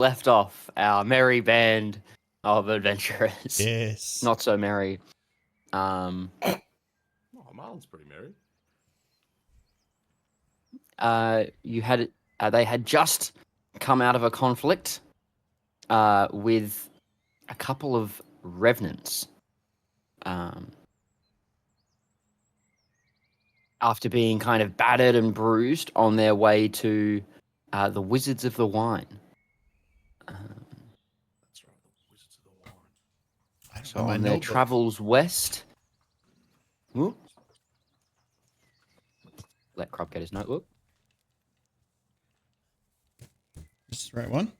left off our merry band of adventurers. Yes. Not so merry. Oh, Marlon's pretty merry. They had just come out of a conflict with a couple of revenants. After being kind of battered and bruised on their way to the Wizards of the Wine. That's right, the Wizards of the Wine. So on their travels west... Ooh. Let Crop get his notebook. This is the right one?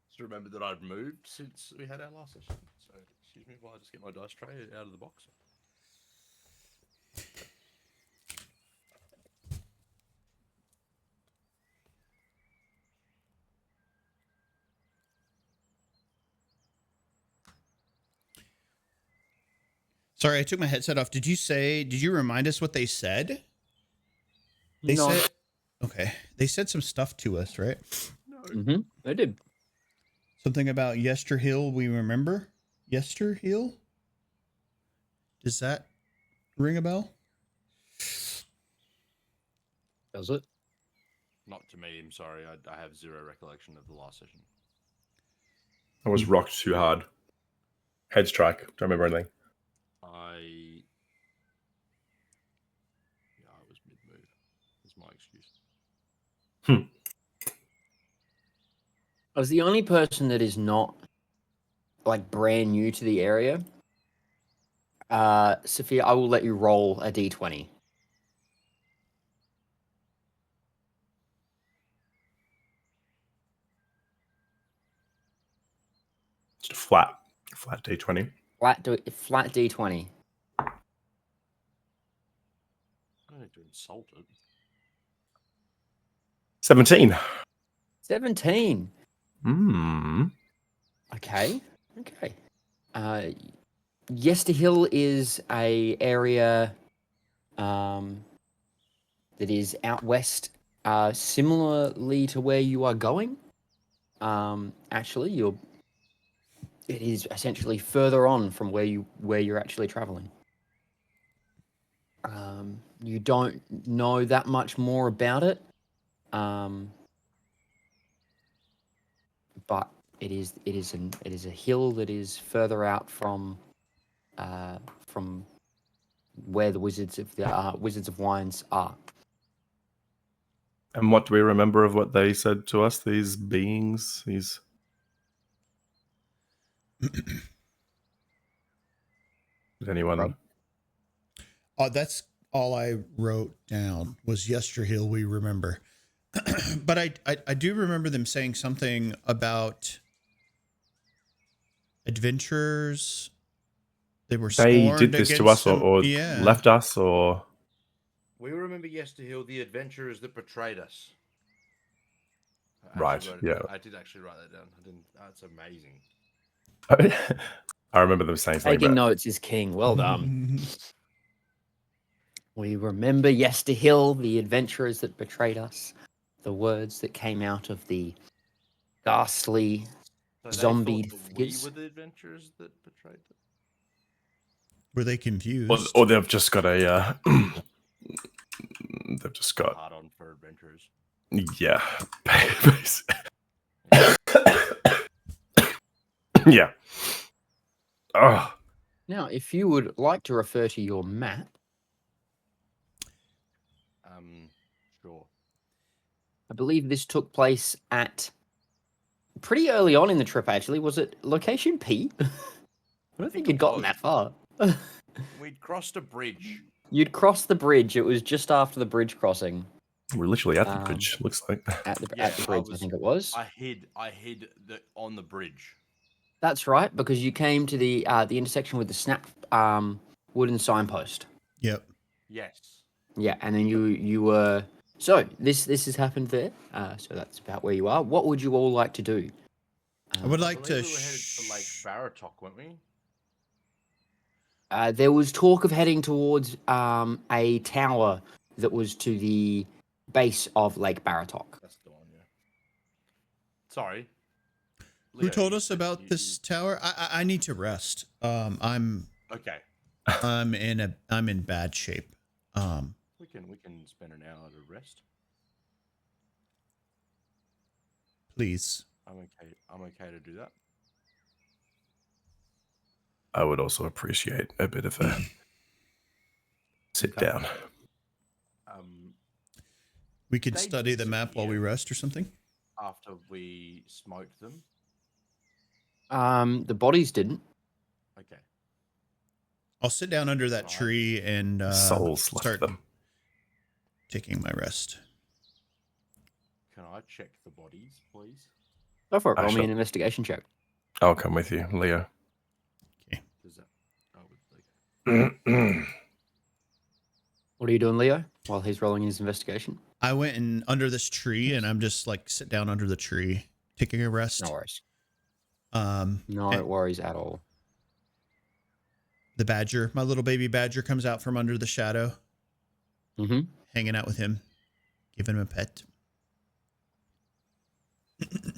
Just remember that I've moved since we had our last session. So, excuse me while I just get my dice tray out of the box. Sorry, I took my headset off. Did you remind us what they said? They said, okay. They said some stuff to us, right? No. Mm-hmm. They did. Something about Yesterhill, we remember? Yesterhill? Does that ring a bell? Does it? Not to me, I'm sorry. I have zero recollection of the last session. I was rocked too hard. Head strike. Don't remember anything. I was mid-move. That's my excuse. I was the only person that is not like brand new to the area. Sephir, I will let you roll a d20. Just a flat D20. Flat d20. I don't need to insult it. 17. 17. Okay. Yesterhill is a area that is out west, similarly to where you are going. Actually, it is essentially further on from where you're actually traveling. You don't know that much more about it, but it is a hill that is further out from where the Wizards of Wines are. And what do we remember of what they said to us? These beings, these. Did anyone? Oh, that's all I wrote down was Yesterhill. We remember, but I do remember them saying something about adventurers. They did this to us, or left us, or. We remember Yesterhill, the adventurers that betrayed us. Right. Yeah. I did actually write that down. I didn't. That's amazing. I remember them saying something. Taking notes is king. Well done. We remember Yesterhill, the adventurers that betrayed us. The words that came out of the ghastly zombie figures. We were the adventurers that betrayed them. Were they confused? Or they've just got a. They've just got. Hard on for adventurers. Yeah. Yeah. Oh. Now, if you would like to refer to your map. Sure. I believe this took place at pretty early on in the trip, actually. Was it location P? I don't think you'd gotten that far. We'd crossed a bridge. You'd crossed the bridge. It was just after the bridge crossing. We're literally at the bridge, looks like. At the bridge, I think it was. I hid on the bridge. That's right, because you came to the intersection with the snap wooden signpost. Yep. Yes. Yeah, and then you were... So, this has happened there. So that's about where you are. What would you all like to do? I would like to... We were headed to Lake Baratok, weren't we? There was talk of heading towards a tower that was to the base of Lake Baratok. That's the one, yeah. Sorry. Who Leo, told you us said about this tower? I need to rest. I'm Okay. in bad shape. We can spend an hour to rest. Please. I'm okay to do that. I would also appreciate a bit of a sit Okay. down. We could They study the map while we disappear. rest or something. After we smoked them. The bodies didn't. Okay. I'll sit down under that Right. tree and Souls left start them. taking my rest. Can I check the bodies, please? Go for it. I Roll me shall- an investigation check. I'll come with you, Leo. Does that? Oh, okay. What are you doing, Leo, while he's rolling his investigation? I went in under this tree and I'm just like sit down under the tree, taking a rest. No worries. No No worries at all. The badger, my little baby badger, comes out from under the shadow, Mm-hmm. hanging out with him, giving him a pet.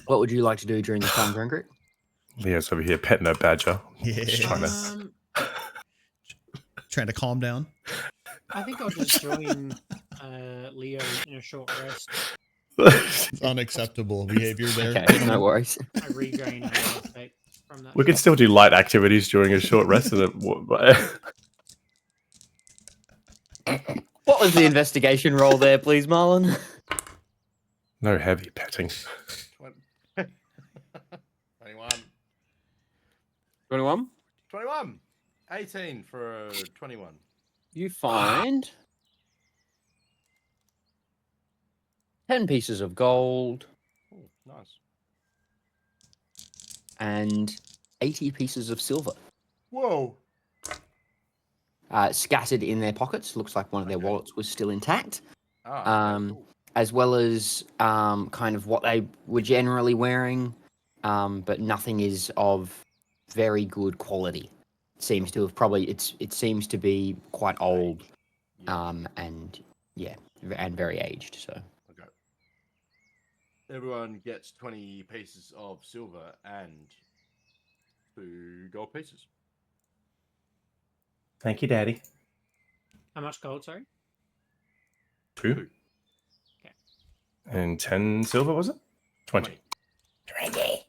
What would you like to do during this time, Grangrik? Leo's over here petting a badger. Yeah. Just trying to. Trying to calm down. I think I'll just join Leo in a short rest. It's unacceptable behavior there. Okay, gentlemen. no worries. I regain a effect from that. We can still do light activities during a short rest. What was the investigation roll there, please, Marlon? No heavy petting. 21. 21. 21. 18 for 21. You find 10 pieces of gold Oh, nice. and 80 pieces of silver Whoa. scattered in their pockets. Looks like one of their Okay. wallets was still intact. Ah, okay, cool. As well as kind of what they were generally wearing, but nothing is of very good quality. Seems to have it seems to be quite old, Yeah. and very aged. So Okay. Everyone gets 20 pieces of silver and 2 gold pieces. Thank you, Daddy. How much gold, sorry? 2. Okay. And 10 silver, was it? 20. 20.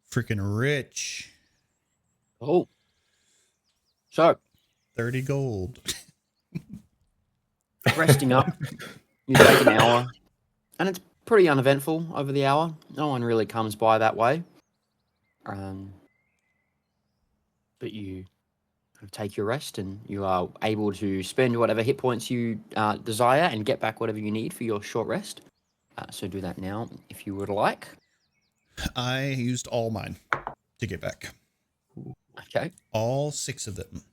Freaking rich. Oh, so 30 gold. resting up, you take an hour, and it's pretty uneventful over the hour. No one really comes by that way. But you take your rest, and you are able to spend whatever hit points you desire and get back whatever you need for your short rest. So do that now if you would like. I used all mine to get back. Okay. All 6 of them.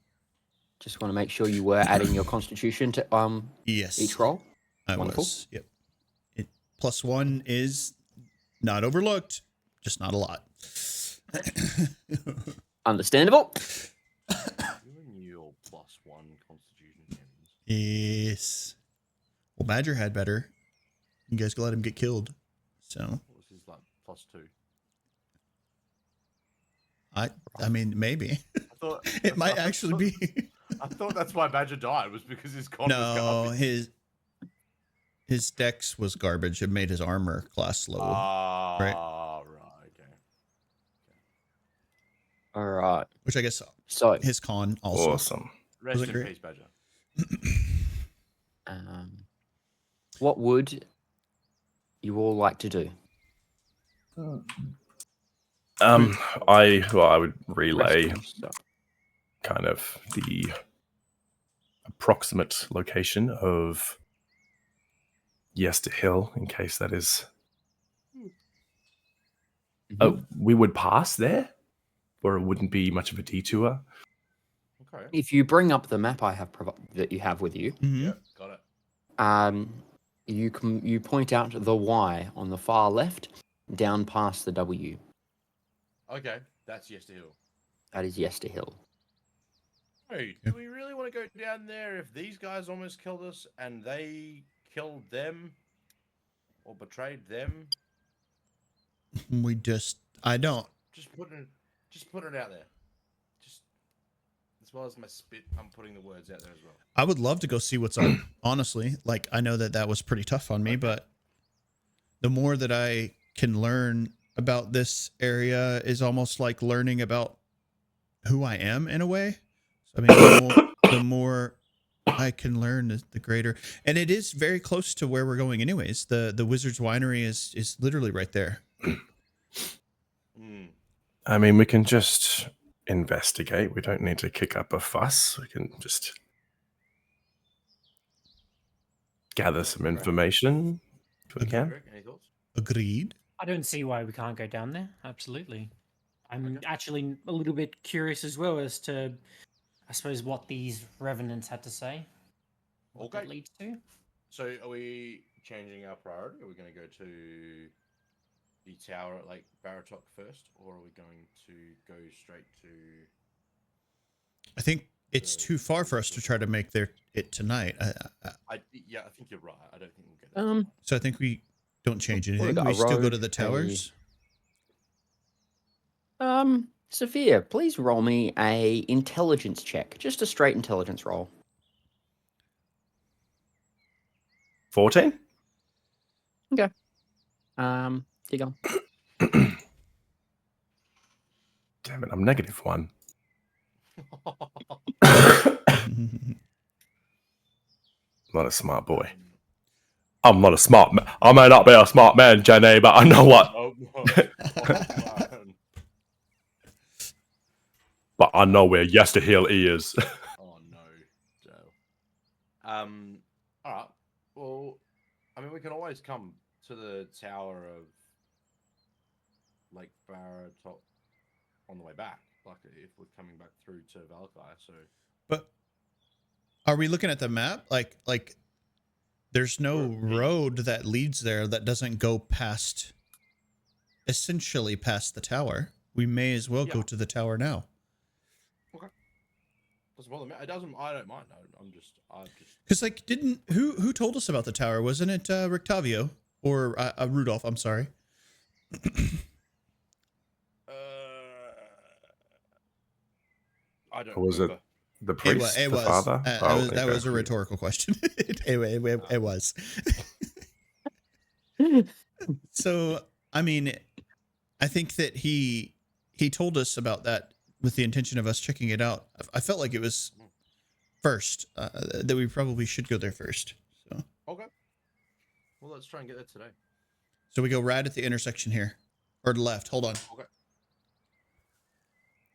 Just want to make sure you were adding your constitution to Yes. each roll. I Wonderful. was. Yep. +1 is not overlooked, just not a lot. Understandable. You and your +1 constitution games. Yes. Well, Badger had better. You guys let him get killed. So What was his like +2? I mean, maybe I thought it might actually be. I thought that's why Badger died, was because his con was No, garbage. his dex was garbage. It made his armor class low. Ah, right. right, okay. All right. Which I guess So, his con also. Awesome. Rest it in great? peace, Badger. what would you all like to do? I would relay Resting stuff. kind of the approximate location of Yester Hill, in case that is. Oh, we would pass there, or it wouldn't be much of a detour. Okay. If you bring up the map I have that you have with you, Mhm. Yeah, got it. you point out the Y on the far left, down past the W. Okay, that's Yester Hill. That is Yester Hill. Hey, do we really want to go down there if these guys almost killed us and they killed them or betrayed them? I don't. Just putting it out there. Just as well as my spit, I'm putting the words out there as well. I would love to go see what's up, honestly. Like, I know that was pretty tough on me, but the more that I can learn about this area is almost like learning about who I am in a way. I mean, the more I can learn, the greater. And it is very close to where we're going anyways. The Wizard's Winery is literally right there. I mean, we can just investigate. We don't need to kick up a fuss. We can just gather some information if we can. Any thoughts? Agreed. I don't see why we can't go down there. Absolutely. I'm actually a little bit curious as well as to, I suppose, what these revenants had to say. What that leads to. So, are we changing our priority? Are we going to go to the tower at Lake Baratok first, or are we going to go straight to? I think it's too far for us to try to make it tonight. I think you're right. I don't think we'll get there. So I think we don't change anything. got a We still go road, to the towers. Sephir, please roll me a intelligence check. Just a straight intelligence roll. 14? Okay. Keep going. Damn it, I'm -1. Not a smart boy. I'm not a smart man. I may not be a smart man, Jenny, but I know what. But I know where Yester Hill is. Oh no, Joe. All right. Well, I mean, we can always come to the tower of Lake Baratok on the way back, like if we're coming back through to Valakai. So, But are we looking at the map? Like there's no road that leads there that doesn't go essentially past the tower. We may as well go to the tower now. okay. Doesn't bother me. It doesn't. I don't mind. I'm just. Because like, who told us about the tower? Wasn't it Rictavio or Rudolph? I'm sorry. I don't. Or was remember. it the priest, It the was. father? That was a rhetorical question. It was. So, I mean, I think that he told us about that with the intention of us checking it out. I felt like it was first, that we probably should go there first. So. Okay. Well, let's try and get there today. So we go right at the intersection here, or to the left. Hold on. Okay.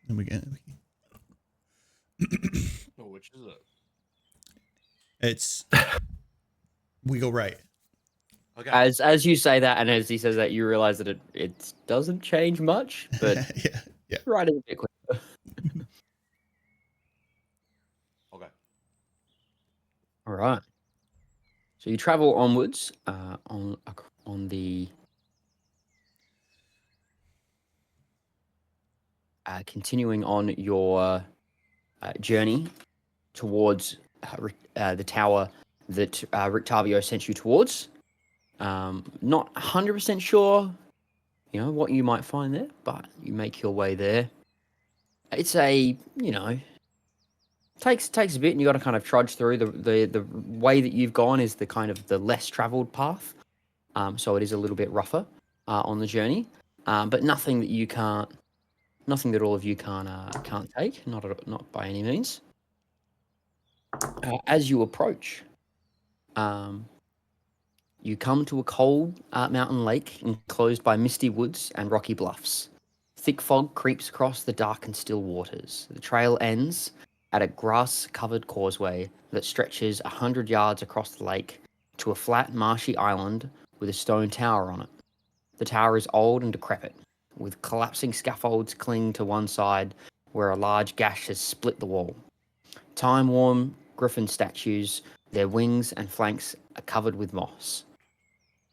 And we get. Oh, which is it? It's. We go right. Okay. As you say that, and as he says that, you realize that it doesn't change much, but yeah. right is a bit quicker. Okay. All right. So you travel onwards on the continuing on your journey towards the tower that Rictavio sent you towards. Not 100% sure, what you might find there, but you make your way there. It's takes a bit, and you got to kind of trudge through. The way that you've gone is the kind of the less traveled path, so it is a little bit rougher on the journey, but nothing that all of you can't take, not by any means. As you approach, you come to a cold mountain lake enclosed by misty woods and rocky bluffs. Thick fog creeps across the dark and still waters. The trail ends at a grass-covered causeway that stretches 100 yards across the lake to a flat, marshy island with a stone tower on it. The tower is old and decrepit, with collapsing scaffolds clinging to one side where a large gash has split the wall. Time-worn griffin statues, their wings and flanks are covered with moss,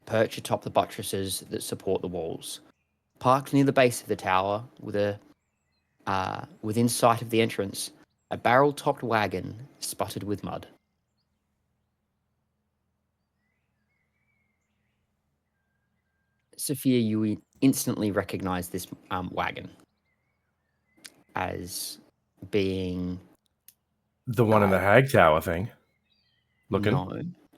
perch atop the buttresses that support the walls. Parked near the base of the tower with a within sight of the entrance, a barrel-topped wagon spotted with mud. Sephir, you instantly recognize this wagon as being The one in the Hag Tower thing. Looking.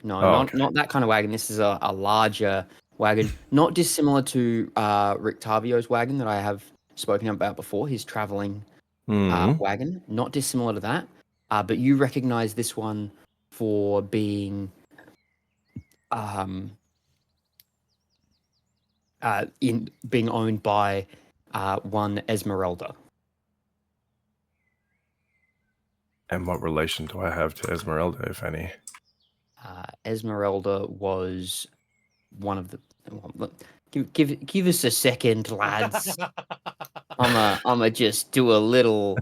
no, Oh, not that kind of wagon. This is a larger wagon, not dissimilar to Rick Tavio's wagon that I have spoken about before. His traveling wagon, not dissimilar to that, but you recognize this one for being in being owned by one Esmeralda. And what relation do I have to Esmeralda, if any? Esmeralda was one of the. Well, give us a second, lads. I'ma just do a little.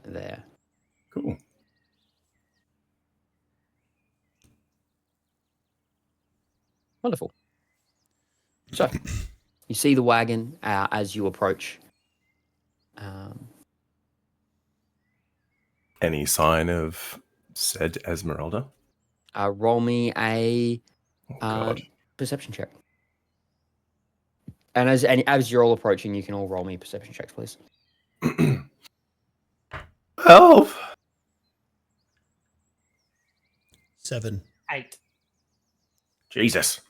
There. Cool. Wonderful. So, you see the wagon as you approach. Any sign of said Esmeralda? Roll me a Oh, God. perception check. And as you're all approaching, you can all roll me perception checks, please. Help! 7. 8. Jesus.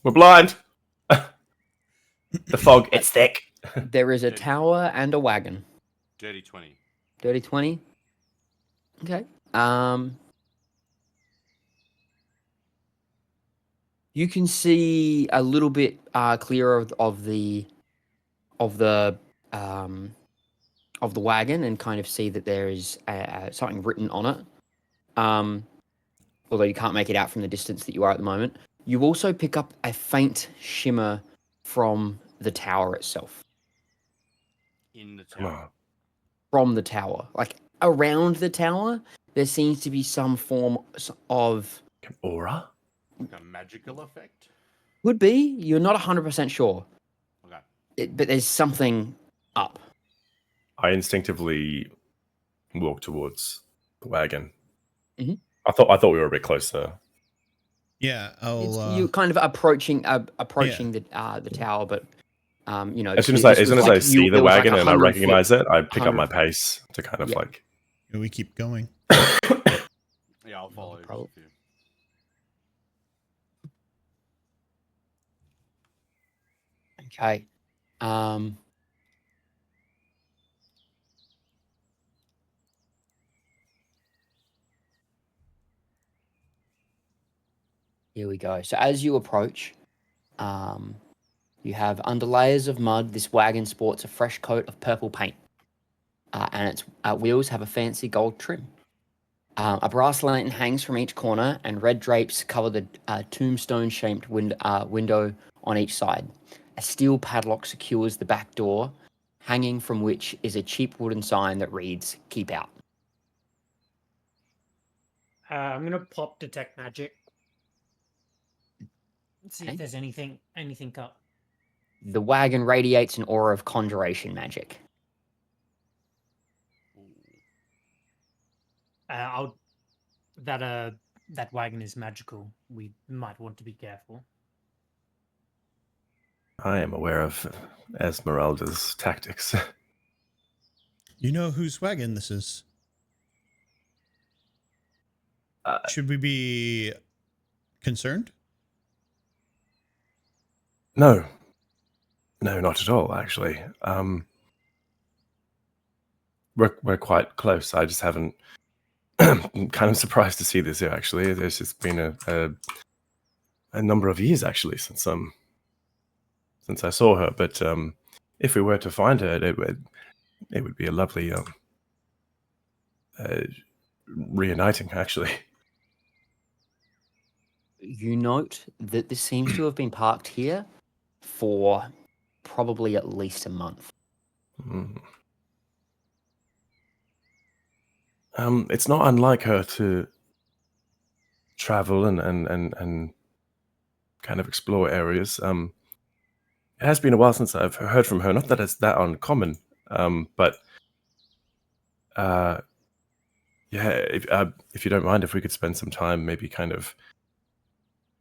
We're blind. The fog, it's thick. There is a tower and a wagon. Dirty 20. Dirty 20. Okay. You can see a little bit clearer of the wagon and kind of see that there is something written on it. Although you can't make it out from the distance that you are at the moment. You also pick up a faint shimmer from the tower itself. In the Come tower. on. From the tower. Like, around the tower, there seems to be some form of... An aura? Like a magical effect? Could be. You're not 100% sure. Okay. But there's something up. I instinctively walk towards the wagon. Mhm. I thought we were a bit closer. Yeah, You're kind of approaching the tower, but you know, As soon as this I was see the there was like wagon and I 100 foot- recognize it, I pick up 100 my pace to kind of Yeah. like. we keep going. Yeah, I'll follow you. problem. Okay. Here we go. So as you approach, You have under layers of mud, this wagon sports a fresh coat of purple paint, and its wheels have a fancy gold trim. A brass lantern hangs from each corner, and red drapes cover the tombstone-shaped window on each side. A steel padlock secures the back door, hanging from which is a cheap wooden sign that reads, "Keep out." I'm gonna pop detect magic. See Okay. if there's anything up. The wagon radiates an aura of conjuration magic. I'll that wagon is magical. We might want to be careful. I am aware of Esmeralda's tactics. You know whose wagon this is? Should we be concerned? No, not at all. Actually, we're quite close. I just haven't. I'm kind of surprised to see this here. Actually, there's just been a number of years actually since I saw her. But if we were to find her, it would be a lovely reuniting. Actually, You note that this seems to have been parked here for probably at least a month. Mm. It's not unlike her to travel and kind of explore areas. It has been a while since I've heard from her. Not that it's that uncommon, but yeah, if you don't mind, if we could spend some time, maybe kind of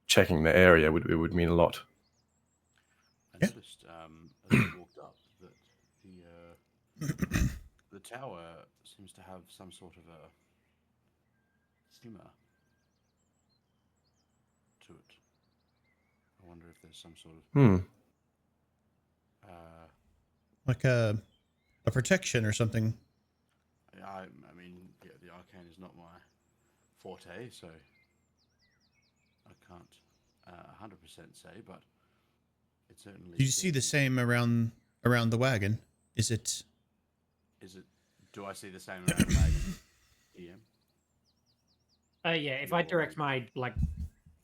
checking the area, it would mean a lot. I Yeah. noticed as I walked up that the tower seems to have some sort of a shimmer to it. I wonder if there's some sort of Like a protection or something. I mean, yeah, the arcane is not my forte, so I can't 100% say, but it certainly. Do you see the same around the wagon? Is it? Is it? Do I see the same around the wagon? EM? Yeah, if I direct my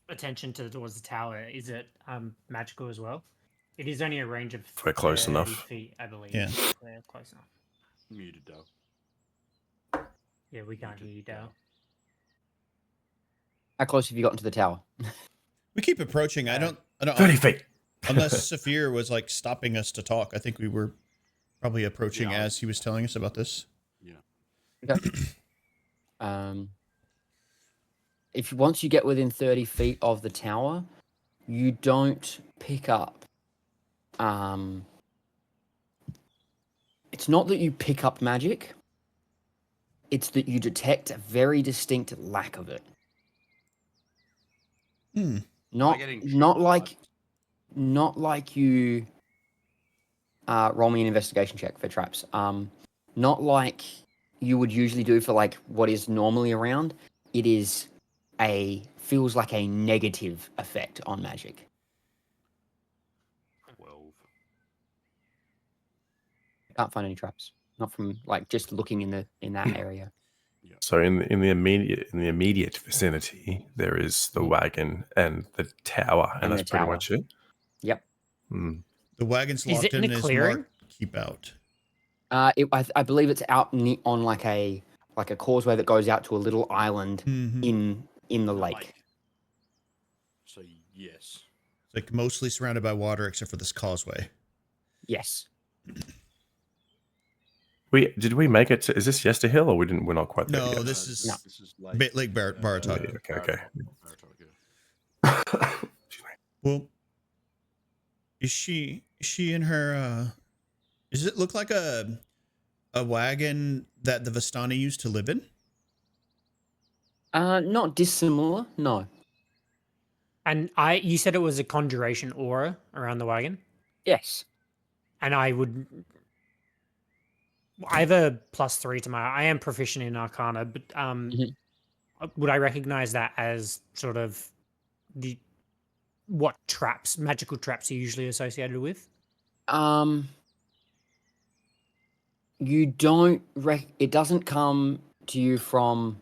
attention towards the tower, is it magical as well? It is only a range of If we're close 30 enough. feet, I believe. Yeah. We're close enough. Muted though. Yeah, we can't hear you, Dale. How close have you gotten to the tower? We keep approaching. I don't. 30 feet. Unless Sephir was like stopping us to talk. I think we were probably approaching Yeah. as he was telling us about this. Yeah. Okay. If once you get within 30 feet of the tower, you don't pick up. It's not that you pick up magic. It's that you detect a very distinct lack of it. Hmm. Not like you roll me an investigation check for traps. Not like you would usually do for like what is normally around. It is feels like a negative effect on magic. 12. Can't find any traps. Not from like just looking in that area. So in the immediate vicinity, there is the wagon and the tower, and And that's the pretty tower. much it. Yep. Hmm. The wagon's Is locked it in in a as clearing? marked keep out. I believe it's out on like a causeway that goes out to a little island Mhm. in the The lake. So yes. It's like mostly surrounded by water except for this causeway. Yes. Did we make it? Is this Yester Hill, or we're not quite there No, yet? this is This is like Bit Lake Baratok. Okay. Baratok, yeah. Well, is she in her? Does it look like a wagon that the Vistani used to live in? Not dissimilar. No. And you said it was a conjuration aura around the wagon, Yes. and I have a +3 to I am proficient in Arcana, but would I recognize that as sort of the what traps, magical traps, are usually associated with? You don't it doesn't come to you from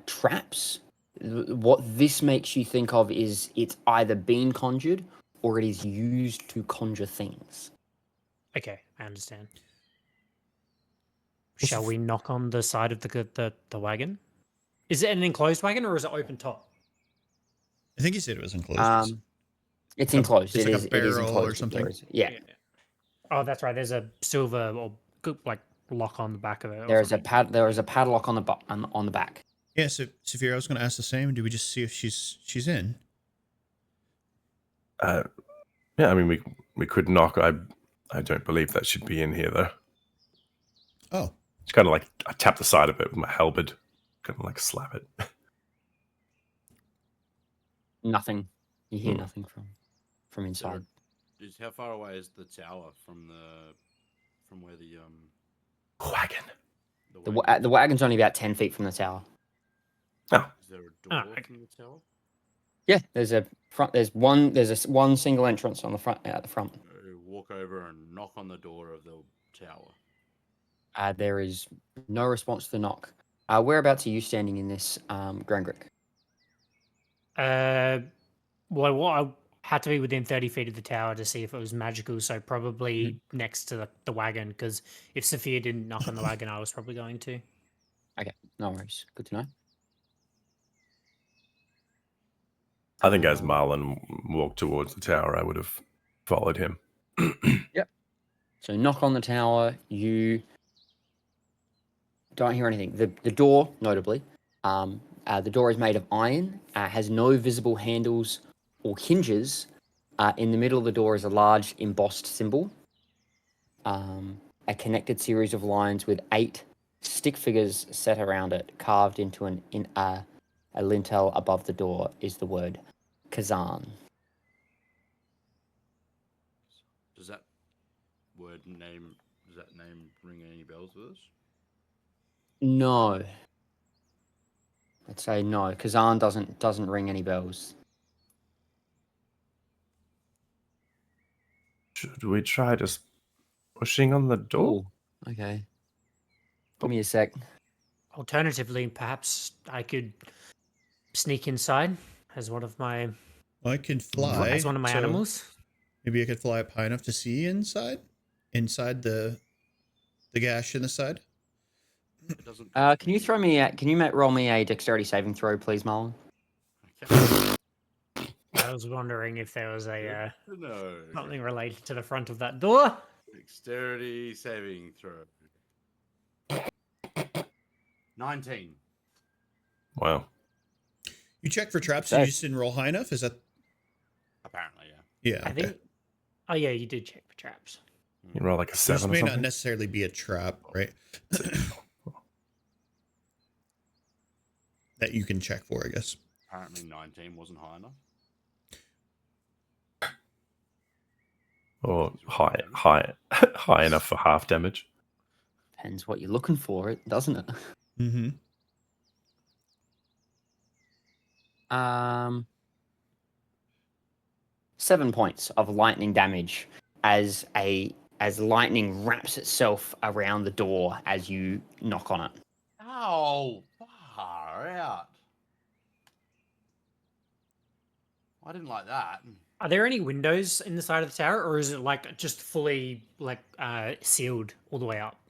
traps. What this makes you think of is it's either been conjured or it is used to conjure things. Okay, I understand. Shall we knock on the side of the wagon? Is it an enclosed wagon or is it open top? I think you said it was enclosed. It's Like enclosed. it's It like a is. It is barrel or enclosed. something? Yeah. Oh, that's right. There's a silver or like lock on the back of it. There is a padlock on the on the back. Yeah, so Sephir, I was going to ask the same. Do we just see if she's in? Yeah, I mean, we could knock. I don't believe that should be in here though. Oh, It's kind of like I tap the side of it with my halberd, kind of like slap it. Nothing. You hear nothing from There inside. is how far away is the tower from where the Wagon. The wagon's only about 10 feet from the tower. Oh, Is there a door okay. from the tower? Yeah, there's a front. There's one single entrance on the front. At the front. Walk over and knock on the door of the tower. There is no response to the knock. Whereabouts are you standing in this, Grangrik? Well, I had to be within 30 feet of the tower to see if it was magical, so probably next to the wagon, because if Sephir didn't knock on the wagon, I was probably going to. Okay, no worries. Good to know. I think as Marlon walked towards the tower, I would have followed him. Yep. So knock on the tower. You don't hear anything. The door, notably, the door is made of iron. Has no visible handles or hinges. In the middle of the door is a large embossed symbol. A connected series of lines with 8 stick figures set around it, carved into a lintel above the door, is the word Kazan. Does that name ring any bells with us? No. I'd say no. Kazan doesn't ring any bells. Should we try just pushing on the door? Oh, okay. Give me a sec. Alternatively, perhaps I could sneak inside as one of my well, I can fly. as one of my so animals. Maybe I could fly up high enough to see inside the gash in the side. It doesn't. Can you throw me? Can you roll me a dexterity saving throw, please, Marlon? Okay. I was wondering if there was a No. something related to the front of that door. Dexterity saving throw. 19. Wow. You check for traps and you just didn't roll high enough? Is that? Apparently, yeah. Yeah. I think. Oh yeah, you did check for traps. You roll like a This 7 or may not something? necessarily be a trap, right? That you can check for, I guess. Apparently, 19 wasn't high enough. Or high enough for half damage. Depends what you're looking for, doesn't it? Mm-hmm. 7 points of lightning damage as lightning wraps itself around the door as you knock on it. Oh, far out. I didn't like that. Are there any windows in the side of the tower, or is it like just fully like sealed all the way up?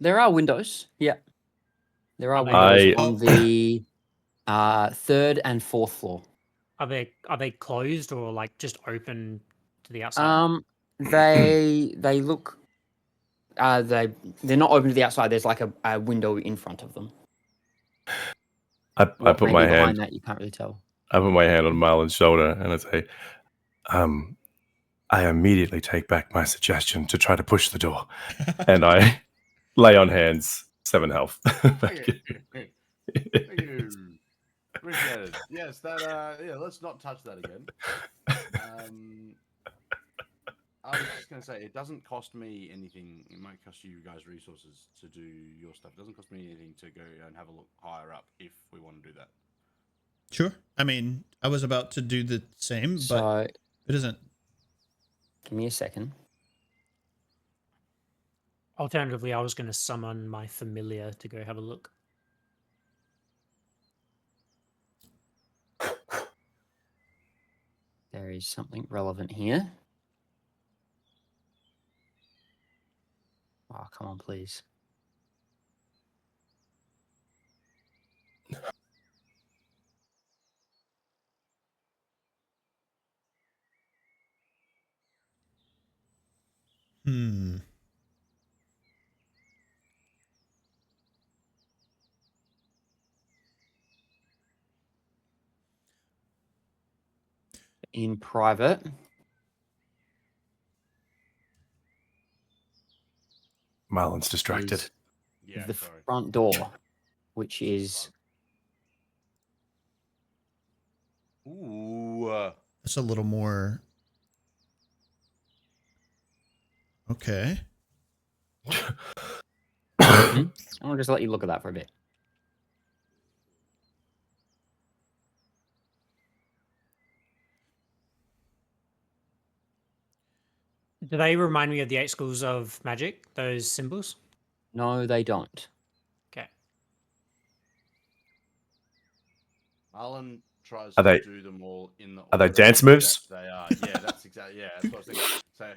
There are windows. Yeah, there are Are they- windows I- on the 3rd and 4th floor. Are they closed or like just open to the outside? They look. They're not open to the outside. There's like a window in front of them. I What put may my be behind hand. that, you can't really tell. I put my hand on Marlon's shoulder and I say, I immediately take back my suggestion to try to push the door. And I lay on hands, 7 health. Thank you. Appreciate it. Yes, that. Yeah, let's not touch that again. I was just going to say, it doesn't cost me anything. It might cost you guys resources to do your stuff. It doesn't cost me anything to go and have a look higher up if we want to do that. Sure. I mean, I was about to do the same, but So it isn't. give me a second. Alternatively, I was going to summon my familiar to go have a look. There is something relevant here. Oh, come on, please. Hmm. In private, Marlon's distracted. is Yeah, the sorry. front door, which is Ooh. That's a little more. Okay. I'll just let you look at that for a bit. Do they remind me of the 8 schools of magic? Those symbols? No, they don't. Okay. Alan tries Are to they- do them all in the are they order dance moves? that they are. Yeah, that's exactly. Yeah, that's what I was thinking. So,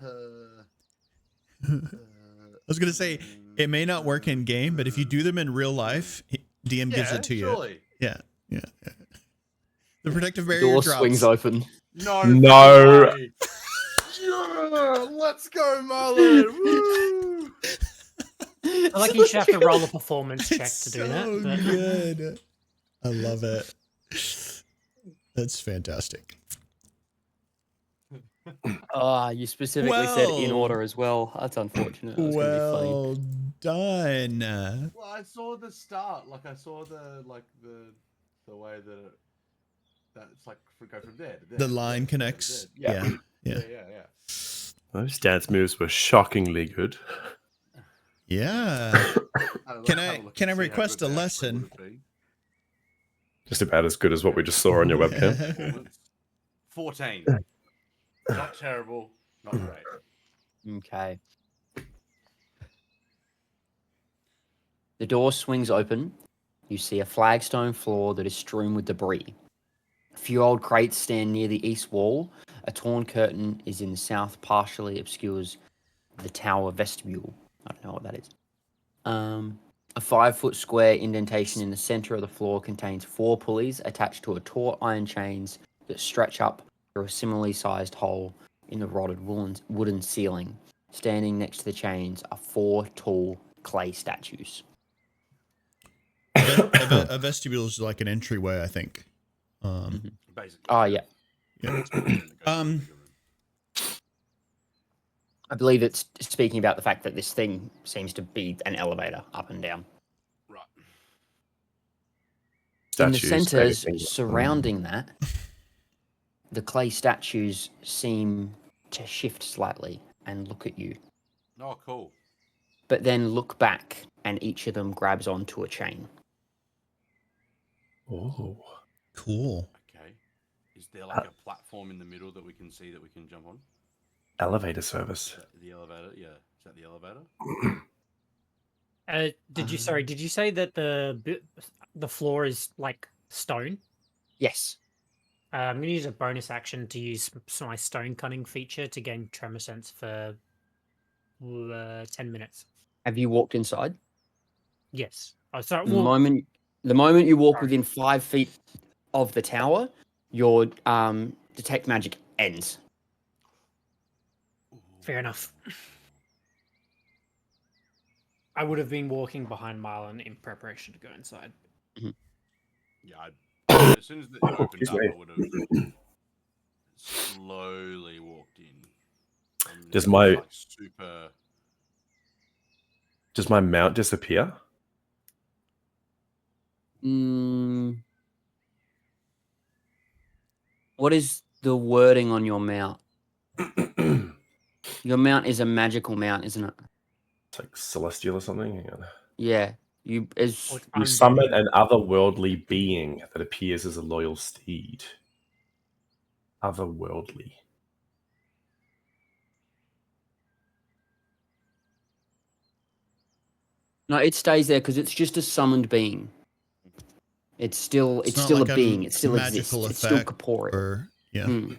I was gonna say it may not work in game, but if you do them in real life, DM gives it to you. surely. Yeah. The protective barrier Door drops. swings open. No. No. Way. Yeah, let's go, Merlon. Woo! I like you should have to roll a performance check It's to do so that. But... good. I love it. That's fantastic. You specifically said in Well. order as well. That's unfortunate. That was going to be funny. Well done. Well, I saw the start. Like I saw the way that that's like go from there to there. The line there, connects. there. Yeah. Yeah. Those dance moves were shockingly good. Yeah. Can I look can I and see how request good a they actually lesson? would have been. Just about as good as what we just saw on your webcam. Performance, 14. Not terrible. Not great. Okay. The door swings open. You see a flagstone floor that is strewn with debris. A few old crates stand near the east wall. A torn curtain is in the south, partially obscures the tower vestibule. I don't know what that is. A 5-foot square indentation in the center of the floor contains 4 pulleys attached to a taut iron chains that stretch up through a similarly sized hole in the rotted wooden ceiling. Standing next to the chains are 4 tall clay statues. A vestibule is like an entryway, I think. Basically. Oh, yeah. Yeah. I believe it's speaking about the fact that this thing seems to be an elevator up and down. Right. In the Statues, centers anything. surrounding that, the clay statues seem to shift slightly and look at you, Oh, cool. but then look back and each of them grabs onto a chain. Oh. Cool. Okay. Is there like a platform in the middle that we can see that we can jump on? Elevator service. Is that the elevator? Yeah. Is that the elevator? Did you say that the floor is like stone? Yes. I'm going to use a bonus action to use my stone cutting feature to gain tremor sense for 10 minutes. Have you walked inside? Yes. Oh, sorry. The moment you walk within 5 feet of the tower, your detect magic ends. Fair enough. I would have been walking behind Marlon in preparation to go inside. Yeah. As soon as it opened Excuse up, me. I would have slowly walked in. And Does it was, my- like, super? Does my mount disappear? What is the wording on your mount? Your mount is a magical mount, isn't it? It's like celestial or something. Hang on. Yeah, Or as it's You undead. summon an otherworldly being that appears as a loyal steed. Otherworldly. no, it stays there because it's just a summoned being. It's still It's not still like a a being. It still exists. magical It's still effect corporeal. or yeah. Mm.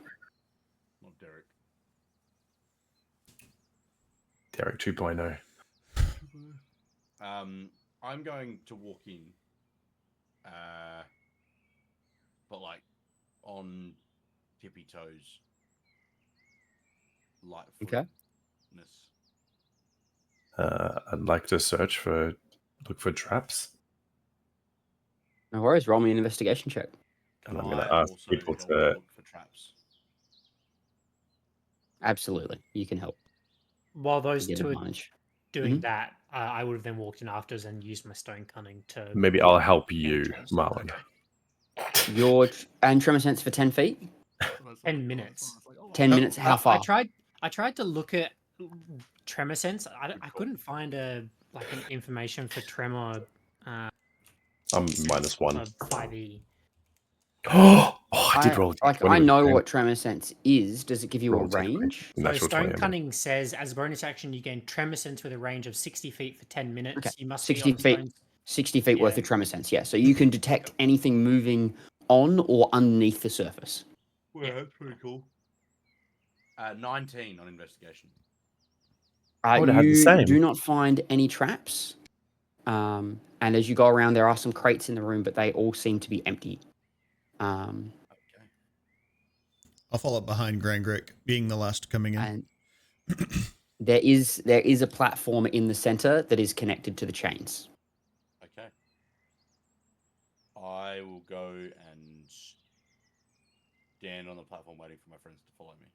Not Derek. Derek 2.0. I'm going to walk in, but like on tippy toes, light Okay. footness. I'd like to look for traps. No worries. Roll me an investigation check. And Can I'm going I to ask also people help to. look for traps? Absolutely, you can help. While You those get two are advantage. doing Mhm. that, I would have then walked in afterwards and used my stone cunning to. Maybe I'll help you, Entrance. Marlon. Your and tremor sense for 10 feet. 10 minutes. 10 Oh, minutes. How far? I tried to look at tremor sense. I Good call. couldn't find an information for tremor I'm -1. 5e. Oh, I did roll a like d20 I with know the what tremor sense is. Does it give you a roll d20. range? So Natural 20. stone I mean. cunning says as a bonus action you gain tremor sense with a range of 60 feet for 10 minutes. Okay, You must 60 be on feet. stone. 60 feet worth Yeah. of tremor sense. Yeah, so you can detect anything moving on or underneath the surface. Yeah, that's pretty cool. 19 on investigation. would have had the You same. do not find any traps. And as you go around, there are some crates in the room, but they all seem to be empty. Okay. I'll follow up behind Grangrik, being the last coming in. And there is a platform in the center that is connected to the chains. Okay. I will go and stand on the platform waiting for my friends to follow me.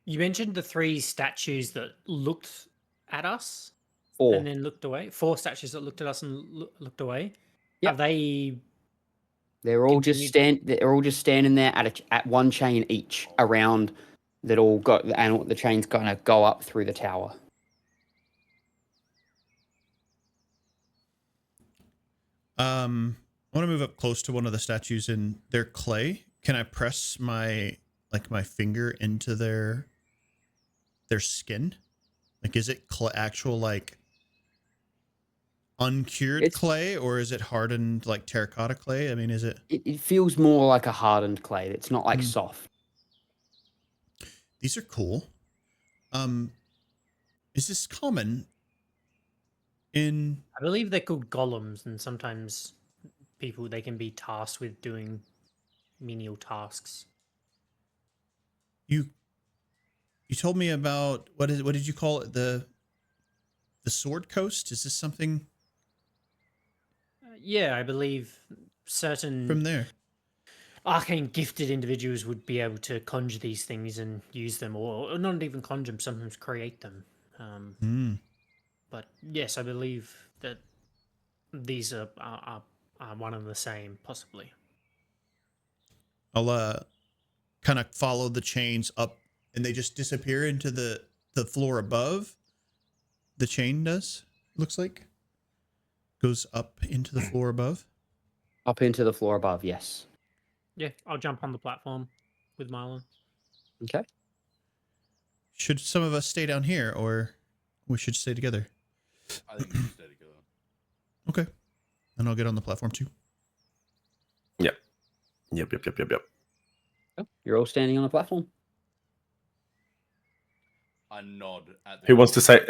You mentioned the 3 statues that looked at us Or and then looked away. 4 statues that looked at us and looked away. Yep. Have they? they're all continued- they're all just standing there at one chain each around that all got and the chains kind of go up through the tower. I want to move up close to one of the statues in their clay. Can I press my finger into their skin? Like, is it actual like uncured It's- clay, or is it hardened like terracotta clay? I mean, is it? It feels more like a hardened clay. It's not like soft. These are cool. Is this common in? I believe they're called golems, and sometimes they can be tasked with doing menial tasks. You told me about what did you call it, the Sword Coast? Is this something Yeah, I believe certain from there? arcane gifted individuals would be able to conjure these things and use them, or not even conjure them, sometimes create them. But yes, I believe that these are one and the same, possibly. I'll kind of follow the chains up, and they just disappear into the floor above. The chain looks like goes up into the floor above. Up into the floor above, yes. Yeah, I'll jump on the platform with Marlon. Okay. Should some of us stay down here, or we should stay together? I think you should stay together. Okay, and I'll get on the platform too. Yep. Oh, you're all standing on the platform. I nod at the Who wants to say?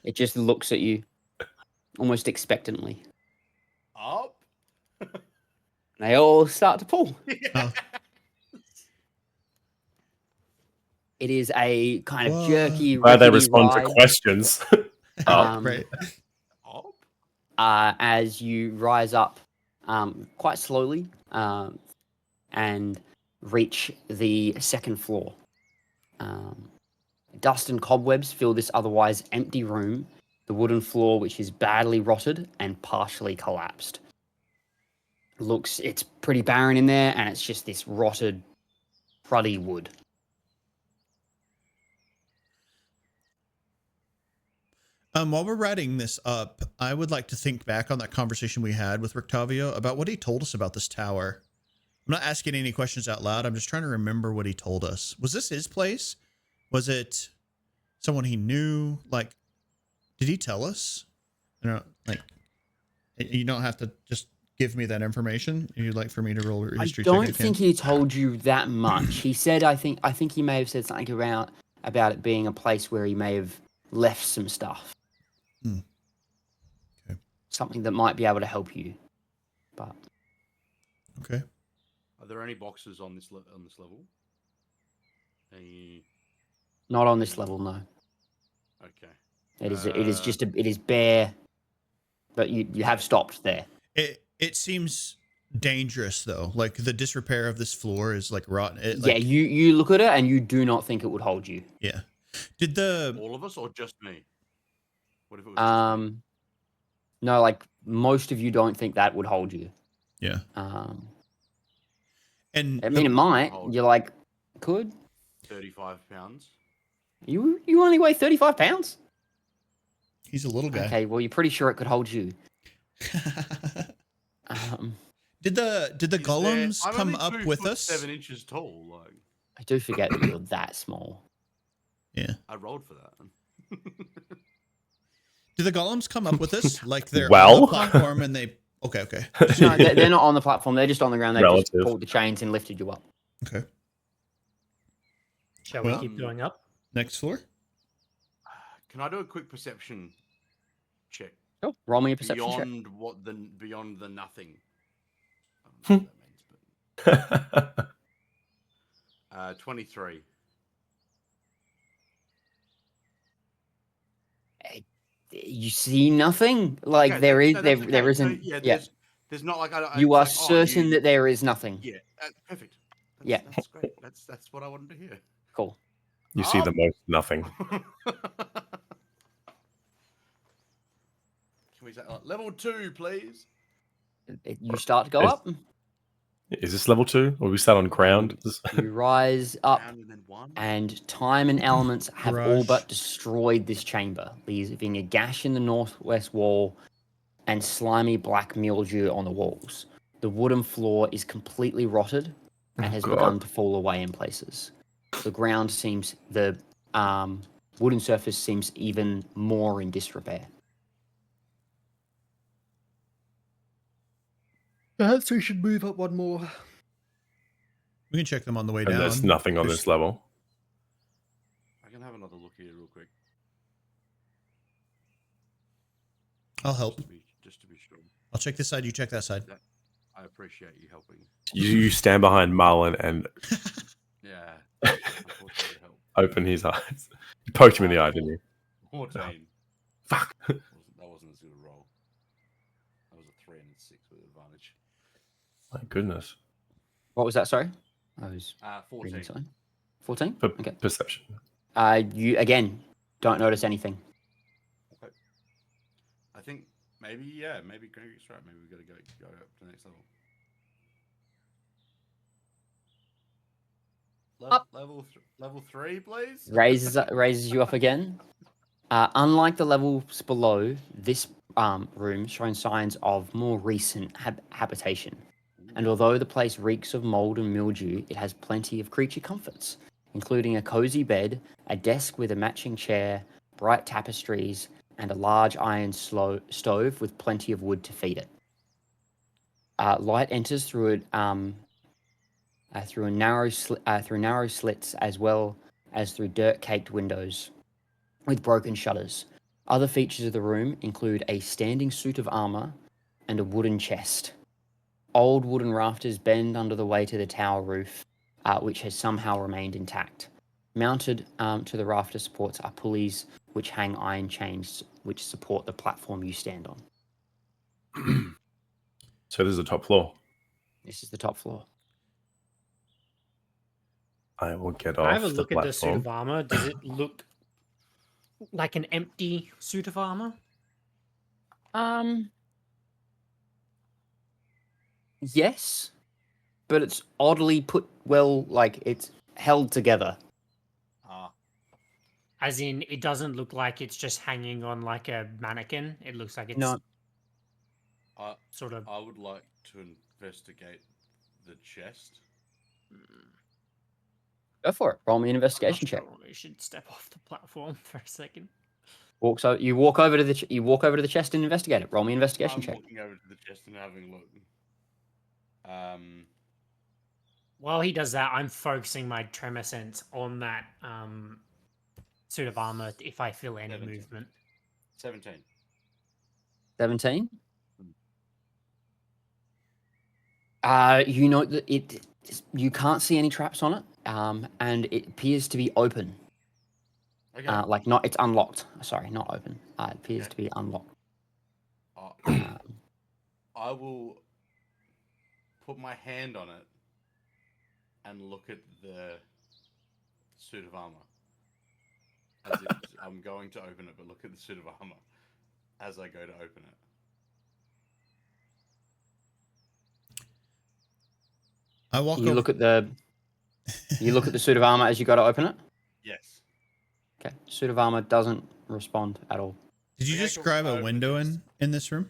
It just looks at you almost expectantly. up? They all start to pull. Oh. It is a kind of Whoa. jerky, Why they rickety respond to ride. questions? Right. Up? As you rise up quite slowly and reach the second floor. Dust and cobwebs fill this otherwise empty room, the wooden floor which is badly rotted and partially collapsed. It's pretty barren in there, and it's just this rotted, cruddy wood. While we're writing this up, I would like to think back on that conversation we had with Rictavio about what he told us about this tower. I'm not asking any questions out loud. I'm just trying to remember what he told us. Was this his place? Was it someone he knew? Like, did he tell us? You know, like, you don't have to just give me that information. You'd like for me to roll a I history check? don't think he told you that much. He said, I think he may have said something about it being a place where he may have left some stuff. Okay. Something that might be able to help you. But Okay. Are there any boxes on this level? Any... not on this level, no. Okay. It is bare, but you have stopped there. It seems dangerous though. Like the disrepair of this floor is like rotten. Yeah, you look at it and you do not think it would hold you. Yeah. Did the all of us or just me? What if it was just me? No, like most of you don't think that would hold you. Yeah. And I mean, it might. You're like, could 35 pounds. you only weigh 35 pounds? He's a little guy. Okay, well, you're pretty sure it could hold you. Did the golems I'm come only up 2 with foot us? 7 inches tall. Like I do forget that you're that small. Yeah. I rolled for that. Did the golems come up with us? Like they're Well. on the platform and they... Okay. No, they're not on the platform. They're just on the ground. They just Relative. pulled the chains and lifted you up. Okay. Shall Well- we keep going up? Next floor? Can I do a quick perception check? Sure. Roll me a perception check. Beyond the nothing. I don't know what that means, but 23. You see nothing. Like Okay, there is no, there that's there okay. isn't. So, Yeah. There's not like You it's are like, certain that there is nothing. Yeah, perfect. Yeah. That's great. That's what I wanted to hear. Cool. You see the most nothing. Can we say level 2, please? You start to go Yes. up. Is this level 2? Or we sat on ground? You rise up, Round and then 1. and time and elements have all Garage. but destroyed this chamber, leaving a gash in the northwest wall and slimy black mildew on the walls. The wooden floor is completely rotted and has begun to fall away in places. The ground seems the wooden surface seems even more in disrepair. Perhaps we should move up one more. We can check them on the way And down. there's nothing on There's- this level. I can have another look here real quick. I'll help. Just to be sure. I'll check this side. You check that side. I appreciate you helping. You stand behind Marlon and Yeah. Unfortunately, it helped. open his eyes. You poked him in the eye, didn't you? 14. Fuck. That wasn't as good a roll. That was a 3 and a 6 with advantage. My goodness. What was that? Sorry, I was 14. reading something. 14. Per- Okay. Perception. You again don't notice anything. Okay. I think maybe Grangrik's right. Maybe we got to go up to the next level. Up. Level 3, please. Raises you up again. Unlike the levels below, this room shows signs of more recent habitation. And although the place reeks of mold and mildew, it has plenty of creature comforts, including a cozy bed, a desk with a matching chair, bright tapestries, and a large iron stove with plenty of wood to feed it. Light enters through narrow slits as well as through dirt-caked windows with broken shutters. Other features of the room include a standing suit of armor and a wooden chest. Old wooden rafters bend under the weight of the tower roof, which has somehow remained intact. Mounted to the rafter supports are pulleys which hang iron chains which support the platform you stand on. So this is the top floor. This is the top floor. I will get off I have a the look at the suit platform. of armor. Does it look like an empty suit of armor? Yes, but it's oddly put well, like it's held together. As in, it doesn't look like it's just hanging on like a mannequin. It looks like it's No. I sort of. I would like to investigate the chest. Go for it. Roll me an I'm not investigation sure check. we should step off the platform for a second. You walk over to the chest and investigate it. Roll me an investigation I'm check. walking over to the chest and having a look. While he does that, I'm focusing my tremor sense on that suit of armor if I feel any 17. movement. 17. 17. Hmm. You know that you can't see any traps on it, and it appears to be open. Okay. It's unlocked. Sorry, not open. It appears Okay. to be unlocked. I will put my hand on it and look at the suit of armor. As if I'm going to open it, but look at the suit of armor as I go to open it. I walk You over. look at the suit of armor as you go to open it. Yes. Okay, suit of armor doesn't respond at all. Did you Okay, cool. describe I a open the window chest. in this room?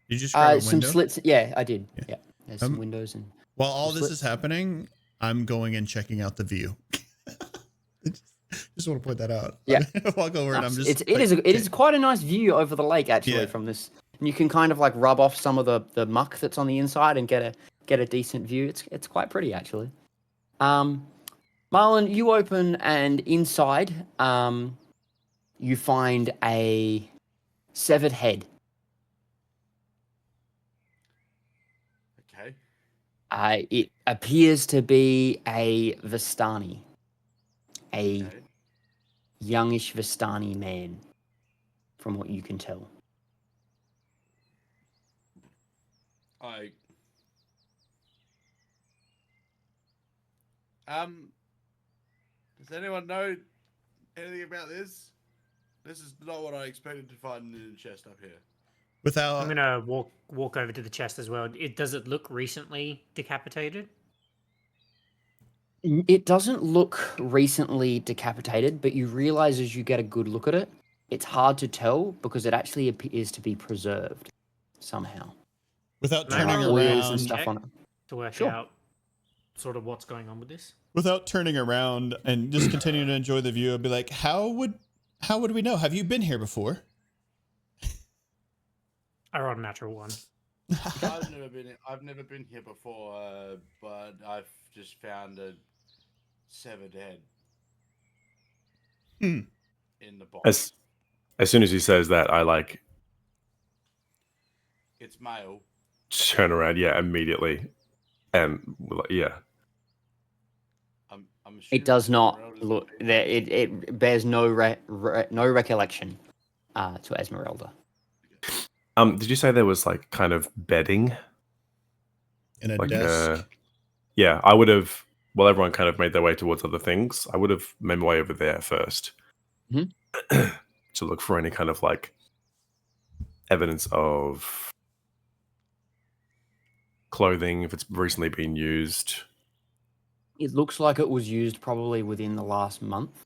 Did you describe a Some window? slits. Yeah, I did. Yeah. Yeah, there's some Um, windows and While all some this is slits. happening, I'm going and checking out the view. Just want to point that out. Yeah. Walk over and I'm Nice. just. It is quite a nice view over the lake actually Yeah. from this. And you can kind of like rub off some of the muck that's on the inside and get a decent view. It's quite pretty actually. Marlon, you open and inside you find a severed head. Okay. It appears to be a Vistani, a Okay. youngish Vistani man, from what you can tell. Does anyone know anything about this? This is not what I expected to find in the chest up here. Without. I'm gonna walk over to the chest as well. Does it look recently decapitated? It doesn't look recently decapitated, but you realize as you get a good look at it, it's hard to tell because it actually appears to be preserved somehow. Without Can I turning roll Oils and around. stuff check on it. to work Sure. out sort of what's going on with this? Without turning around and just continuing to enjoy the view, I'd be like, how would we know? Have you been here before? I rolled a natural one. I've never been here before, but I've just found a severed head in the box. As soon as he says that, I like It's male. turn around, yeah, immediately, and yeah. I'm It does not Esmeralda's look. male. It bears no no recollection to Esmeralda. Did you say there was like kind of bedding? In a Like desk. yeah, I would have. Well, everyone kind of made their way towards other things. I would have made my way over there first Mhm. to look for any kind of like evidence of clothing if it's recently been used. It looks like it was used probably within the last month.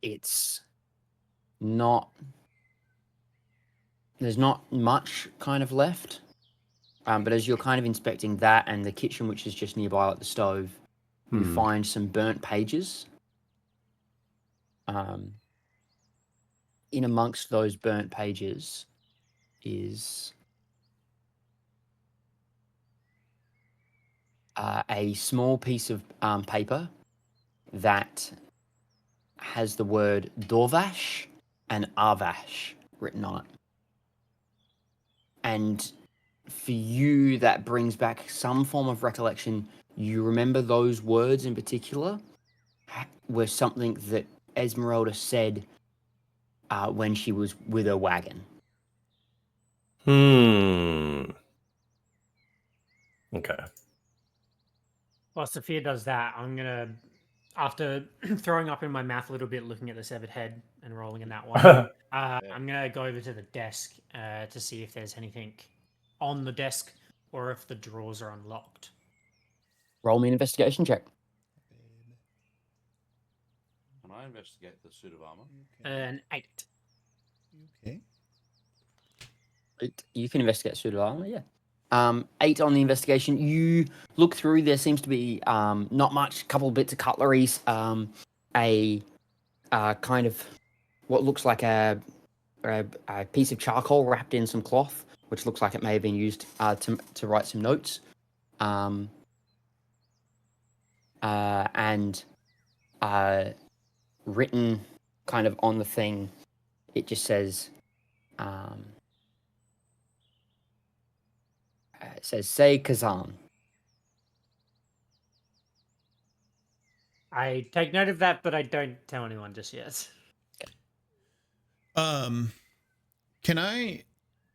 It's not. There's not much kind of left. But as you're kind of inspecting that and the kitchen, which is just nearby, like the stove, you find some burnt pages. In amongst those burnt pages is a small piece of paper that has the word Dorvash and Arvash written on it. And for you, that brings back some form of recollection. You remember those words in particular were something that Esmeralda said when she was with her wagon. Okay. While Sephir does that, I'm gonna, after throwing up in my mouth a little bit, looking at the severed head and rolling in that one, I'm gonna go over to the desk to see if there's anything on the desk or if the drawers are unlocked. Roll me an investigation check. Can I investigate the suit of armor? An 8. Okay. You can investigate suit of armor, yeah. 8 on the investigation. You look through. There seems to be not much. A couple of bits of cutleries. A kind of what looks like a piece of charcoal wrapped in some cloth, which looks like it may have been used to write some notes. And written kind of on the thing, it just says, it says, "Say Kazan." I take note of that, but I don't tell anyone just yet. Can I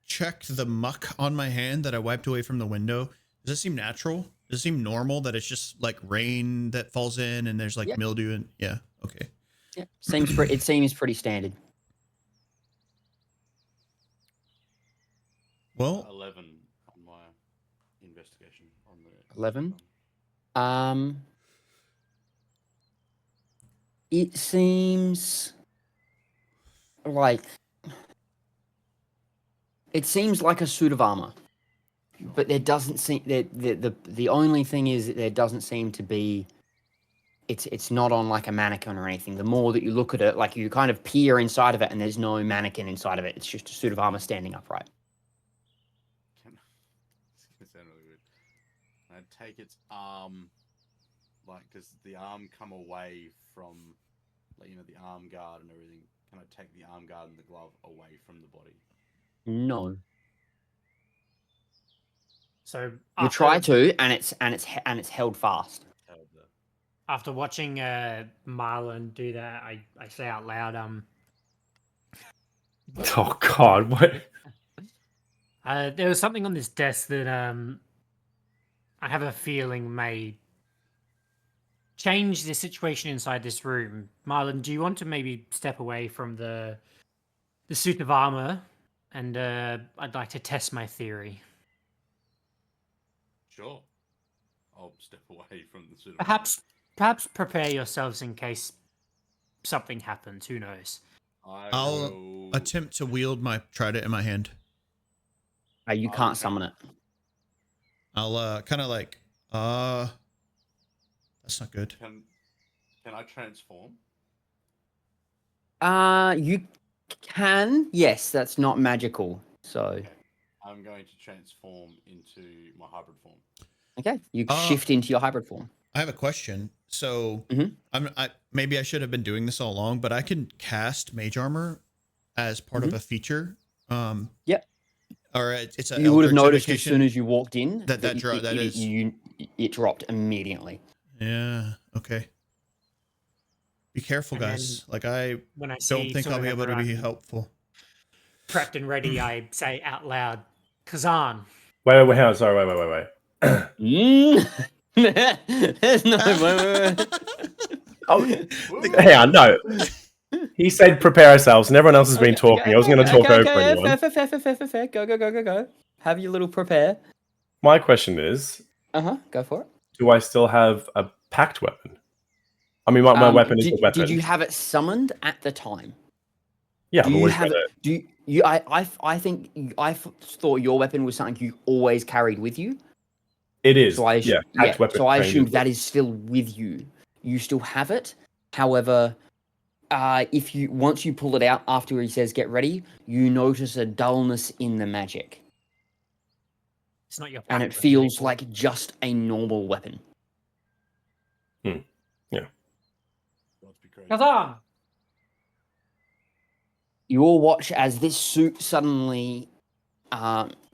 check the muck on my hand that I wiped away from the window? Does it seem natural? Does it seem normal that it's just like rain that falls in and there's like Yep. mildew and yeah, okay. Yeah, it seems pretty standard. Well, 11 on my investigation on the 11? It seems like a suit of armor, but there doesn't seem the only thing is that there doesn't seem to be. It's not on like a mannequin or anything. The more that you look at it, like you kind of peer inside of it, and there's no mannequin inside of it. It's just a suit of armor standing upright. It's gonna sound really weird. I take its arm, like, does the arm come away from, like, the arm guard and everything? Can I take the arm guard and the glove away from the body? No, So you try to, and it's held fast. Held there. After watching Marlon do that, I say out loud, Oh God, what? there was something on this desk that I have a feeling may change the situation inside this room. Marlon, do you want to maybe step away from the suit of armor? And I'd like to test my theory. Sure. I'll step away from the suit of Perhaps prepare yourselves in case something happens. Who knows? armor. I'll attempt to wield my trident in my hand. You can't summon it. I'll kind of like, that's not good. Can I transform? You can. Yes, that's not magical. So, Okay. I'm going to transform into my hybrid form. okay, you shift into your hybrid form. I have a question. So maybe I should have been doing this all along, but I can cast mage armor as part of a feature. Yep. Or it's a You would have Eldritch noticed as Invocation soon as you walked in that it dropped immediately. Yeah. Okay. Be careful, And guys. Like I When I don't think I'll be able to be helpful. Prepped and ready, I say out loud, Kazan. Wait, hang on. Sorry, wait. There's no wait. Oh, hang on, no. He said prepare ourselves, and everyone else has been talking. I was going to talk over anyone. Fair. Go. Have your little prepare. My question is, Go for it. do I still have a packed weapon? I mean, my weapon is a weapon. Did you have it summoned at the time? Yeah, Do you have it? Do you? I think I thought your weapon was something you always carried with you. It is. So I weapon so I assumed that is still with you. You still have it. However, if you once you pull it out after he says get ready, you notice a dullness in the magic. It's not your and it feels like just a normal weapon. Yeah. Kazan! You all watch as this suit suddenly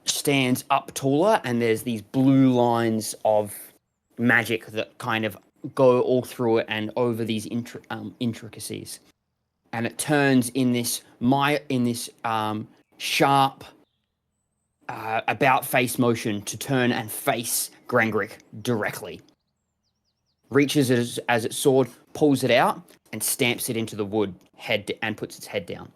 stands up taller, and there's these blue lines of magic that kind of go all through it and over these intricacies. And it turns in this sharp about face motion to turn and face Grangrik directly. Reaches it as its sword, pulls it out, and stamps it into the wood and puts its head down.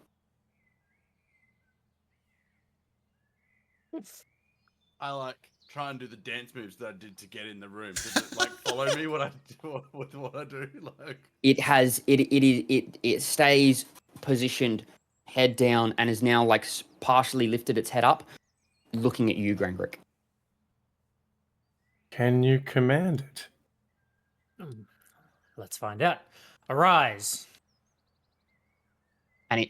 I like try and do the dance moves that I did to get in the room. Does it like follow me? What I do? What I do? Like It stays positioned, head down, and is now like partially lifted its head up, looking at you, Grangrik. Can you command it? Let's find out. Arise. And it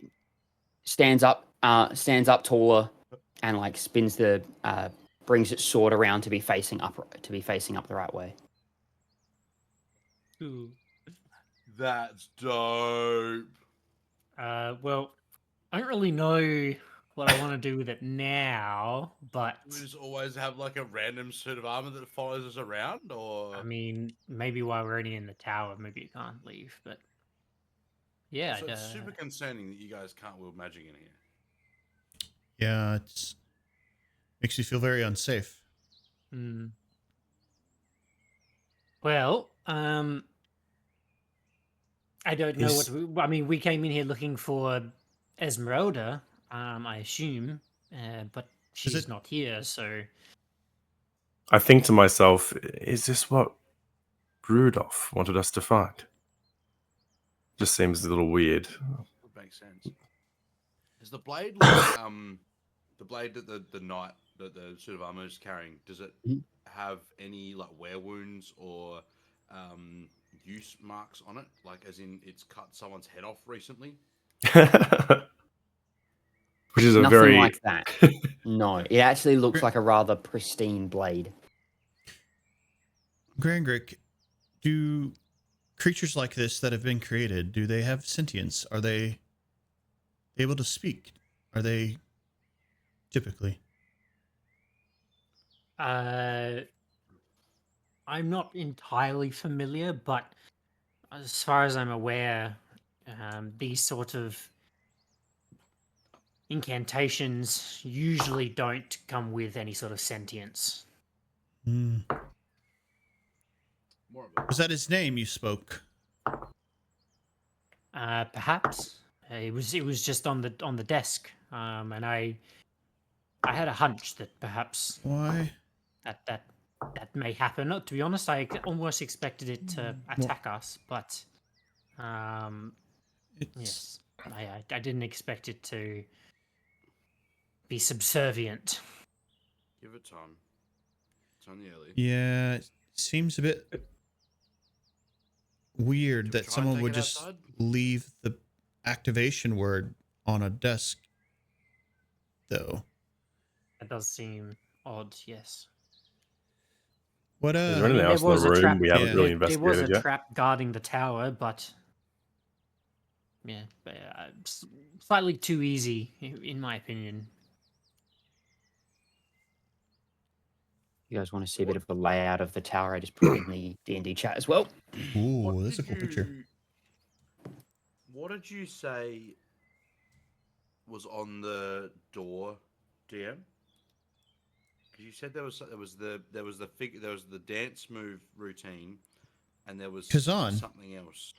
stands up taller, and like spins brings its sword around to be facing up the right way. Ooh. that's dope. Well, I don't really know what I want to do with it now, but We just always have like a random suit of armor that follows us around, or I mean, maybe while we're only in the tower, maybe you can't leave. But yeah, so it's super concerning that you guys can't wield magic in here. Yeah, it's makes you feel very unsafe. Well, I don't know Is- I mean, we came in here looking for Esmeralda, I assume, but she's it- not here, so I think to myself, is this what Rudolph wanted us to find? Just seems a little weird. Would make sense. Is the blade like the blade that the knight that the suit of armor is carrying? Does it Mhm. have any like wear wounds or use marks on it? Like as in it's cut someone's head off recently? Which is a Nothing very like that. No, it actually looks like a rather pristine blade. Grangrik, do creatures like this that have been created, do they have sentience? Are they able to speak? Are they typically? I'm not entirely familiar, but as far as I'm aware, these sort of incantations usually don't come with any sort of sentience. Hmm. More of Was that his name you spoke? Perhaps it was just on the desk, and I had a hunch that perhaps Why? that may happen. To be honest, I almost expected it to attack us, but It's yes, I didn't expect it to be subservient. Give it time. It's only early. yeah, it seems a bit weird Should we that try and someone take would it just outside? leave the activation word on a desk, though. That does seem odd. Yes. What Is there I anything mean, there else in the was a room trap. we haven't Yeah. really There was a investigated yet? trap guarding the tower, but yeah, slightly too easy, in my opinion. You guys want to see a bit of the layout of the tower? I just put it in the D&D chat as well. Ooh, that's a cool picture. What did you say was on the door, DM? Because you said there was the dance move routine, and there was Kazan. something else.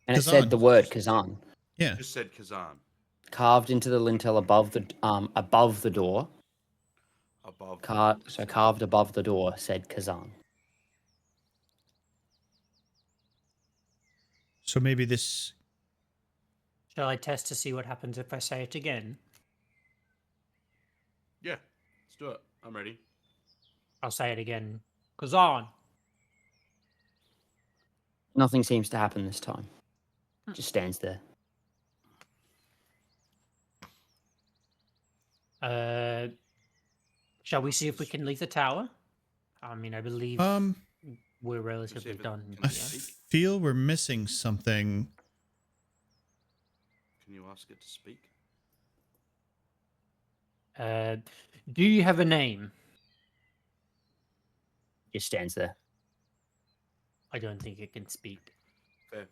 And it said the Kazan. word Kazan Yeah. Just said Kazan carved into the lintel above the door. above. Carved above the door said Kazan. So maybe this. Shall I test to see what happens if I say it again? Yeah, let's do it. I'm ready. I'll say it again. Kazan. Nothing seems to happen this time. Just stands there. Shall we see if we can leave the tower? I mean, I believe we're relatively if it done. can I here. feel we're missing something. Can you ask it to speak? Do you have a name? Just stands there. I don't think it can speak. Fair.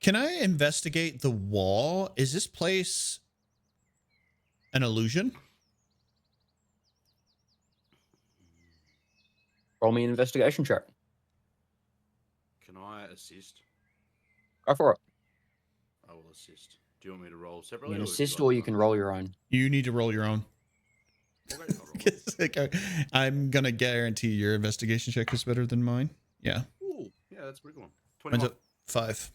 Can I investigate the wall? Is this place an illusion? Roll me an investigation check. Can I assist? Go for it. I will assist. Do you want me to roll You separately? can or would assist like or to you run can it? roll your own. You need to roll your own. Okay, I'll roll mine. I'm gonna guarantee your investigation check is better than mine. Yeah, Ooh, yeah, that's a pretty good one. mine's 21. at 5.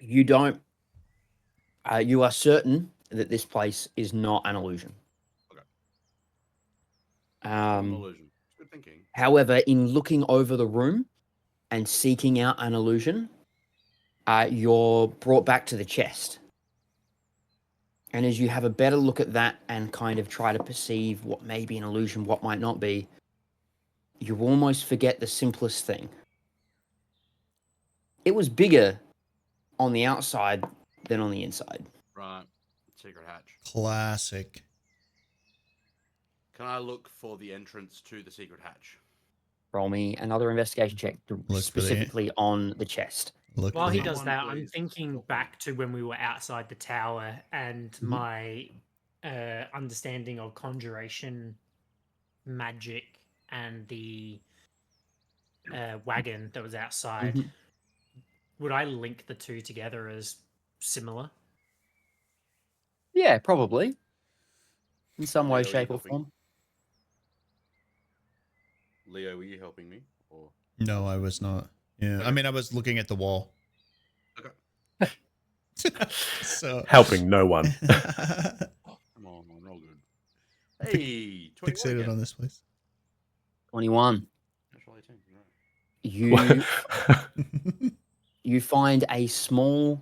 You don't. You are certain that this place is not an illusion. Okay. Not an Um, illusion. Good thinking. however, in looking over the room and seeking out an illusion, you're brought back to the chest. And as you have a better look at that and kind of try to perceive what may be an illusion, what might not be, you almost forget the simplest thing. It was bigger on the outside than on the inside. Right. Secret hatch. Classic. Can I look for the entrance to the secret hatch? Roll me another investigation check the- specifically on the chest. Look, While he the- does Someone that, I'm please thinking help me. back to when we were outside the tower and my understanding of conjuration magic and the wagon that was outside. Mhm. Would I link the two together as similar? Yeah, probably. In some way, Leo, are you shape, or helping? form. Leo, were you helping me? Or no, I was not. Yeah, I Okay. mean, I was looking at the wall. Okay. So Helping no one. Come on, I'm all good. Hey, 21 fixated again. on this place. 21. Natural 18. Right. You find a small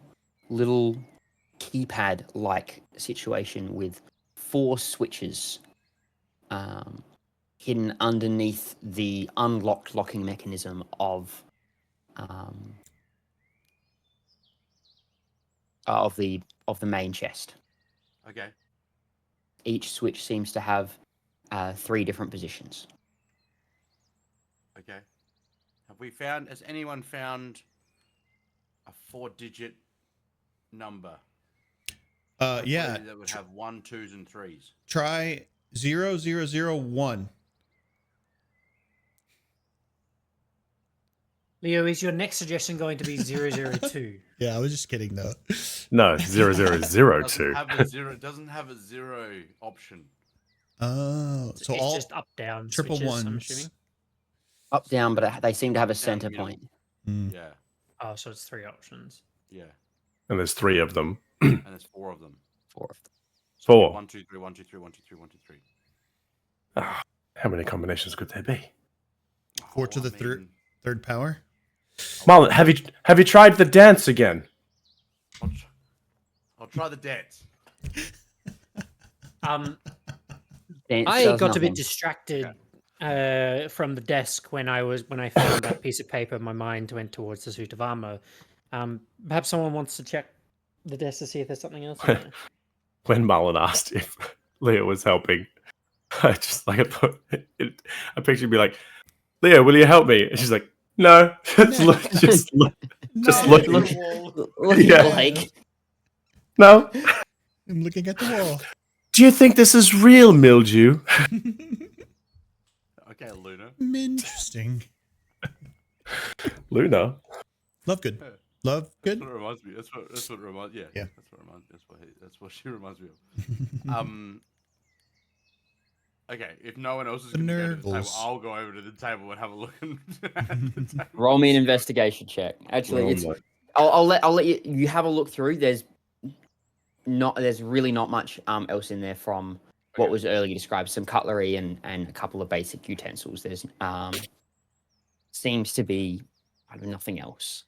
little keypad-like situation with 4 switches hidden underneath the unlocked locking mechanism of the main chest. Okay. Each switch seems to have 3 different positions. Okay. Has anyone found a 4-digit number? Yeah. Preferably that would have 1, 2s, and 3s. Try 0001. Leo, is your next suggestion going to be 002? Yeah, I was just kidding though. No, 0002. Doesn't have a 0 option. Oh, so it's all just up down triple switches, I'm ones. assuming. Up, down, but they seem to have a Down, center middle. point. Mm. Yeah. Oh, so it's 3 options. Yeah. And there's 3 of them. And there's 4 of them. 4 of them. So 4. 1, 2, 3, 1, 2, 3, 1, 2, 3, 1, 2, 3. Ah, how many combinations could there be? 4 to Oh, the third power. Marlon, have you tried the dance again? I'll try the dance. Dance I does got a bit nothing. distracted from the desk when I found that piece of paper. My mind went towards the suit of armor. Perhaps someone wants to check the desk to see if there's something else in there. When Marlon asked if Leah was helping, I just like I pictured be like, Leah, will you help me? And she's like, no, just look. Look, Yeah. like No. I'm looking at the wall. Do you think this is real mildew? Okay, Luna. Interesting. Luna. Love good. Yeah. Love That's good. what it reminds me. That's what it reminds. Yeah. Yeah. That's what she reminds me of. Okay, if no one else is The going to go to the table, Nurgles. I'll go over to the table and have a look. At the table. roll me an investigation check. Actually, Oh it's my- I'll let you have a look through. There's really not much else in there from what Okay. was earlier described. Some cutlery and a couple of basic utensils. There's seems to be nothing else.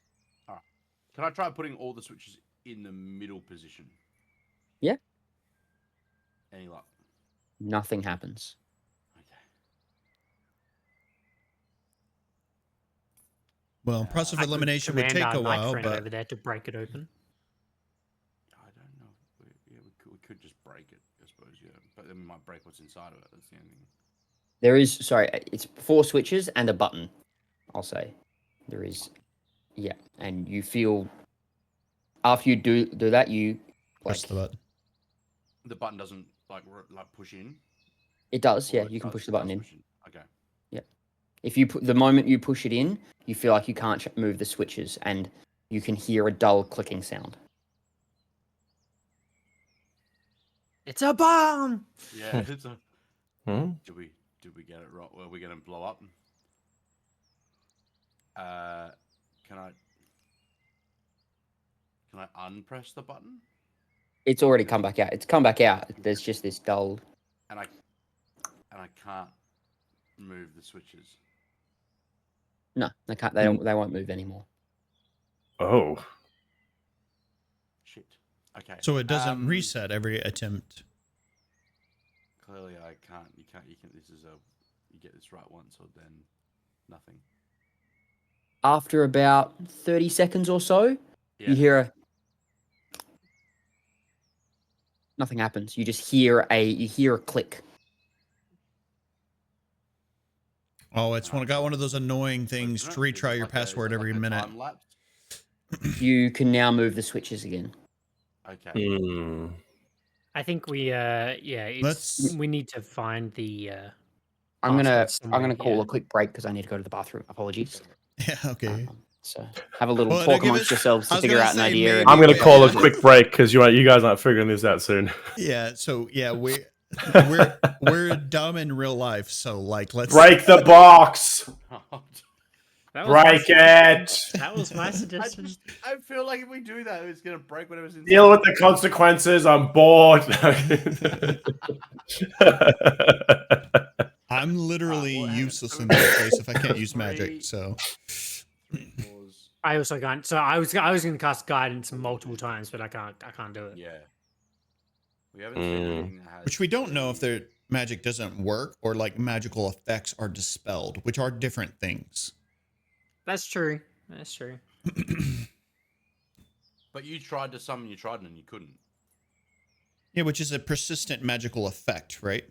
Can I try putting all the switches in the middle position? Yeah. Any luck? Nothing happens. Okay. Well, process I of could elimination would command take our a knight while, friend but over there to break it open. I don't know. We could just break it, I suppose. Yeah, but then we might break what's inside of it. That's the only thing. There is it's 4 switches and a button. I'll say there is. Yeah, and you feel after you do that, you press the button. The button doesn't like push in. It does. Or Yeah, it you can does- push the it button does in. push Okay. If you put the moment you push it in, you feel like you can't move the switches, and you can hear a dull clicking sound. It's a bomb. Yeah. It's a... Hmm? Did we get it right? Were we gonna blow up? Can I unpress the button? It's already come back out. It's come back out. There's just this dull. And I can't move the switches. No, they can't. They don't. They won't move anymore. Oh. Shit. Okay. So it doesn't reset every attempt. Clearly, I can't. You can't. You can. This is a. You get this right once, or then nothing. After about 30 seconds or so, Yeah. you hear a. Nothing happens. You just hear a click. Oh, it's got one of those annoying things to retry your password every minute. Time lapse? You can now move the switches again. Okay. Hmm. I think we we need to find the I'm gonna password somewhere call here. a quick break because I need to go to the bathroom. Apologies. Yeah, okay. So have a little Well, talk give amongst us- yourselves I to was figure gonna out an say idea. maybe- and- I'm going to Yeah, call a yeah. quick break because you guys aren't figuring this out soon. Yeah, so yeah, we're dumb in real life, so like let's Break the box. That was my Break suggestion. it. That was my suggestion. I feel like if we do that, it's gonna break whatever's inside. Deal with the consequences. I'm bored. I'm literally well, hang on. useless So in we this got place if I can't use three- magic, so 3 floors. I also can't. So I was going to cast guidance multiple times, but I can't do it. Yeah. We haven't seen anything that has. which we don't know if their magic doesn't work or like magical effects are dispelled, which are different things. That's true. That's true. But you tried to summon your trident and you couldn't. Yeah, which is a persistent magical effect, right?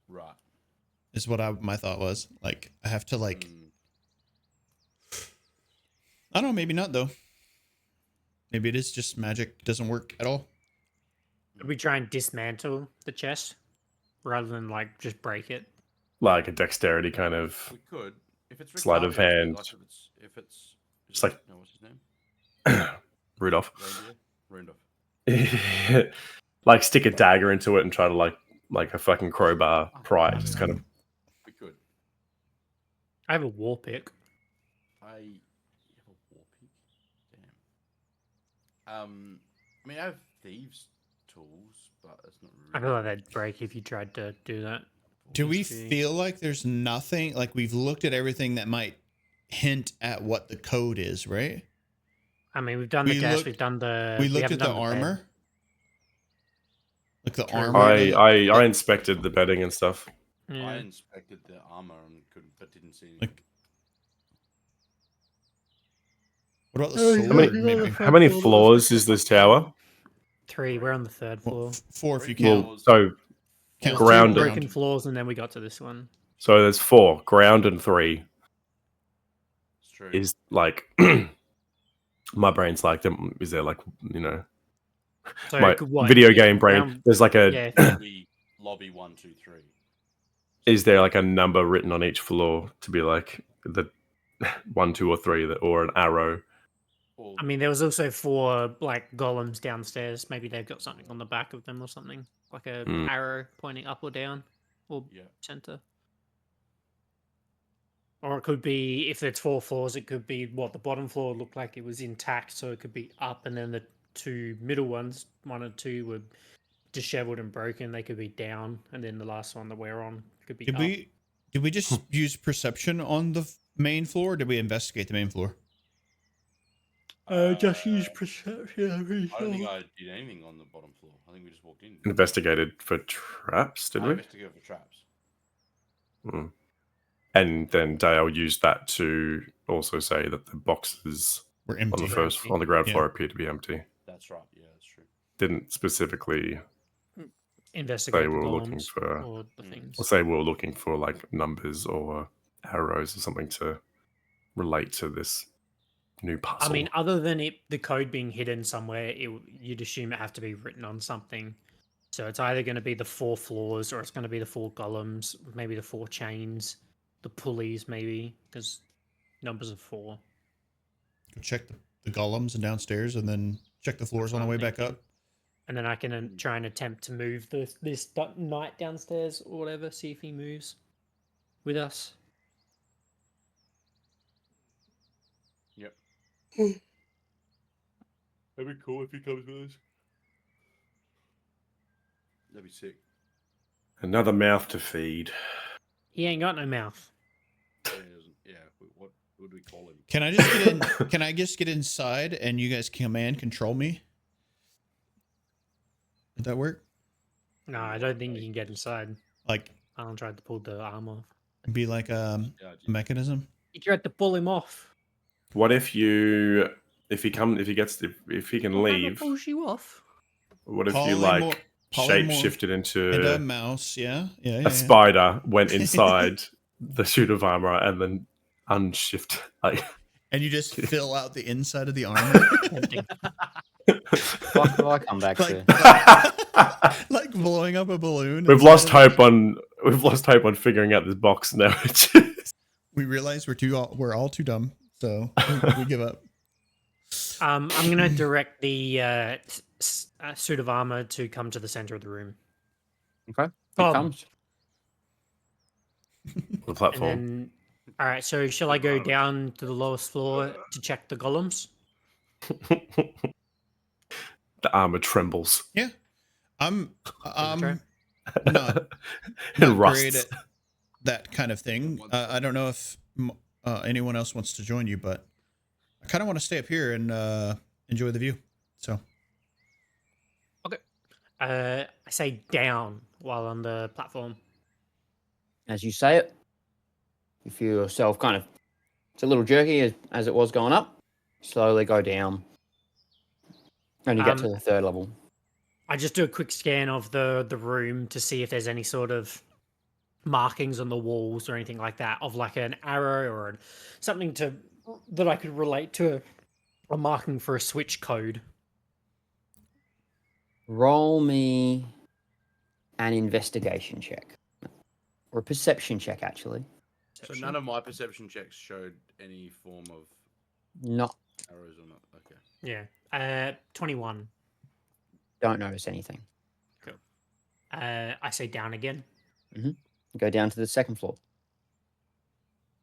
Right. Is what my thought was. Like I have to like I don't know, maybe not though. Maybe it is just magic doesn't work at all. Could we try and dismantle the chest rather than like just break it? Like a dexterity kind of. We could. If it's Sleight of Ricardo, hand. Like if it's Just like- no, what's his name? Rudolph. Randolph. Like stick a dagger into it and try to like a fucking crowbar pry it. Just kind of. We could. I have a war pick. You have a war peak? Damn. I mean, I have thieves' tools, but it's not really. I feel like that'd break if you tried to do that. Do we Let's see. feel like there's nothing like we've looked at everything that might hint at what the code is, right? I mean, we've done We the gas, looked- we've done the. We looked haven't at the done bed. armor. Like the True. armor. I inspected the bedding and stuff. I Yeah. inspected the armor and couldn't, but didn't see anything. Like what about the Oh, sword? How many- maybe? How many floors is this tower? 3. We're on the 3rd floor. Well, 4 if you Three count. Well, so count Two ground- broken floors, and then we got to this one. there's 4. Ground and 3 It's true. is like. My brain's like, is there like So my what, video game brain? ground- There's like a. Yeah, lobby 1, 2, 3. Is there like a number written on each floor to be like the 1, 2, or 3 or an arrow? Or, I mean, there was also 4 like golems downstairs. Maybe they've got something on the back of them or something, like a Hmm. arrow pointing up or down or yeah. center. Or it could be, if it's 4 floors, it could be what the bottom floor looked like it was intact, so it could be up, and then the 2 middle ones, 1 and 2, were disheveled and broken. They could be down, and then the last one that we're on could be Did up. we just use perception on the main floor or did we investigate the main floor? Just use perception. I don't think I did anything on the bottom floor. I think we just walked in. Investigated for traps, did I we? investigated for traps. Hmm. And then Dale used that to also say that the boxes We're on empty. on the ground Yeah. floor appear to be empty. That's right. Yeah, that's true. Didn't specifically Investigate They the were looking golems for- or the things. or say we were looking for like numbers or arrows or something to relate to this new puzzle. I mean, other than the code being hidden somewhere, you'd assume it have to be written on something. So it's either going to be the 4 floors, or it's going to be the 4 golems, maybe the 4 chains, the pulleys, maybe, because numbers of 4. Go check the the golems and downstairs, and then check the floors on the way back up. And then I can try and attempt to move this knight downstairs or whatever, see if he moves with us. Yep. That'd be cool if he comes with us. That'd be sick. Another mouth to feed. He ain't got no mouth. Yeah, what would we call him? Can I just get in? Can I just get inside and you guys command control me? Would that work? No, I don't think you can get inside. Like, Alan tried to pull the arm off. be like a mechanism? He tried to pull him off. What if if he can leave? Pulls you off. What if you like shape shifted into a mouse? Yeah. A spider went inside the suit of armor and then unshift like. And you just fill out the inside of the armor. What do I come back to? Like blowing up a balloon. We've lost hope on figuring out this box now. We realize we're all too dumb, so we give up. I'm gonna direct the suit of armor to come to the center of the room. Okay. It Bob. comes. The platform. And then, all right. So shall I go down to the lowest floor to check the golems? The armor trembles. Yeah. I'm Okay. not And great rusts. at that kind of thing. I don't know if anyone else wants to join you, but I kind of want to stay up here and enjoy the view. So I say down while on the platform. As you say it, you feel yourself kind of, it's a little jerky as it was going up. Slowly go down. And you get to the third level. I just do a quick scan of the room to see if there's any sort of markings on the walls or anything like that, of like an arrow or something that I could relate to a marking for a switch code. Roll me an investigation check. Or a perception check, actually. So none of my perception checks showed any form of Not, arrows or not. Okay. Yeah. 21. don't notice anything. Cool. I say down again. Go down to the second floor.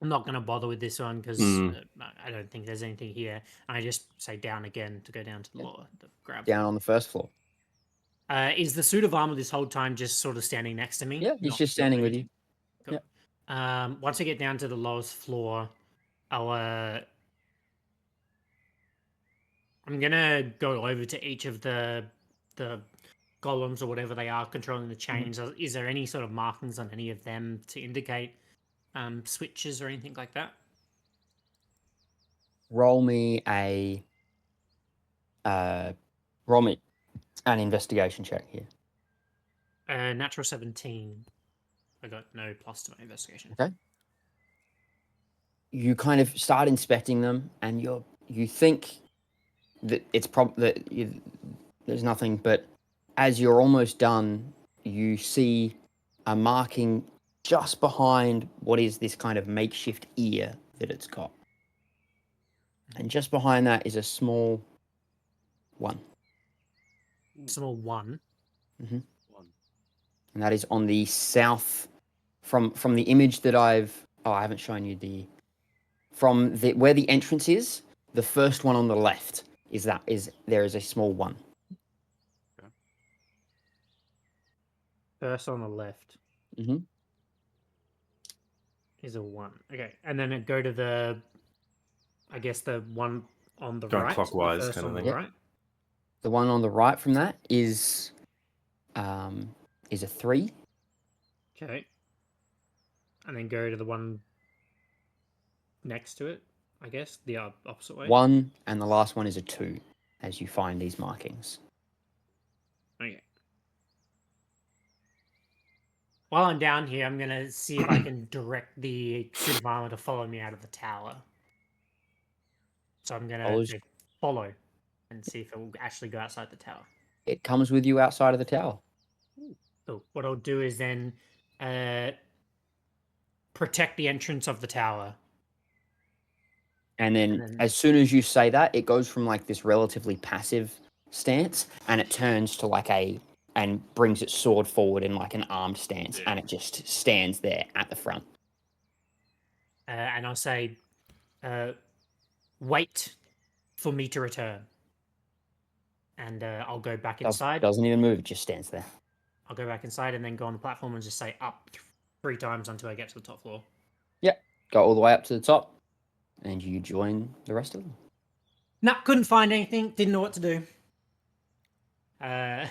I'm not going to bother with this one because I don't think there's anything here. I just say down again to go down to the lower, the grab. Down on the first floor. Is the suit of armor this whole time just sort of standing next to me? Yeah, he's Not just standing with you. Cool. Once I get down to the lowest floor, I'm gonna go over to each of the golems or whatever they are controlling the chains. Is there any sort of markings on any of them to indicate switches or anything like that? Roll me an investigation check here. Natural 17. I got no plus to my investigation. Okay. You kind of start inspecting them, and you think that it's there's nothing, but as you're almost done, you see a marking just behind what is this kind of makeshift ear that it's got. And just behind that is a small one. Small one. Mm-hmm. And that is on the south, from the image that I haven't shown you where the entrance is, the first one on the left there is a small one. Okay. First on the left Mm-hmm. is a 1. Okay, and then it go to the one on the Going right. clockwise the first kind of on the thing. right. The one on the right from that is a 3. Okay. And then go to the one next to it, I guess, the opposite way. 1, and the last one is a 2, as you find these markings. Okay. While I'm down here, I'm going to see if I can direct the suit of armor to follow me out of the tower. So I'm going to follow and see if it will actually go outside the tower. It comes with you outside of the tower. So what I'll do is then protect the entrance of the tower. And then as soon as you say that, it goes from like this relatively passive stance and it turns to like and brings its sword forward in like an armed stance and it just stands there at the front. And I'll say, wait for me to return. And I'll go back inside. Doesn't even move, it just stands there. I'll go back inside and then go on the platform and just say up 3 times until I get to the top floor. Yep. Go all the way up to the top and you join the rest of them. Nah, couldn't find anything. Didn't know what to do. And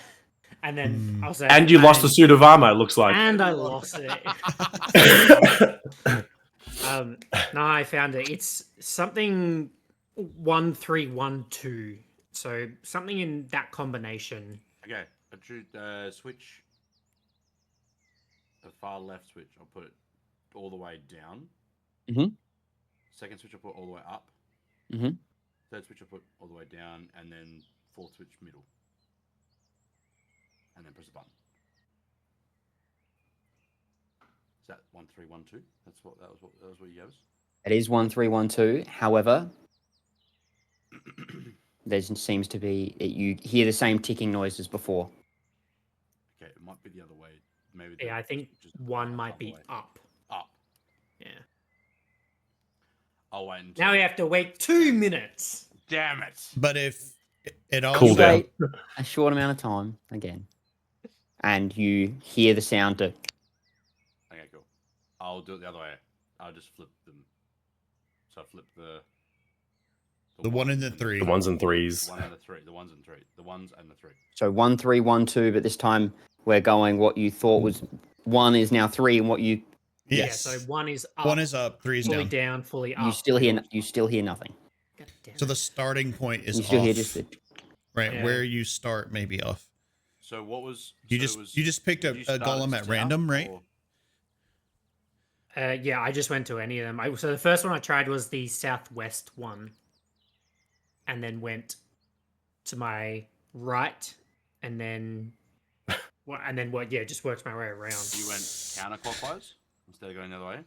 then I'll say... And you lost a suit of armor, it looks like. And I lost it. No, I found it. It's something 1312. So something in that combination. Okay, I choose switch. The far left switch, I'll put it all the way down. Mm-hmm. Second switch, I'll put all the way up. Mm-hmm. Third switch, I'll put all the way down, and then fourth switch middle. And then press the button. Is that 1312? That was what you gave us? It is 1312. However, there seems to be you hear the same ticking noise as before. Okay, it might be the other way. Maybe. Yeah, I think one might be up. Up. Yeah. I'll wait until... Now we have to wait 2 minutes. Damn it! But if it all Cool down. Wait a short amount of time again, and you hear the sound of... Okay, cool. I'll do it the other way. I'll just flip them. So I flip the 1 and the 3. The 1s and 3s. 1 and the 3. The 1s and 3. The 1s and the 3. So 1312, but this time we're going what you thought was 1 is now 3, and what you... Yes. Yeah, so 1 is up. 1 is up, 3 is fully down. down, fully up. You still hear nothing. God damn So the it. starting point is You still off. hear just the... Right, Yeah. where you start may be off. So what was... You so just picked a did you start golem at south random, right? or- Yeah, I just went to any of them. So the first one I tried was the southwest one, and then went to my right, and then just worked my way around. You went counterclockwise instead of going the other way?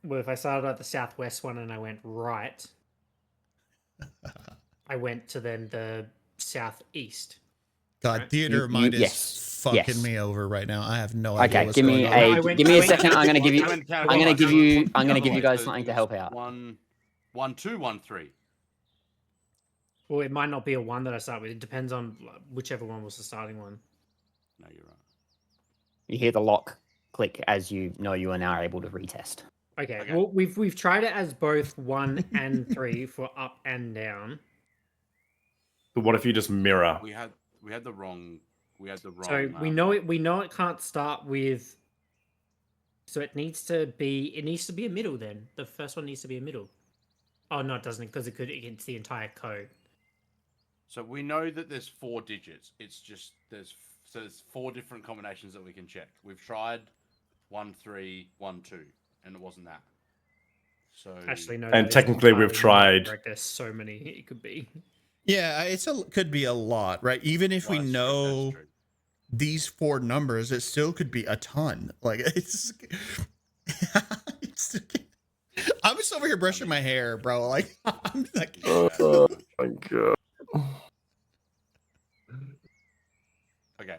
Well, if I started at the southwest one and I went right, I went to then the southeast. God, Right. theater of mind is yes, fucking yes. me over right now. I have no idea Okay, what's give me going on. I give me a went- second. I'm gonna give you... I went I'm gonna give you guys So something it to was help out. 1, 1, 2, 1, 3. Well, it might not be a 1 that I start with. It depends on whichever one was the starting one. No, you're right. You hear the lock click as you know you are now able to retest. Okay. Okay. Well, we've tried it as both 1 and 3 for up and down. But what if you just mirror? We had the wrong... So we know it can't start with. So it needs to be a middle then. The first one needs to be a middle. Oh no, it doesn't, because it could against the entire code. So we know that there's 4 digits. It's just there's 4 different combinations that we can check. We've tried 1, 3, 1, 2, and it wasn't that. So Actually, no. And that is technically we've entirely tried- correct. There's so many it could be. Yeah, could be a lot, right? Even if we Well, that's true, know that's true. these 4 numbers, it still could be a ton. Like it's I'm just over here brushing my hair, bro. Like I'm like Oh my god. Okay.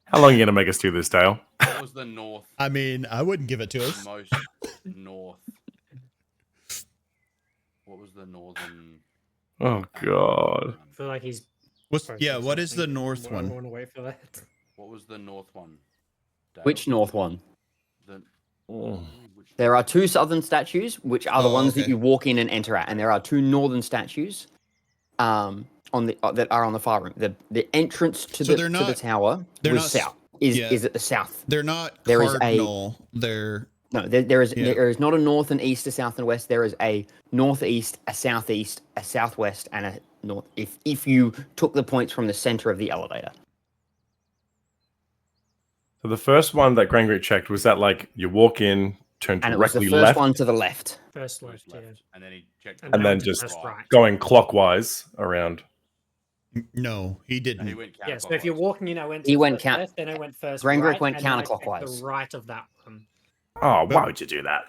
How long are you going to make us do this, Dale? What was the north? I mean, I wouldn't give it to us. Most north. What was the northern? Oh god. I feel like he's. What processing is the something. north I one? want to wait for that. What was the north one? Dale? Which north one? The, Oh. which, There are 2 southern statues, which are the Oh, ones that okay. you walk in and enter at, and there are 2 northern statues, that are on the far room. The entrance to So the they're to the not- tower they're was not south. Is yeah. is at the south? They're not There is a- cardinal. They're No, there is Yeah. there is not a north and east, a south and west. There is a northeast, a southeast, a southwest, and a north. If you took the points from the center of the elevator, So the first one that Grangrik checked, was that like you walk in, turn and it was the directly first left, one to the left. First first left, yeah. left, and then he checked. And and then to just first right. going clockwise around? no, he No, he didn't. went Yeah, so if you're counterclockwise. walking in, I went. He to went first count- left, then I went first. Grangrik right, went and then I checked counterclockwise. The right of that one. Oh, But- why would you do that?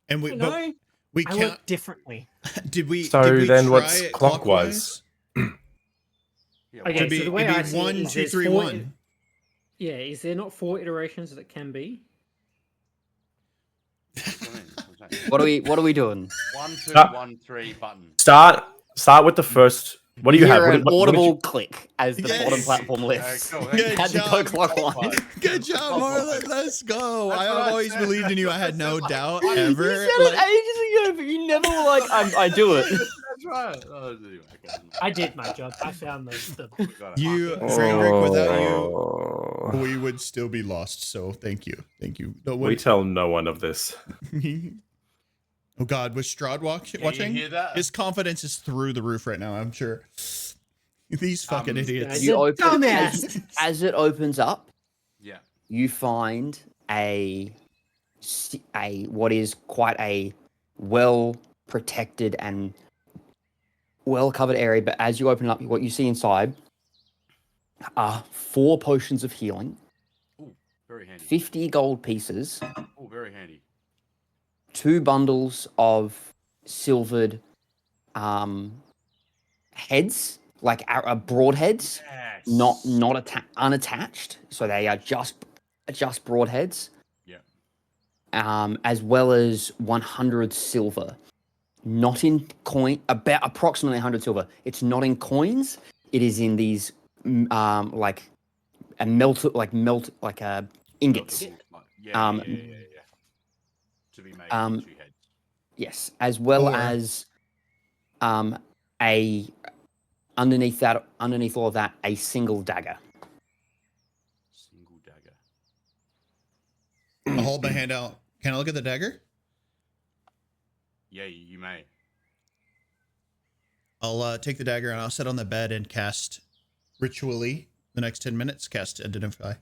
And You know, We I can't. work differently. Did we? So did we then try what's it clockwise? Yeah, Okay, It'd so be, the way it'd I be see it 1, is 2, there's 3, 4 1. Yeah, is there not 4 iterations that can be? What do you mean? What's that? What are we doing? 1, 2, Stop. 1, 3 button. Start with the first. What do you have? Hear What, an did- what did audible you? click as the Yes. bottom platform lifts. Cool, Good Had to go job. clockwise. Good job, Marlon. Let's go. That's I what I always said. believed in you. I had That's no what I doubt said. ever. You said it ages ago, but you never were like, I do it. That's right. Oh, anyway, okay. I did my job. I found the We got it. You, fucking- Grangrik, without you, Oh. we would still be lost. So thank you. Thank you. No, We tell no one of this. Oh God, was Strahd watching? You hear that? His confidence is through the roof right now, I'm sure. These fucking idiots. You open- As it opens up, Yeah. you find a what is quite a well protected and well covered area. But as you open it up, what you see inside are 4 potions of healing, Ooh, very handy. 50 gold pieces, Oh, very handy. 2 bundles of silvered heads, like broadheads, Yes. not unattached, so they are just broadheads. Yeah. As well as 100 silver, not in coin, about approximately 100 silver. It's not in coins. It is in these like ingots. Yeah. To be made into heads. Yes, as well Or- as a underneath all of that, a single dagger. Single dagger. I'll hold my hand out. Can I look at the dagger? Yeah, you may. I'll take the dagger and I'll sit on the bed and cast ritually the next 10 minutes. Cast Identify.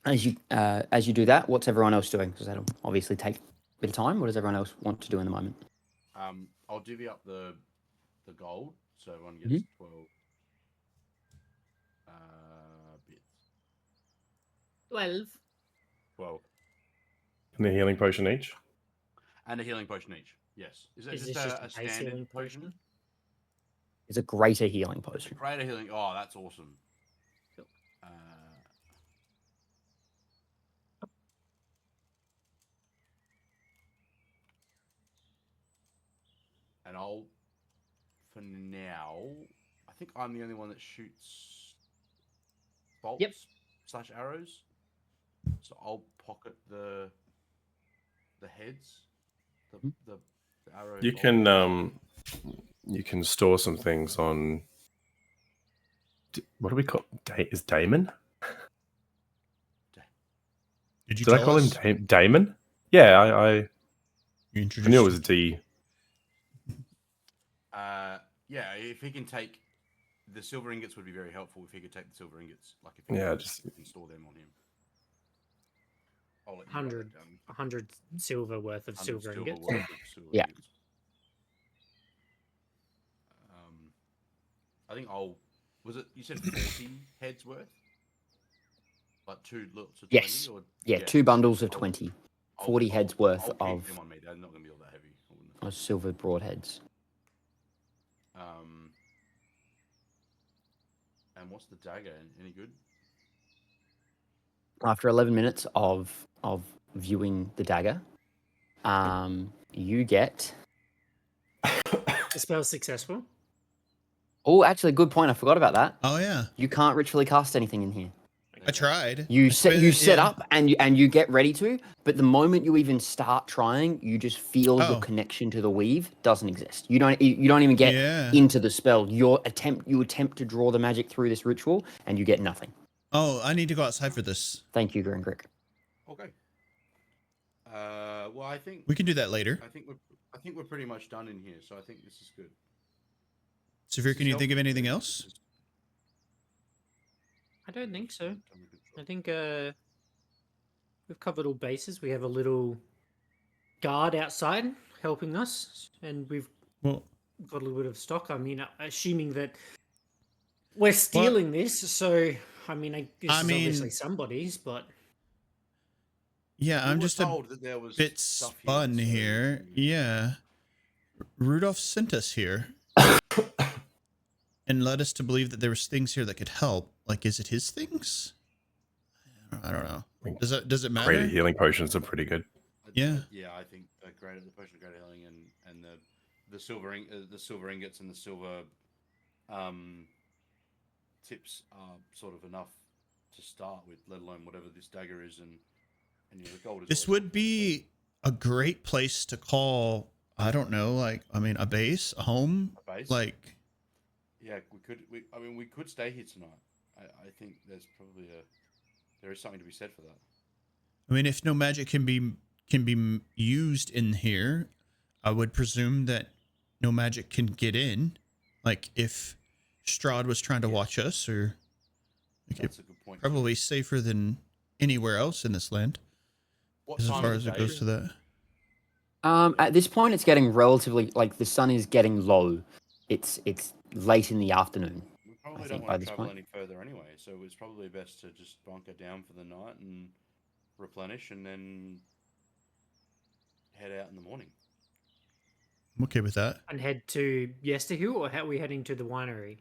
As you do that, what's everyone else doing? Because that'll obviously take a bit of time. What does everyone else want to do in the moment? I'll divvy up the gold, so everyone gets 12 bits. 12. 12. And a healing potion each. And a healing potion each. Yes. Is that Is just this just a a base standard healing potion? potion? It's a greater healing potion. Greater healing. Oh, that's awesome. Cool. And I'll, for now, I think I'm the only one that shoots bolts / arrows. So I'll pocket the heads, the arrow. You can store some things on. What do we call? Is Damon? Did I call him Damon? Yeah, I You knew it was D. Yeah, if he can take the silver ingots, would be very helpful. If he could take the silver ingots, like if he can store them on him. I'll let you write that 100 down. 100 silver worth of 100 silver ingots. worth of silver Yeah. ingots. I think was it, you said 40 heads worth? Like 2 lots of 20? Yes. Or, Yeah, 2 bundles of I'll- 20, I'll- 40 heads worth I'll keep of them on me. They're not going to be all that heavy. I wouldn't have silver broadheads. thought. And what's the dagger? Any good? After 11 minutes of viewing the dagger, you get. The spell's successful. Oh, actually, good point. I forgot about that. Oh yeah, You can't ritually cast anything in here. I tried. You set yeah. up and you get ready to, but the moment you even start trying, you just feel Oh. your connection to the weave doesn't exist. You don't even get Yeah. into the spell. You attempt to draw the magic through this ritual, and you get nothing. Oh, I need to go outside for this. Thank you, Grangrik. Okay. Well, I think We can do that later. I think we're pretty much done in here, so I think this is good. Sephir, can you think of anything else? I don't think so. I think we've covered all bases. We have a little guard outside helping us, and we've Well, got a little bit of stock. I mean, assuming that we're stealing this, so I mean, this is obviously somebody's, but Yeah, We I'm were just a told that there was bit stuff spun so here. Yeah. Rudolph sent us here and led us to believe that there was things here that could help. Like, is it his things? I don't know. Does it matter? Greater healing potions are pretty good. Yeah. Yeah, I think the potion of greater healing and the silver ingots and the silver tips are sort of enough to start with, let alone whatever this dagger is, and the gold is. This always would helpful, be a great place to call, I don't know, like, I mean, a base, a home. a base. Like, yeah, we could stay here tonight. I think there is something to be said for that. I mean, if no magic can be used in here, I would presume that no magic can get in. Like, if Strahd was trying to watch us, or like, That's a good point. probably safer than anywhere else in this land, What as time far of as the it day goes is to that. At this point, it's getting relatively like the sun is getting low. It's late in the afternoon. We probably I don't think by want to this travel point. any further anyway, so it's probably best to just bunker down for the night and replenish, and then head out in the morning. I'm okay with that. And head to Yesterhill, or how are we heading to the winery?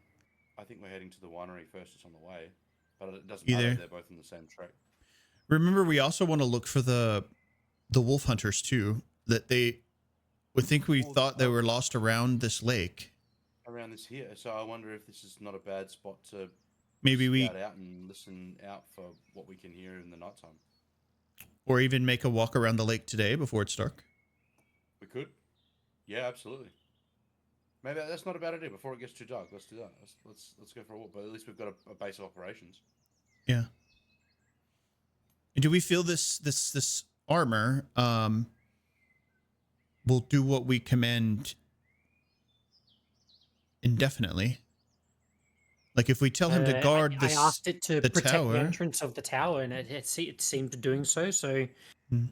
I think we're heading to the winery first. It's on the way, but it doesn't Either. matter. They're both on the same track. Remember, we also want to look for the wolf hunters too. That they would think we Well, thought they were lost around this lake. Around this here, so I wonder if this is not a bad spot to Maybe we, scout out and listen out for what we can hear in the nighttime. or even make a walk around the lake today before it's dark. We could. Yeah, absolutely. Maybe that's not a bad idea. Before it gets too dark, let's do that. Let's go for a walk. But at least we've got a base of operations. Yeah. And do we feel this armor will do what we command indefinitely? Like, if we tell him to guard I asked it to the protect tower. the entrance of the tower, and it seemed to doing so. So, Hmm.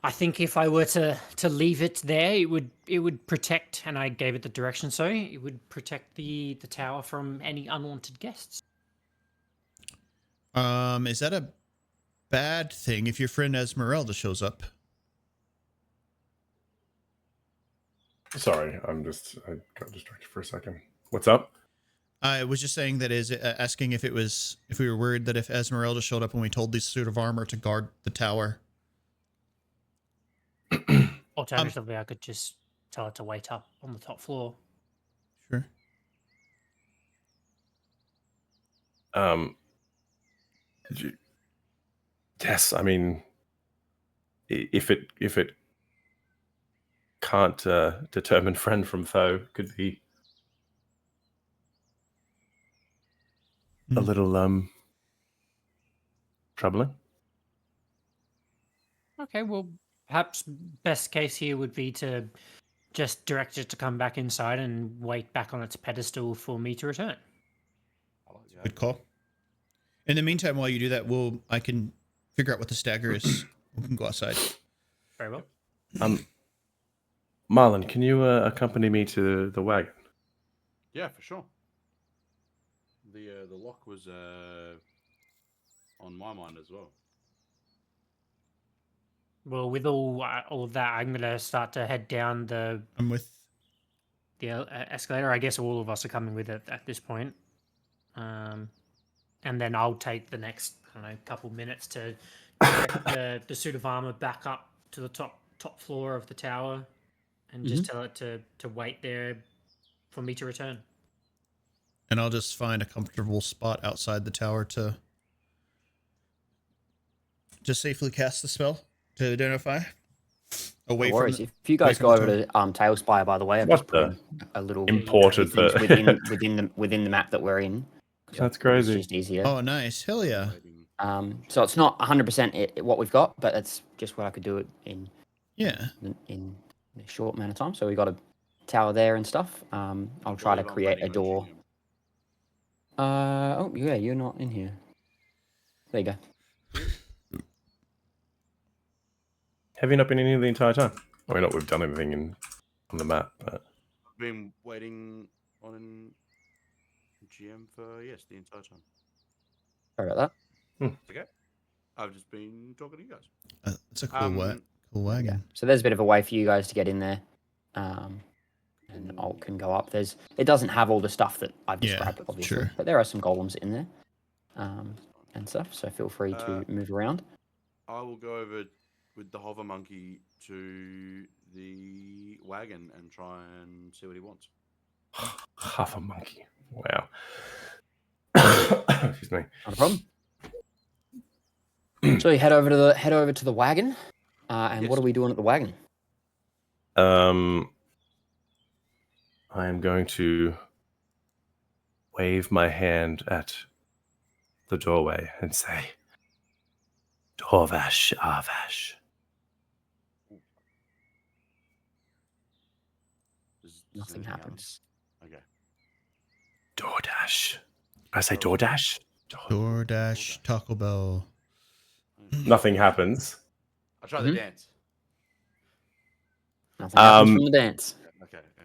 I think if I were to leave it there, it would protect, and I gave it the direction, so it would protect the tower from any unwanted guests. Is that a bad thing if your friend Esmeralda shows up? Sorry, I got distracted for a second. What's up? I was just saying that is asking if we were worried that if Esmeralda showed up and we told this suit of armor to guard the tower. Alternatively, I could just tell it to wait up on the top floor. Sure. Yes, I mean, if it can't determine friend from foe, could be a little troubling. Okay, well, perhaps best case here would be to just direct it to come back inside and wait back on its pedestal for me to return. I like the Good idea. call. In the meantime, while you do that, I can figure out what the stagger is. We can go outside. Very well. Marlon, can you accompany me to the wagon? Yeah, for sure. The lock was on my mind as well. Well, with all of that, I'm gonna start to head down I'm with. the escalator. I guess all of us are coming with it at this point. And then I'll take the next, I don't know, couple minutes to get the suit of armor back up to the top floor of the tower, and just tell it to wait there for me to return. And I'll just find a comfortable spot outside the tower to just safely cast the spell to identify. Away No worries. from If you guys from go the over tower. to Tailspire, by the way, I've What just put in a little imported things the- within the map that we're in. That's It's crazy. just easier. Oh, nice. Hell yeah. So it's not 100% what we've got, but it's just what I could do it in Yeah. in a short amount of time. So we got a tower there and stuff. I'll try to create a door. Oh yeah, you're not in here. There you go. Have you not been in here the entire time? I mean, not we've done everything on the map, but I've been waiting on GM for the entire time. Sorry about that. Okay. I've just been talking to you guys. It's a cool cool Yeah. wagon. So there's a bit of a way for you guys to get in there. And Alt can go up. It doesn't have all the stuff that I've Yeah, described, obviously, sure. but there are some golems in there, and stuff. So feel free to move around. I will go over with the hover monkey to the wagon and try and see what he wants. Half a monkey. Wow. Excuse me. Not a problem. So you head over to the wagon, and Yes. what are we doing at the wagon? I am going to wave my hand at the doorway and say, Dorvash Arvash. Does Nothing anything happen? happens. Okay. DoorDash. I say DoorDash? DoorDash, Taco Bell. Nothing happens. I try the dance. Nothing happens from the dance. Okay. Yeah.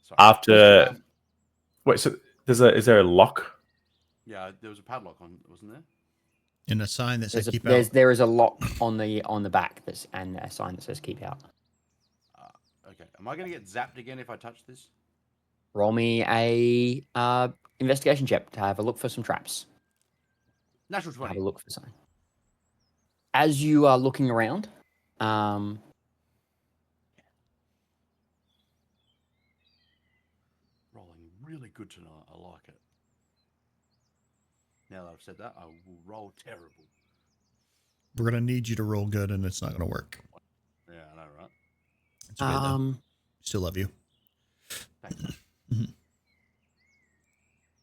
Sorry. After wait, so is there a lock? Yeah, there was a padlock on, wasn't there? And a sign that says keep out. There is a lock on the back and a sign that says keep out. Okay. Am I going to get zapped again if I touch this? Roll me a investigation check to have a look for some traps. Natural Have 20. a look for something. As you are looking around, Rolling really good tonight. I like it. Now that I've said that, I will roll terrible. We're gonna need you to roll good, and it's not gonna work. Yeah, I know, right? It's okay though. Still love you. Thank you. Mhm.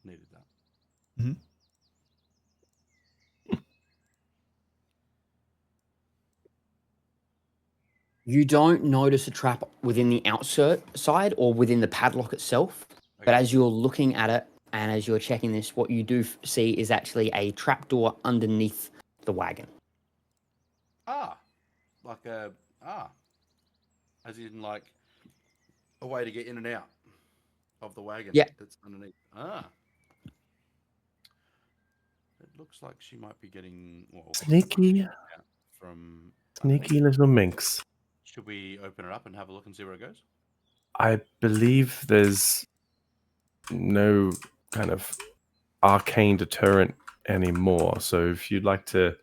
Needed that. Mhm. you don't notice a trap within the outside side or within the padlock itself. But Okay. as you're looking at it and as you're checking this, what you do see is actually a trapdoor underneath the wagon. As in like a way to get in and out of the wagon. Yeah. That's underneath. It looks like she might be getting Sneaky from Sneaky underneath. little minx. Should we open it up and have a look and see where it goes? I believe there's no kind of arcane deterrent anymore. So if you'd like to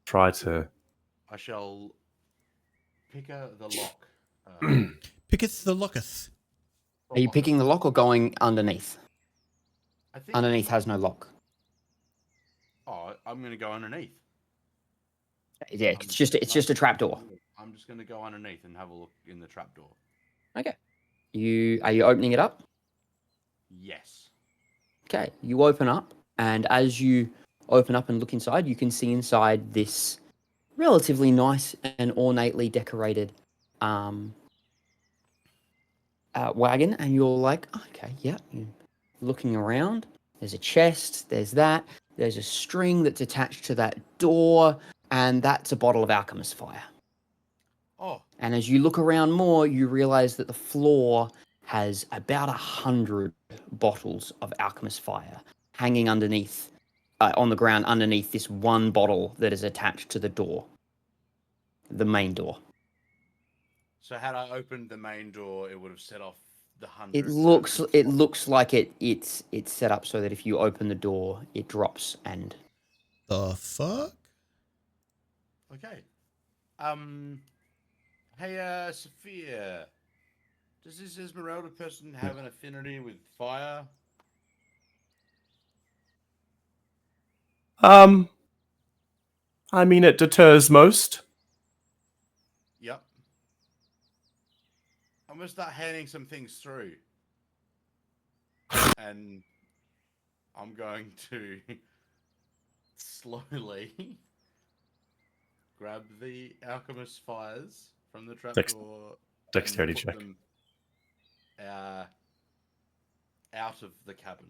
try to I shall pick the lock. Picketh the locketh. Are you picking the lock or going underneath? I think. Underneath has no lock. Oh, I'm going to go underneath. Yeah, it's just a trapdoor. I'm just going to go underneath and have a look in the trapdoor. Okay. Are you opening it up? Yes. Okay. You open up, and as you open up and look inside, you can see inside this relatively nice and ornately decorated wagon, and you're like, okay, yeah. You're looking around. There's a chest. There's that. There's a string that's attached to that door, and that's a bottle of alchemist fire. Oh. And as you look around more, you realize that the floor has about 100 bottles of alchemist fire hanging underneath, on the ground underneath this one bottle that is attached to the door, the main door. So had I opened the main door, it would have set off the 100. It looks like it's set up so that if you open the door, it drops and. The fuck? Okay. Hey, Sephir. Does this Esmeralda person have an affinity with fire? I mean it deters most. Yep. I'm gonna start handing some things through. And I'm going to slowly grab the alchemist fires from the trapdoor. Dexterity check. Them, out of the cabin.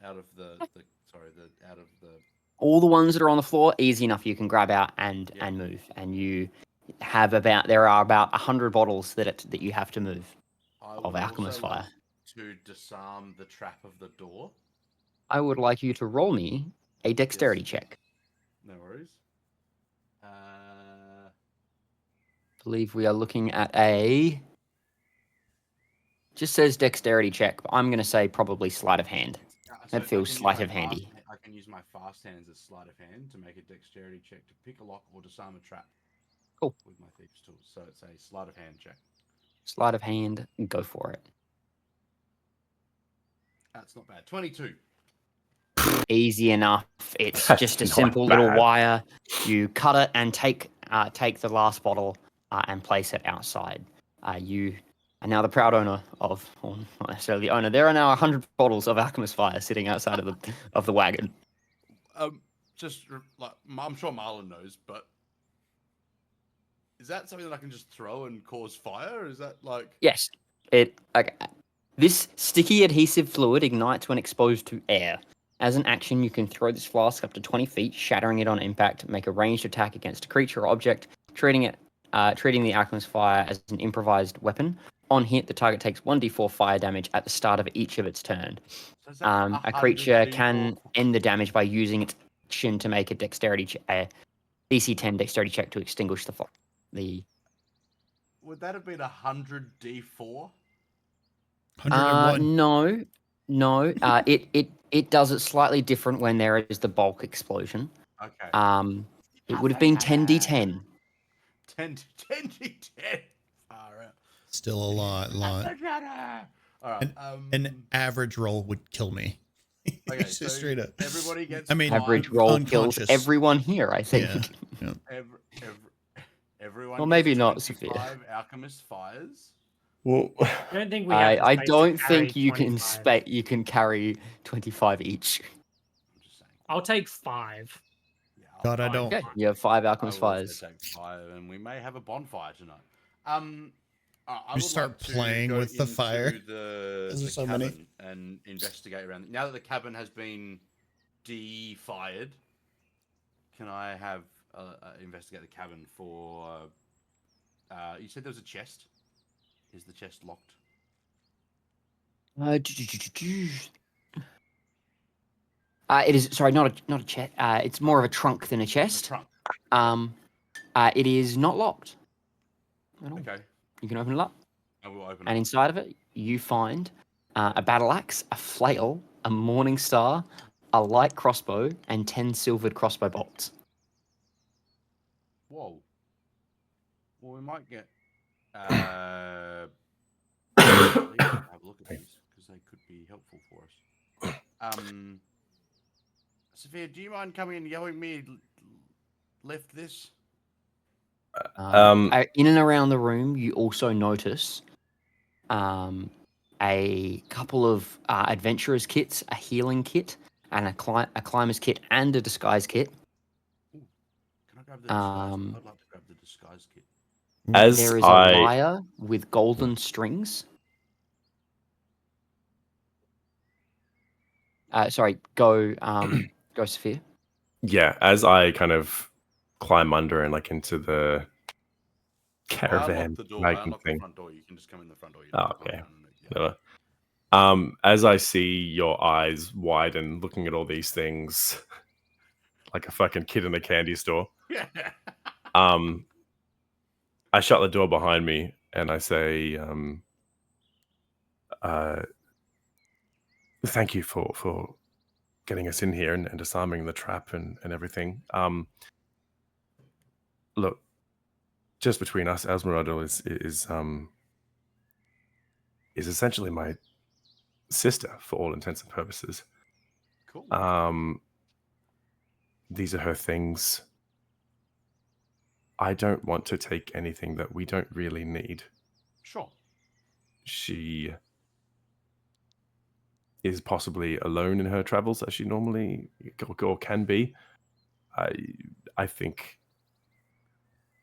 Out of the All the ones that are on the floor, easy enough. You can grab out and move, and you have there are about 100 bottles that you have to move of alchemist fire. To disarm the trap of the door. I would like you to roll me a dexterity check. No worries. Believe we are looking at a. Just says dexterity check, but I'm going to say probably sleight of hand. So That feels I can use sleight my of handy. I can use my fast hands as sleight of hand to make a dexterity check to pick a lock or disarm a trap. Cool. With my thieves' tools, so it's a sleight of hand check. Sleight of hand, go for it. That's not bad. 22. Easy enough. It's That's just a not simple little bad. wire. You cut it and take the last bottle and place it outside. You are now the proud owner of, or not necessarily the owner. There are now 100 bottles of Alchemist Fire sitting outside of the wagon. Just like I'm sure Marlon knows, but is that something that I can just throw and cause fire? Is that like? Yes. This sticky adhesive fluid ignites when exposed to air. As an action, you can throw this flask up to 20 feet, shattering it on impact, make a ranged attack against a creature or object, treating the Alchemist Fire as an improvised weapon. On hit, the target takes 1d4 fire damage at the start of each of its turn. So is that A creature 100 can end the damage by using its action to make a DC 10 dexterity check to extinguish the. Would that have been 100 D4? 101. No. It does it slightly different when there is the bulk explosion. Okay. It would have been 10d10. 10 D10. Far out. Still a lot. All right. An average roll would kill me. Okay, Just so straight up. everybody gets. I mean, Average five. roll kills unconscious. everyone here, I think. Yeah. Everyone. Well, gets maybe not, Sephir. 25 Alchemist Fires. Well, I don't think we have. the I space to don't carry think you can 25. you can carry 25 each. I'm just saying. I'll take 5. Yeah, God, I I'll don't. Okay, you have 5 I Alchemist will also Fires. take 5, and we may have a bonfire tonight. I We would start like to playing go with the into fire. The There's so many. cabin and investigate around. Now that the cabin has been de-fired, can I have investigate the cabin for? You said there was a chest. Is the chest locked? It is sorry, not a chest. It's more of a trunk than a chest. Trunk. It is not locked at all. Okay. You can open it up, I will open and it. inside of it, you find a battle axe, a flail, a morning star, a light crossbow, and 10 silvered crossbow bolts. Whoa. Well, we might get. Have a look at these because they could be helpful for us. Sophia, do you mind coming and yelling me? Lift this. In and around the room, you also notice a couple of adventurers kits, a healing kit, and a climber's kit, and a disguise kit. Ooh, can I grab the disguise? I'd like to grab the disguise kit. as There is a I lyre with golden strings. Sorry, go Sephir. as I kind of climb under and like into the I caravan unlocked the door. I wagon unlocked the thing. front door. You can just come in the front door. You Oh, don't have to okay. climb down and- Never. As I see your eyes widen, looking at all these things, like a fucking kid in a candy store. Yeah. I shut the door behind me and I say, "Thank you for getting us in here and disarming the trap and everything. Look, just between us, Esmeralda is essentially my sister for all intents and purposes. Cool. These are her things. I don't want to take anything that we don't really need. Sure. She is possibly alone in her travels as she normally or can be. I think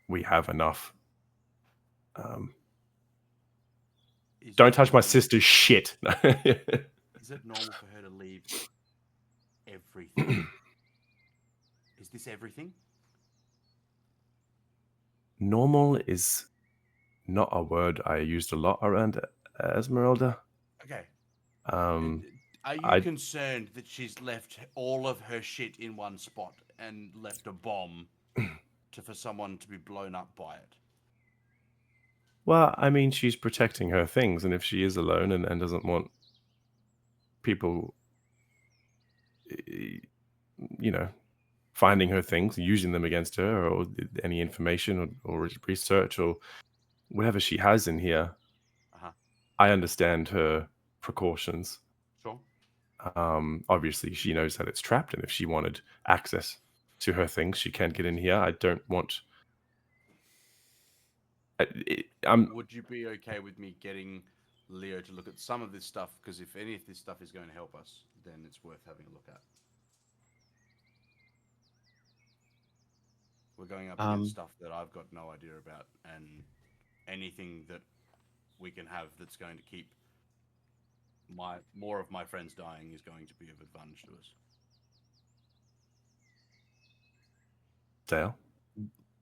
we have enough. Don't touch my sister's shit. Is it normal for her to leave everything? Is this everything? Normal is not a word I used a lot around Esmeralda. Okay. Um, Are you I- concerned that she's left all of her shit in one spot and left a bomb for someone to be blown up by it. Well, I mean, she's protecting her things, and if she is alone and doesn't want people, you know, finding her things, using them against her, or any information or research or whatever she has in here, I understand her precautions. Sure. Obviously, she knows that it's trapped, and if she wanted access to her things, she can get in here. I don't want. Would you be okay with me getting Leo to look at some of this stuff? Because if any of this stuff is going to help us, then it's worth having a look at. We're going up against stuff that I've got no idea about, and anything that we can have that's going to keep more of my friends dying is going to be of advantage to us. Dale?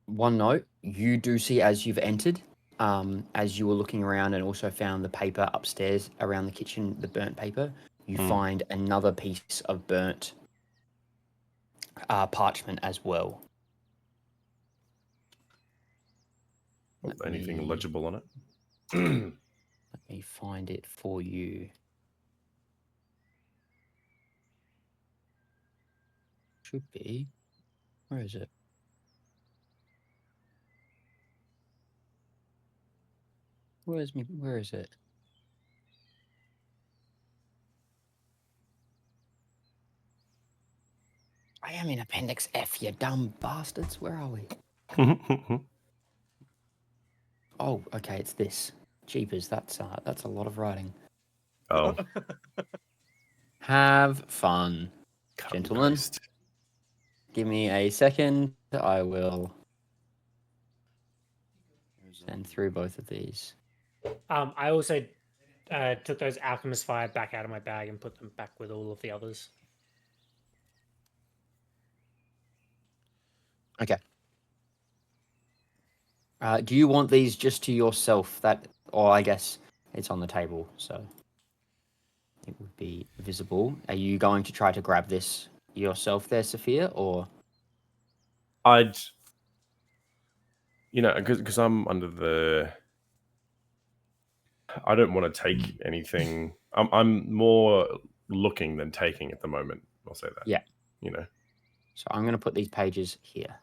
One note, you do see as you've entered, as you were looking around and also found the paper upstairs around the kitchen, the burnt paper, you find another piece of burnt parchment as well. Anything legible on it? Let me find it for you. Should be. Where is it? Where is it? I am in Appendix F, you dumb bastards. Where are we? Oh, okay, it's this. Jeepers, that's a lot of writing. Oh. Have fun, gentlemen. Give me a second. I will send through both of these. I also took those alchemist fire back out of my bag and put them back with all of the others. Okay. Do you want these just to yourself? Or I guess it's on the table, so it would be visible. Are you going to try to grab this yourself there, Sephir, or? I'd, because I'm under the. I don't want to take anything. I'm more looking than taking at the moment. I'll say that. Yeah. So I'm going to put these pages here.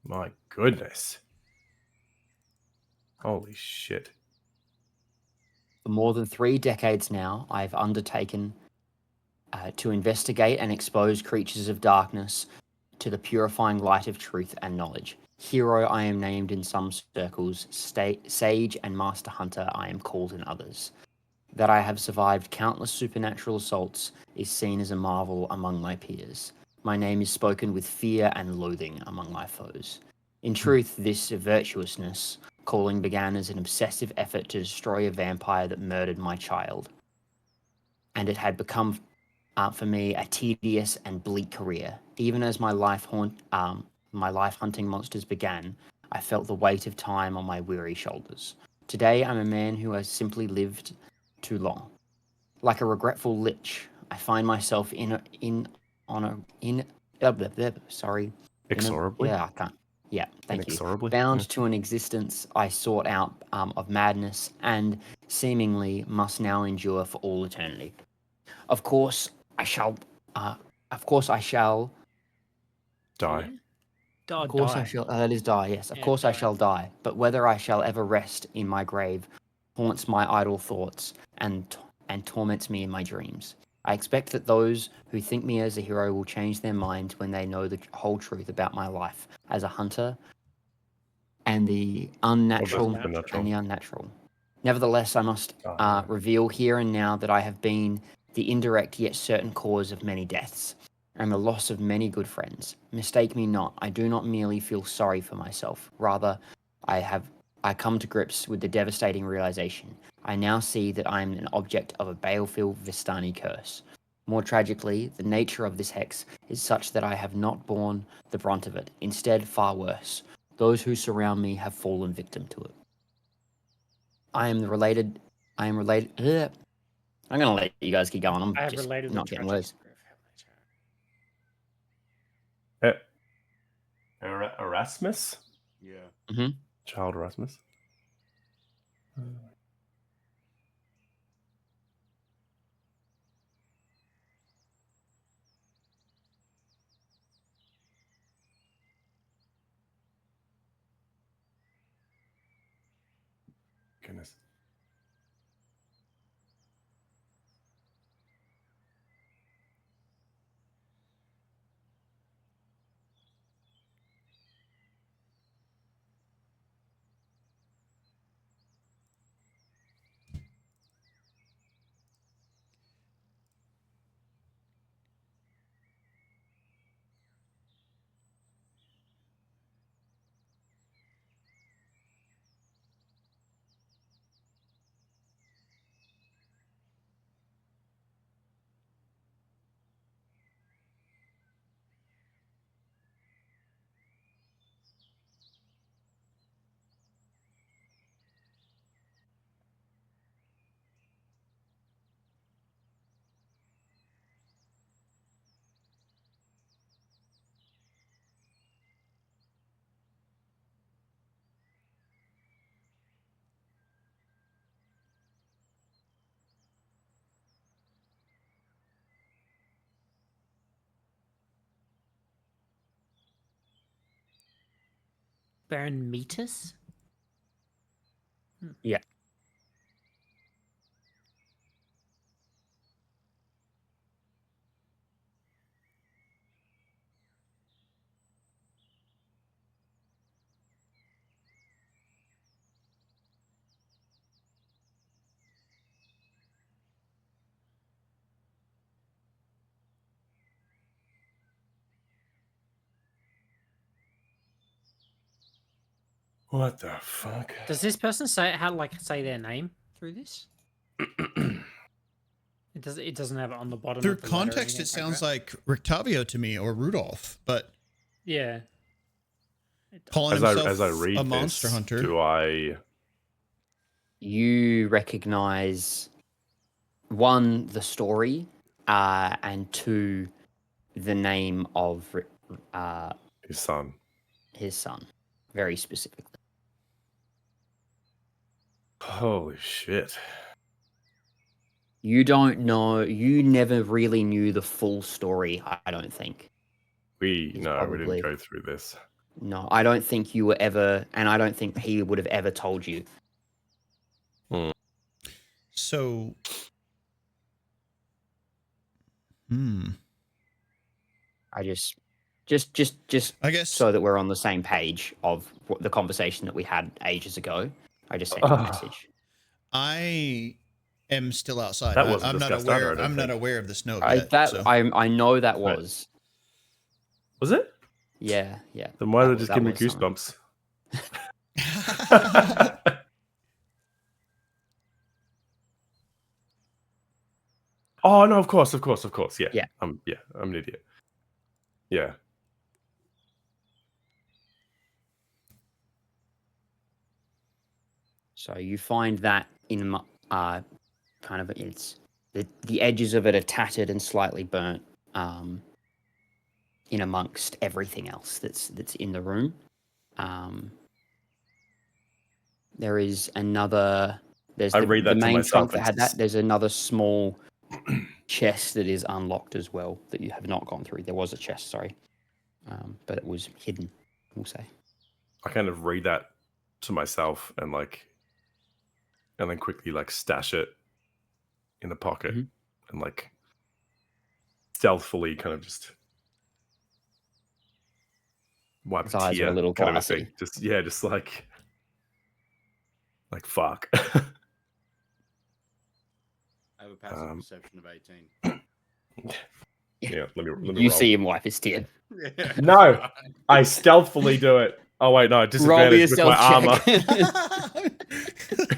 My goodness. Holy shit. For more than 3 decades now, I've undertaken to investigate and expose creatures of darkness to the purifying light of truth and knowledge. Hero I am named in some circles, sage and master hunter I am called in others. That I have survived countless supernatural assaults is seen as a marvel among my peers. My name is spoken with fear and loathing among my foes. In truth, this virtuousness calling began as an obsessive effort to destroy a vampire that murdered my child. And it had become, for me, a tedious and bleak career. Even as my life hunting monsters began, I felt the weight of time on my weary shoulders. Today, I'm a man who has simply lived too long. Like a regretful lich, I find myself inexorably. Bound to an existence I sought out of madness and seemingly must now endure for all eternity. Of course, I shall die. Of course, I shall. That is die. Yes, of course, I shall die. But whether I shall ever rest in my grave haunts my idle thoughts and torments me in my dreams. I expect that those who think me as a hero will change their minds when they know the whole truth about my life as a hunter and the unnatural and the unnatural. Nevertheless, I must reveal here and now that I have been the indirect yet certain cause of many deaths and the loss of many good friends. Mistake me not, I do not merely feel sorry for myself. Rather, I come to grips with the devastating realization. I now see that I am an object of a baleful Vistani curse. More tragically, the nature of this hex is such that I have not borne the brunt of it. Instead, far worse, those who surround me have fallen victim to it. I am related I am related. I'm gonna let you guys keep going. I'm I have just related not with getting tragic. Erasmus? Yeah. Child Erasmus? Goodness. Baron Metis? Yeah. What the fuck? Does this person say their name through this? It doesn't have it on the bottom Through of the letter or context, it anything sounds that? like Rictavio to me or Rudolph, but Yeah. calling As himself I read a monster this, hunter. do I? You recognize one, the story, and two, the name of His son. his son, very specifically. Holy shit. You don't know. You never really knew the full story. I don't think. We He's didn't probably- go through this. No, I don't think you were ever, and I don't think he would have ever told you. So, I just I guess so that we're on the same page of the conversation that we had ages ago. I just sent you a message. I am still outside. That wasn't I'm not discussed aware. either, I don't I'm not think. aware of this note I yet. So. know that Right. was. Was it? Yeah. Then why That did it was- just that give me was something. goosebumps? Oh no! Of course. Yeah. Yeah. I'm an idiot. Yeah. So you find that in kind of it's the edges of it are tattered and slightly burnt, in amongst everything else that's in the room. There is another. There's I the, read the that to main myself trunk that and had just- that. There's another small chest that is unlocked as well that you have not gone through. There was a chest, sorry, but it was hidden. We'll say. I kind of read that to myself and then quickly stash it in the pocket and stealthily kind of just wipe His a eyes are tear a little kind of a glassy. thing. Just fuck. I have a passive Um, perception of 18. Yeah, let me You roll. see him wipe his tear. No, I stealthily do it. Oh wait, no, Roll me a disadvantage with my stealth armor. check.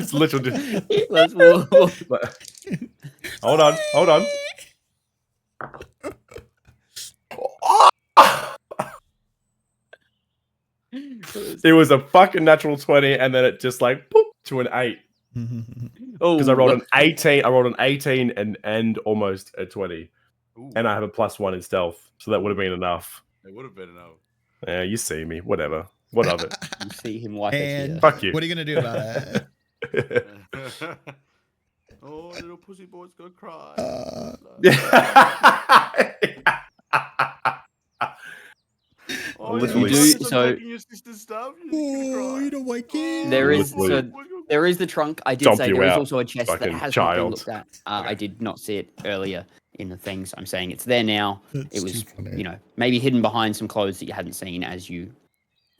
It's literally just... Let's Hold on. It was a fucking natural 20, and then it just boop, to an 8. Oh, because I rolled an 18. I rolled an 18 and almost a 20, Ooh, and I have a +1 in stealth, so that would have been enough. it would have been enough. Yeah, you see me. Whatever. What of it? You see him wipe a And tear. Fuck you. what are you gonna do about it? Oh, little pussy boy's gonna cry. Oh, you literally. do- stop so- taking your sister's stuff. You're Oh, gonna you cry. don't like it. There is Literally. there is the trunk. I did Dump say you there is out, also a chest that fucking has not been child. looked at. I did not see it earlier in the things. I'm saying it's there now. That's It was, too funny. you know, maybe hidden behind some clothes that you hadn't seen as you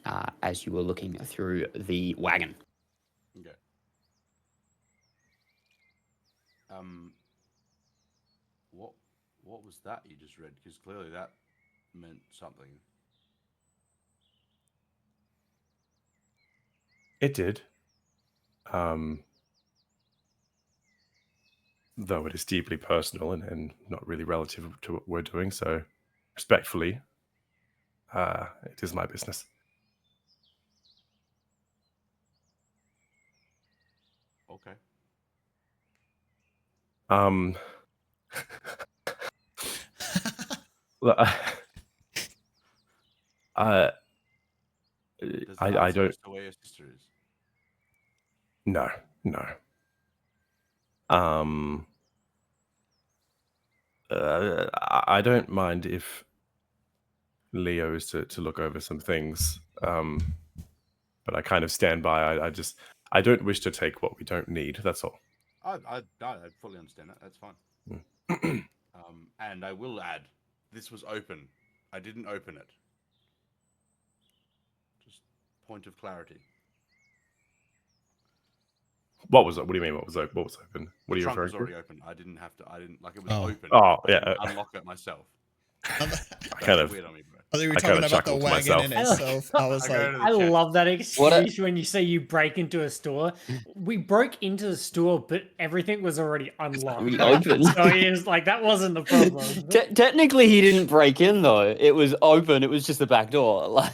were looking through the wagon. Okay. What was that you just read? Because clearly that meant something. It did. Though it is deeply personal and not really relative to what we're doing, so respectfully, it is my business. Okay. Look, Does it I answer don't. as to where your sister is? No. I don't mind if Leo is to look over some things, but I kind of stand by. I don't wish to take what we don't need. That's all. I fully understand that. That's fine. And I will add, this was open. I didn't open it. Just point of clarity. What was it? What do you mean? What was open? What are you Trunk referring was already to? open. I didn't have to. I didn't like it was Oh. open. Oh, I yeah. didn't unlock it myself. I kind of- weird on me, bro. thought you were I talking kinda about the chuckled to wagon myself. in itself. I was I go like, to the I chest. love that What a- excuse when you say you break into a store. We broke into the store, but everything was already unlocked. We opened. So he was like, that wasn't the problem. Technically, he didn't break in though. It was open. It was just the back door. Like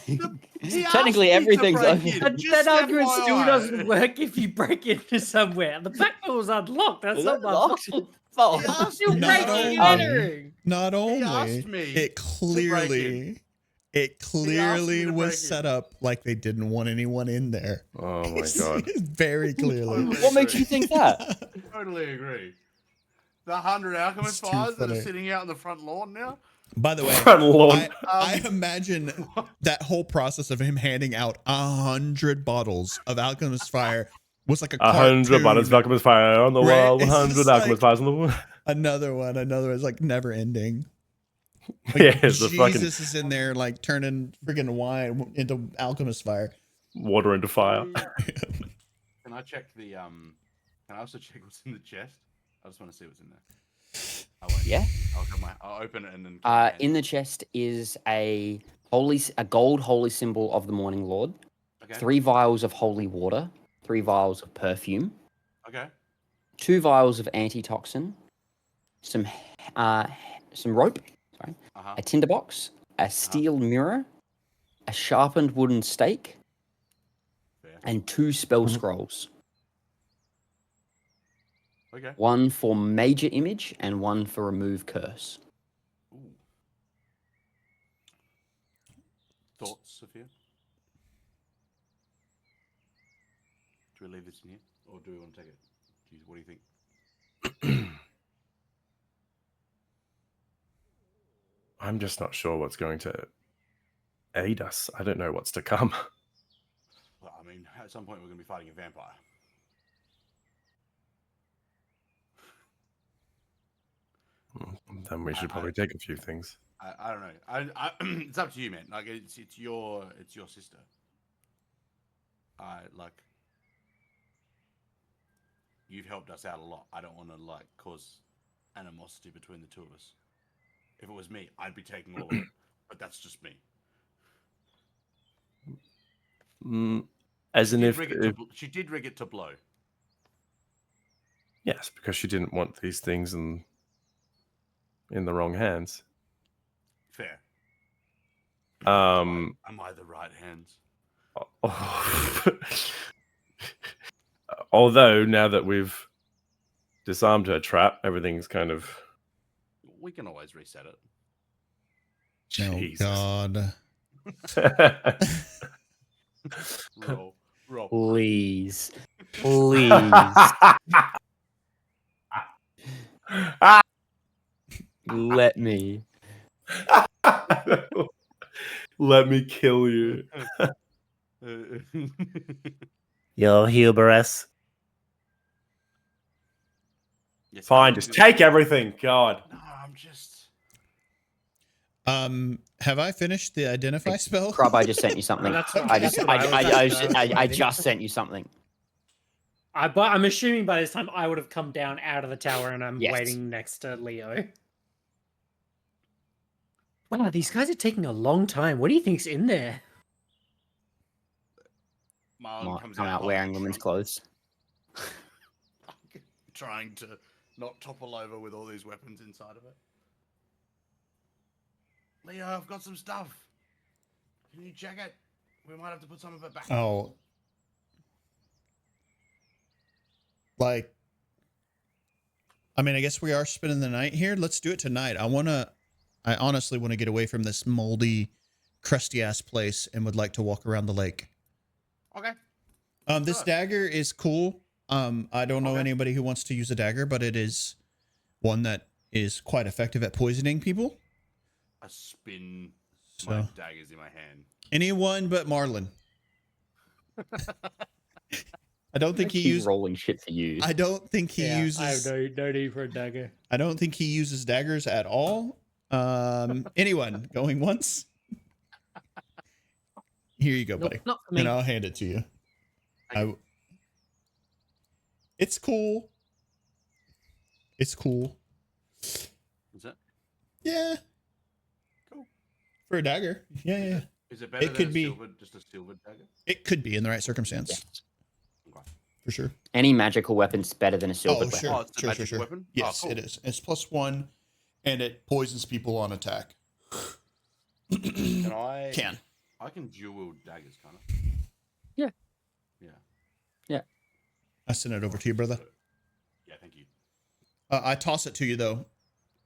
He technically, asked me to everything's break open. in. But Just that argument still FYI. doesn't work if you break into somewhere. The back door was unlocked. That's Is not that my locked? fault. Oh. He asked Still me. Not breaking and only- entering. not only asked me it break clearly to was break set in. up like they didn't want anyone in there. Oh my god! Very clearly. What makes you think that? Totally agree. The 100 alchemist It's too fires that are funny. sitting out on the front lawn now. By the way, Front lawn. I imagine that whole process of him handing out 100 bottles of Alchemist Fire was like a 100 buttons of cartoon. alchemist fire on the Right? wall. It's 100 just alchemist like- fires on the wall. Another one is like never ending. Like, Yeah, it's the fucking Jesus is in there like turning freaking wine into Alchemist Fire. water into fire. Can I check the Can I also check what's in the chest? I just want to see what's in there. Oh wait. Yeah. I'll open it and then. In the chest is a gold holy symbol of the Morning Lord. Okay. 3 vials of holy water. 3 vials of perfume. Okay. 2 vials of antitoxin. Some rope. Sorry. Uh-huh. A tinderbox. A steel mirror. A sharpened wooden stake. Fair. And 2 spell scrolls. Okay. 1 for major image and 1 for remove curse. Ooh. Thoughts, Sephir? Do we leave this in here, or do we want to take it? What do you think? I'm just not sure what's going to aid us. I don't know what's to come. Well, I mean, at some point we're going to be fighting a vampire. Then we should probably take a few things. I don't know. I it's up to you, man. Like it's your sister. Like you've helped us out a lot. I don't want to like cause animosity between the two of us. If it was me, I'd be taking all of it. But that's just me. As in if She did rig it to blow. yes, because she didn't want these things in the wrong hands. Fair. Um, Am I the right hands? although now that we've disarmed her trap. Everything's kind of. We can always reset it. Jesus. Oh God. Roll. Please. Please. Let me. Let me kill you. Your hubris. Yes, Fine, I just do. take everything. God. No, I'm just. Have I finished the identify spell? Crub, I just sent you something. That's what- I that's just, what I was I waiting. just sent you something. But I'm assuming by this time I would have come down out of the tower and I'm Yes. waiting next to Leo. Wow, these guys are taking a long time. What do you think's in there? Marlon comes I'm out holding wearing a women's trunk, clothes. trying to not topple over with all these weapons inside of it. Leo, I've got some stuff. Can you check it? We might have to put some of it back. Oh. Like, I mean, I guess we are spending the night here. Let's do it tonight. I honestly want to get away from this moldy, crusty ass place and would like to walk around the lake. Okay. This Sure. dagger is cool. I don't know Okay. anybody who wants to use a dagger, but it is one that is quite effective at poisoning people. I spin So my daggers in my hand. anyone but Marlon. I don't think he Keep uses. rolling shit for you. I don't think he uses. I have no need for a dagger. I don't think he uses daggers at all. Anyone going once? Here you go, buddy. Not for me. And I'll hand it to you. It's cool. It's cool. Is it? Yeah. Cool. For a dagger. Yeah. Is it better It than could be. just a silver dagger? It could be in the right circumstance. Yes. Okay. For sure. Any magical weapon's better than a silver Oh, weapon. sure. Oh, it's a magic weapon? Yes, Oh, cool. it is. It's +1, and it poisons people on attack. Can I? Can. I can dual wield daggers, can't I? Yeah. Yeah. I send it over to you, brother. Yeah, thank you. I toss it to you, though.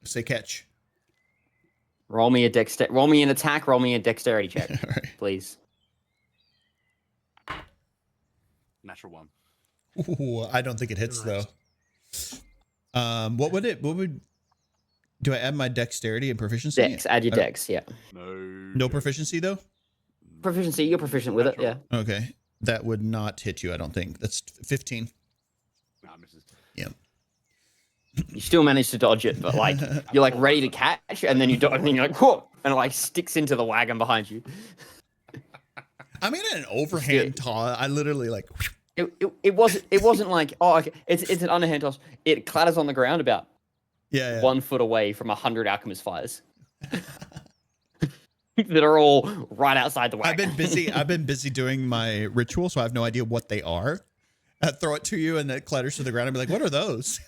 Say catch. Roll me an attack, roll me a dexterity check, All right. please. Natural 1. Ooh, I don't think it hits, Nice. though. What would... Do I add my dexterity and proficiency? Dex, add your dex, yeah. No proficiency, though? Proficiency, you're proficient with it, yeah. Okay. That would not hit you, I don't think. That's 15. Nah, misses. Yeah. You still manage to dodge it, but like you're like ready to catch, and then you dodge, and then you're like, whoa, and it like sticks into the wagon behind you. I mean, an overhand toss. I literally like... It wasn't like, oh, okay, it's an underhand toss. It clatters on the ground about Yeah. 1 foot away from 100 alchemist fires that are all right outside the wagon. I've been busy doing my ritual, so I have no idea what they are. I throw it to you, and it clatters to the ground. I'd be like, "What are those?"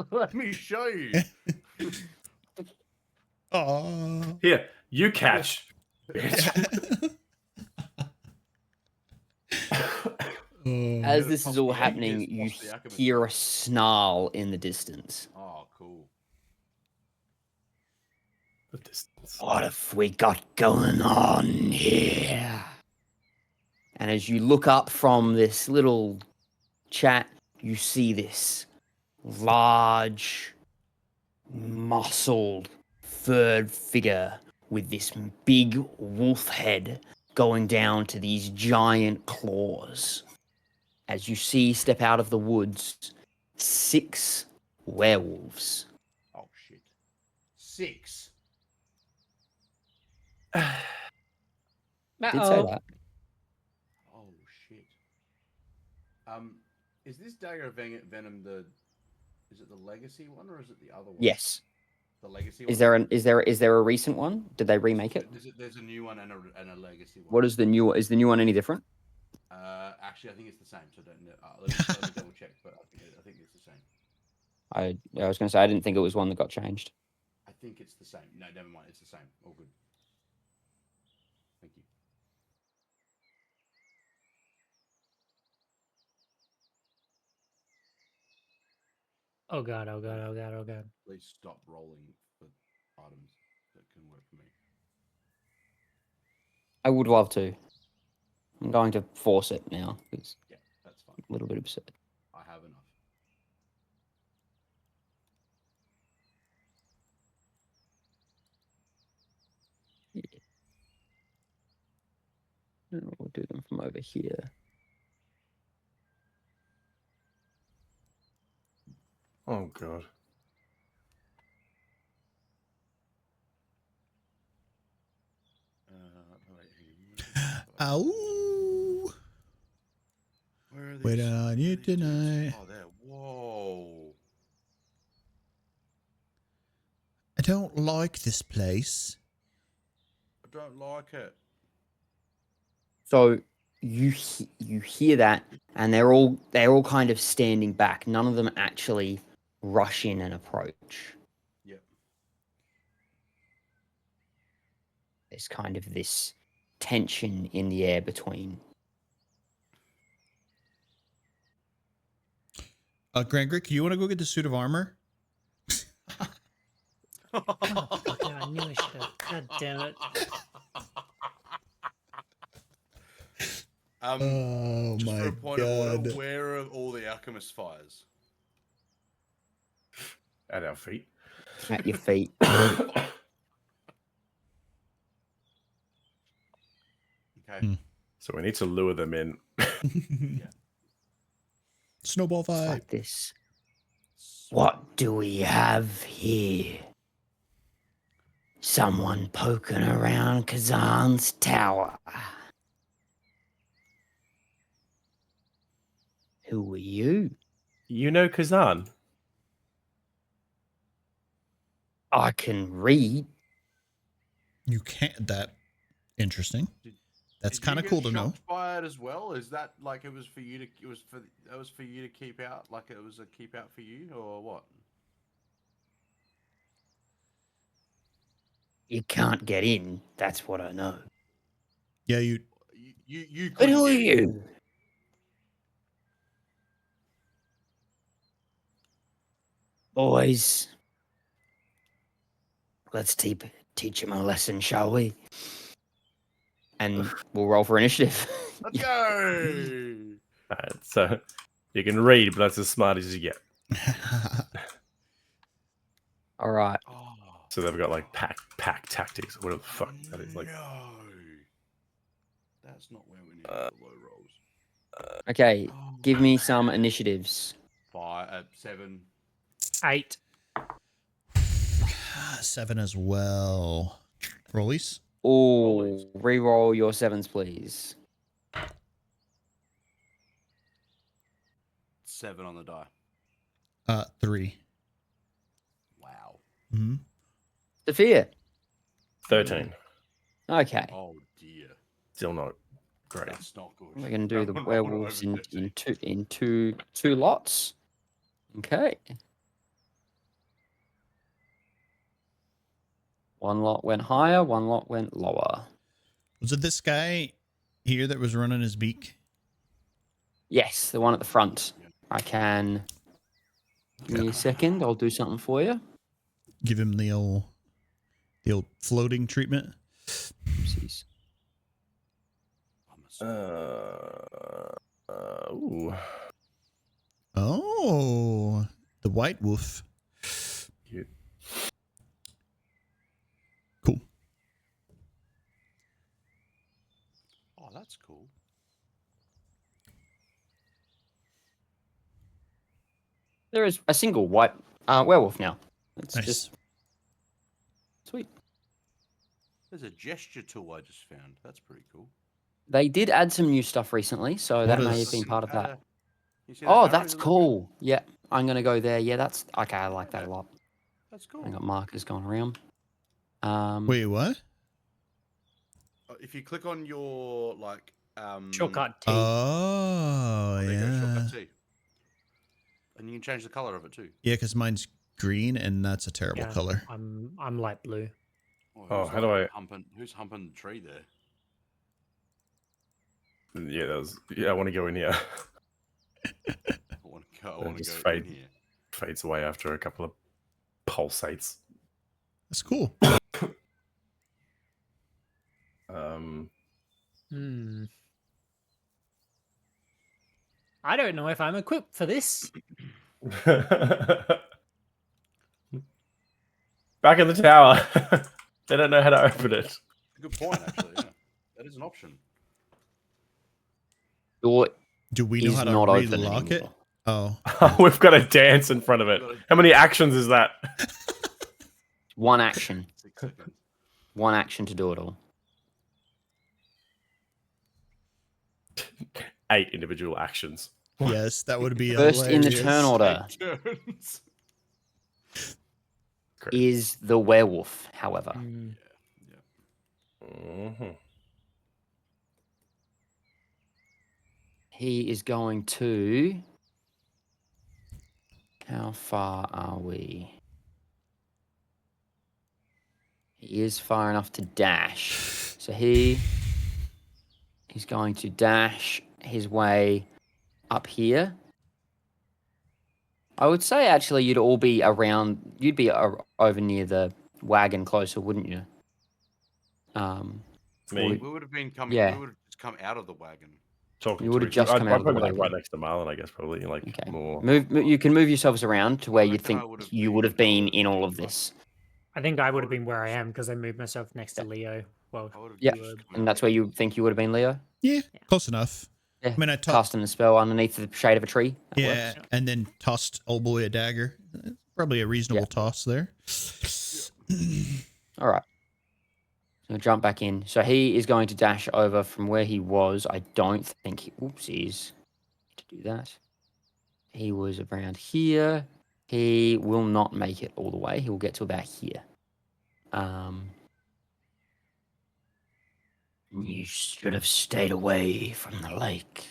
Let me show you. Oh. Here, you catch. bitch. As Yeah, this is toss all the happening, Angus, you toss the alchemist. hear a snarl in the distance. Oh, cool. The distance. What have we got going on here? And as you look up from this little chat, you see this large, muscled, furred figure with this big wolf head going down to these giant claws. As you see step out of the woods, 6 werewolves. Oh, shit. 6. Did say that. Oh, shit. Is this dagger of venom is it the legacy one or is it the other one? Yes. The legacy one? Is there a recent one? Did they remake it? There's a new one and a legacy one. What is the new? Is the new one any different? Actually, I think it's the same. So don't know. Let me double check, but I think it's the same. I was going to say I didn't think it was one that got changed. I think it's the same. No, never mind. It's the same. All good. Thank you. Oh god, oh god, oh god, oh god. Please stop rolling for items that can work for me. I would love to. I'm going to force it now. It's Yeah, that's fine. a little bit absurd. I have enough. We'll do them from over here. Oh god. Wait, hang on. Ow! Where are these? Wait on where are you these dudes? tonight. Oh, there. Whoa. I don't like this place. I don't like it. So you hear that, and they're all kind of standing back. None of them actually rush in and approach. Yep. There's kind of this tension in the air between. Grangrik, you want to go get the suit of armor? Motherfucker, I knew I should have. God damn it. Oh Just for my a point of order, god. where are all the alchemist fires? At our feet. At your feet. Okay. Hmm. So we need to lure them in. Snowball It's fight. like this. What do we have here? Someone poking around Kazan's tower. Who are you? You know Kazan? I can read. You can't. That interesting. That's Did you kind of get cool to know. shocked by it as well? Is that like it was for you to? That was for you to keep out. Like it was a keep out for you, or what? You can't get in. That's what I know. Yeah, you. You But couldn't who are get in. you? Boys, let's teach him a lesson, shall we? And we'll roll for initiative. Let's go. Alright, so you can read, but that's as smart as you get. All right. Oh, So they've got like pack tactics, or whatever the fuck that is. Like, no. That's not where we need the low rolls. Okay. Oh, Give me some initiatives. 7. 8. 7 as well. Rollies? Oh, re-roll your 7s, please. 7 on the die. 3. Wow. Mm-hmm. Sephir. 13. Okay. Oh dear. Still not great. That's not good. We're going to do the Roll werewolves over in 13. two lots. Okay. One lot went higher, one lot went lower. Was it this guy here that was running his beak? Yes, the one at the front. I can. Give me a second. I'll do something for you. Give him the old floating treatment. Oopsies. Ooh. Oh, the white wolf. Cute. Cool. Oh, that's cool. There is a single white werewolf now. It's Nice. just sweet. There's a gesture tool I just found. That's pretty cool. They did add some new stuff recently, so that may have is- been part of that. You see Oh, arrow? that's Does it look cool. Yeah, I'm gonna go there. Yeah, that's okay. I like that a lot. good? That's cool. I got markers going around. Wait, what? If you click on your Shortcut T. Oh, there you go, yeah. shortcut T. And you can change the color of it too. Yeah, because mine's green and that's a terrible Yeah, color. I'm light blue. Oh, how do I- Who's humping the tree there? Yeah, I want to go in here. I want to go just in fade. here. fades away after a couple of pulsates. That's cool. I don't know if I'm equipped for this. Back in the tower. They don't know how to open it. Good point, actually. Yeah. That is an option. Door Do we know is how to not open relock it? anymore. Oh, We've got a dance in front of it. How many actions is that? One action. 6 seconds. One action to do it all. 8 individual actions. yes, that would be First in the hilarious. turn order 8 turns. Great. is the werewolf, however. Mhm. He is going to... How far are we? He is far enough to dash. So he's going to dash his way up here. I would say actually you'd all be around, you'd be over near the wagon closer, wouldn't you? Me. We would have been coming. Yeah. We would have just come out of the wagon. Talking You to would've each other. just come I'd out of the probably like wagon. right next to Marlon, I guess, probably like Okay. more. You can move yourselves around to where I you reckon think I would've you been would have been close in all to of the this. I think I would have would've been where I been am because I moved myself next to Leo. Well, I would have Yeah. just come And out that's of where it. you think you would have been, Leo? Yeah, close enough. Yeah. I mean, I Casting the spell underneath the shade of a tree. That yeah, works. and then tossed old boy a dagger. Probably a reasonable toss there. All right. So jump back in. So he is going to dash over from where he was. I don't think he... Oopsies. To do that. He was around here. He will not make it all the way. He will get to about here. You should have stayed away from the lake.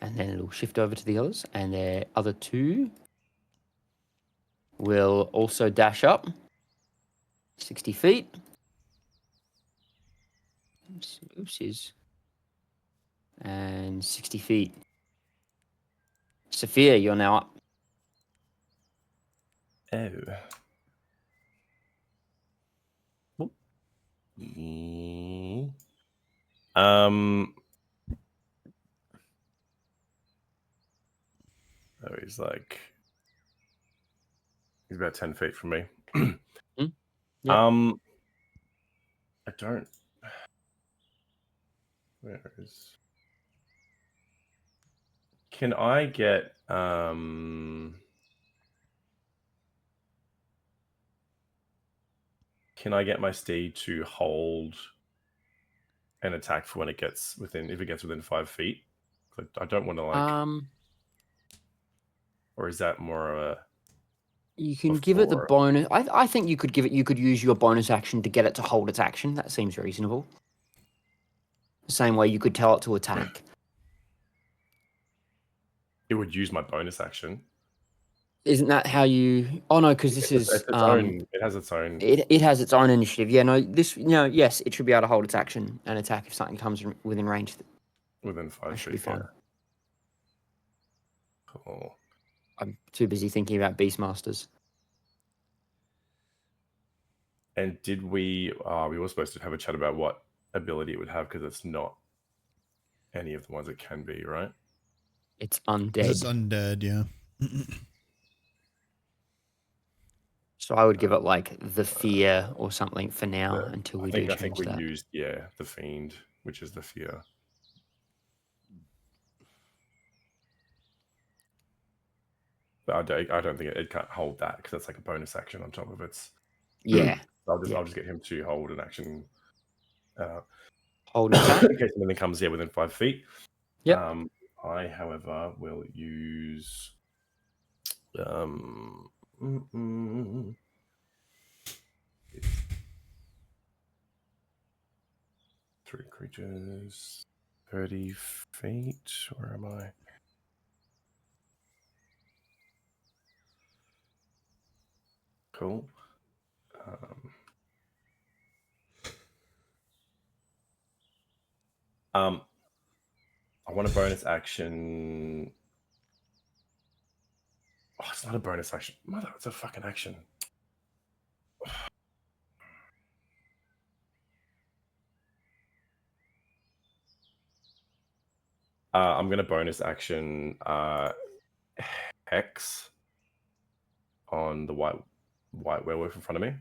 And then it'll shift over to the others. And the other two will also dash up 60 feet. Oopsies. And 60 feet. Sephir, you're now up. Oh. Mm. Oh, he's about 10 feet from me. Yep. I don't. Where is? Can I get Can I get my steed to hold an attack for when it gets within, if it gets within 5 feet? I don't want to or is that more of a? You can give it the before? bonus. I think you could give it. You could use your bonus action to get it to hold its action. That seems reasonable. The same way you could tell it to attack. It would use my bonus action. Isn't that how you? Oh no, because this is It's its own. It has its own. It has its own initiative. Yeah, no, this yes, it should be able to hold its action and attack if something comes within range. Within 5 That feet. should be fine. Yeah. Cool. I'm too busy thinking about Beastmasters. And did we? We were supposed to have a chat about what ability it would have because it's not any of the ones it can be, right? It's undead. It's undead, yeah. So I would give it like the fear or something for now until we do I think change we that. used the fiend, which is the fear. But I don't think it can't hold that because that's like a bonus action on top of its. Yeah. I'll just get him to hold an action. Hold an attack. In case anything comes within 5 feet. Yep. I, however, will use 3 creatures, 30 feet. Where am I? Cool. I want a bonus action. Oh, it's not a bonus action. Mother, it's a fucking action. I'm gonna bonus action Hex on the white werewolf in front of me.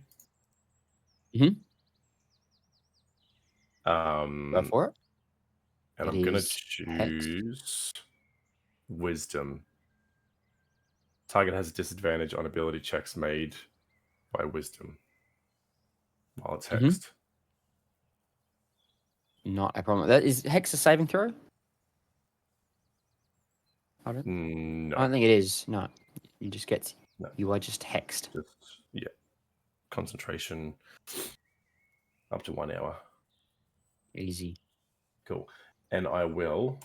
Go for it. And It I'm gonna is Hex. choose Wisdom. Target has a disadvantage on ability checks made by Wisdom while it's hexed. Not a problem. That is Hex a saving throw? I don't No, think it is. No. You just get No. you are just hexed. just concentration up to 1 hour. Easy. Cool. And I will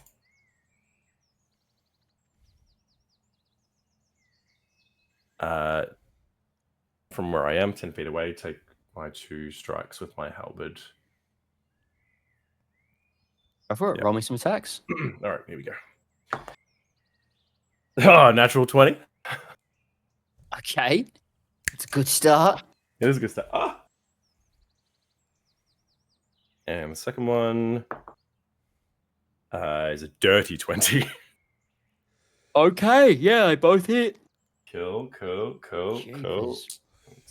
from where I am, 10 feet away, take my 2 strikes with my halberd. Go for it. Yep. Roll me some attacks. All right, here we go. Oh, natural 20. Okay. It's a good start. It is a good stuff. Ah! And the second one is a dirty 20. Okay, yeah, they both hit. Cool. Jeepers.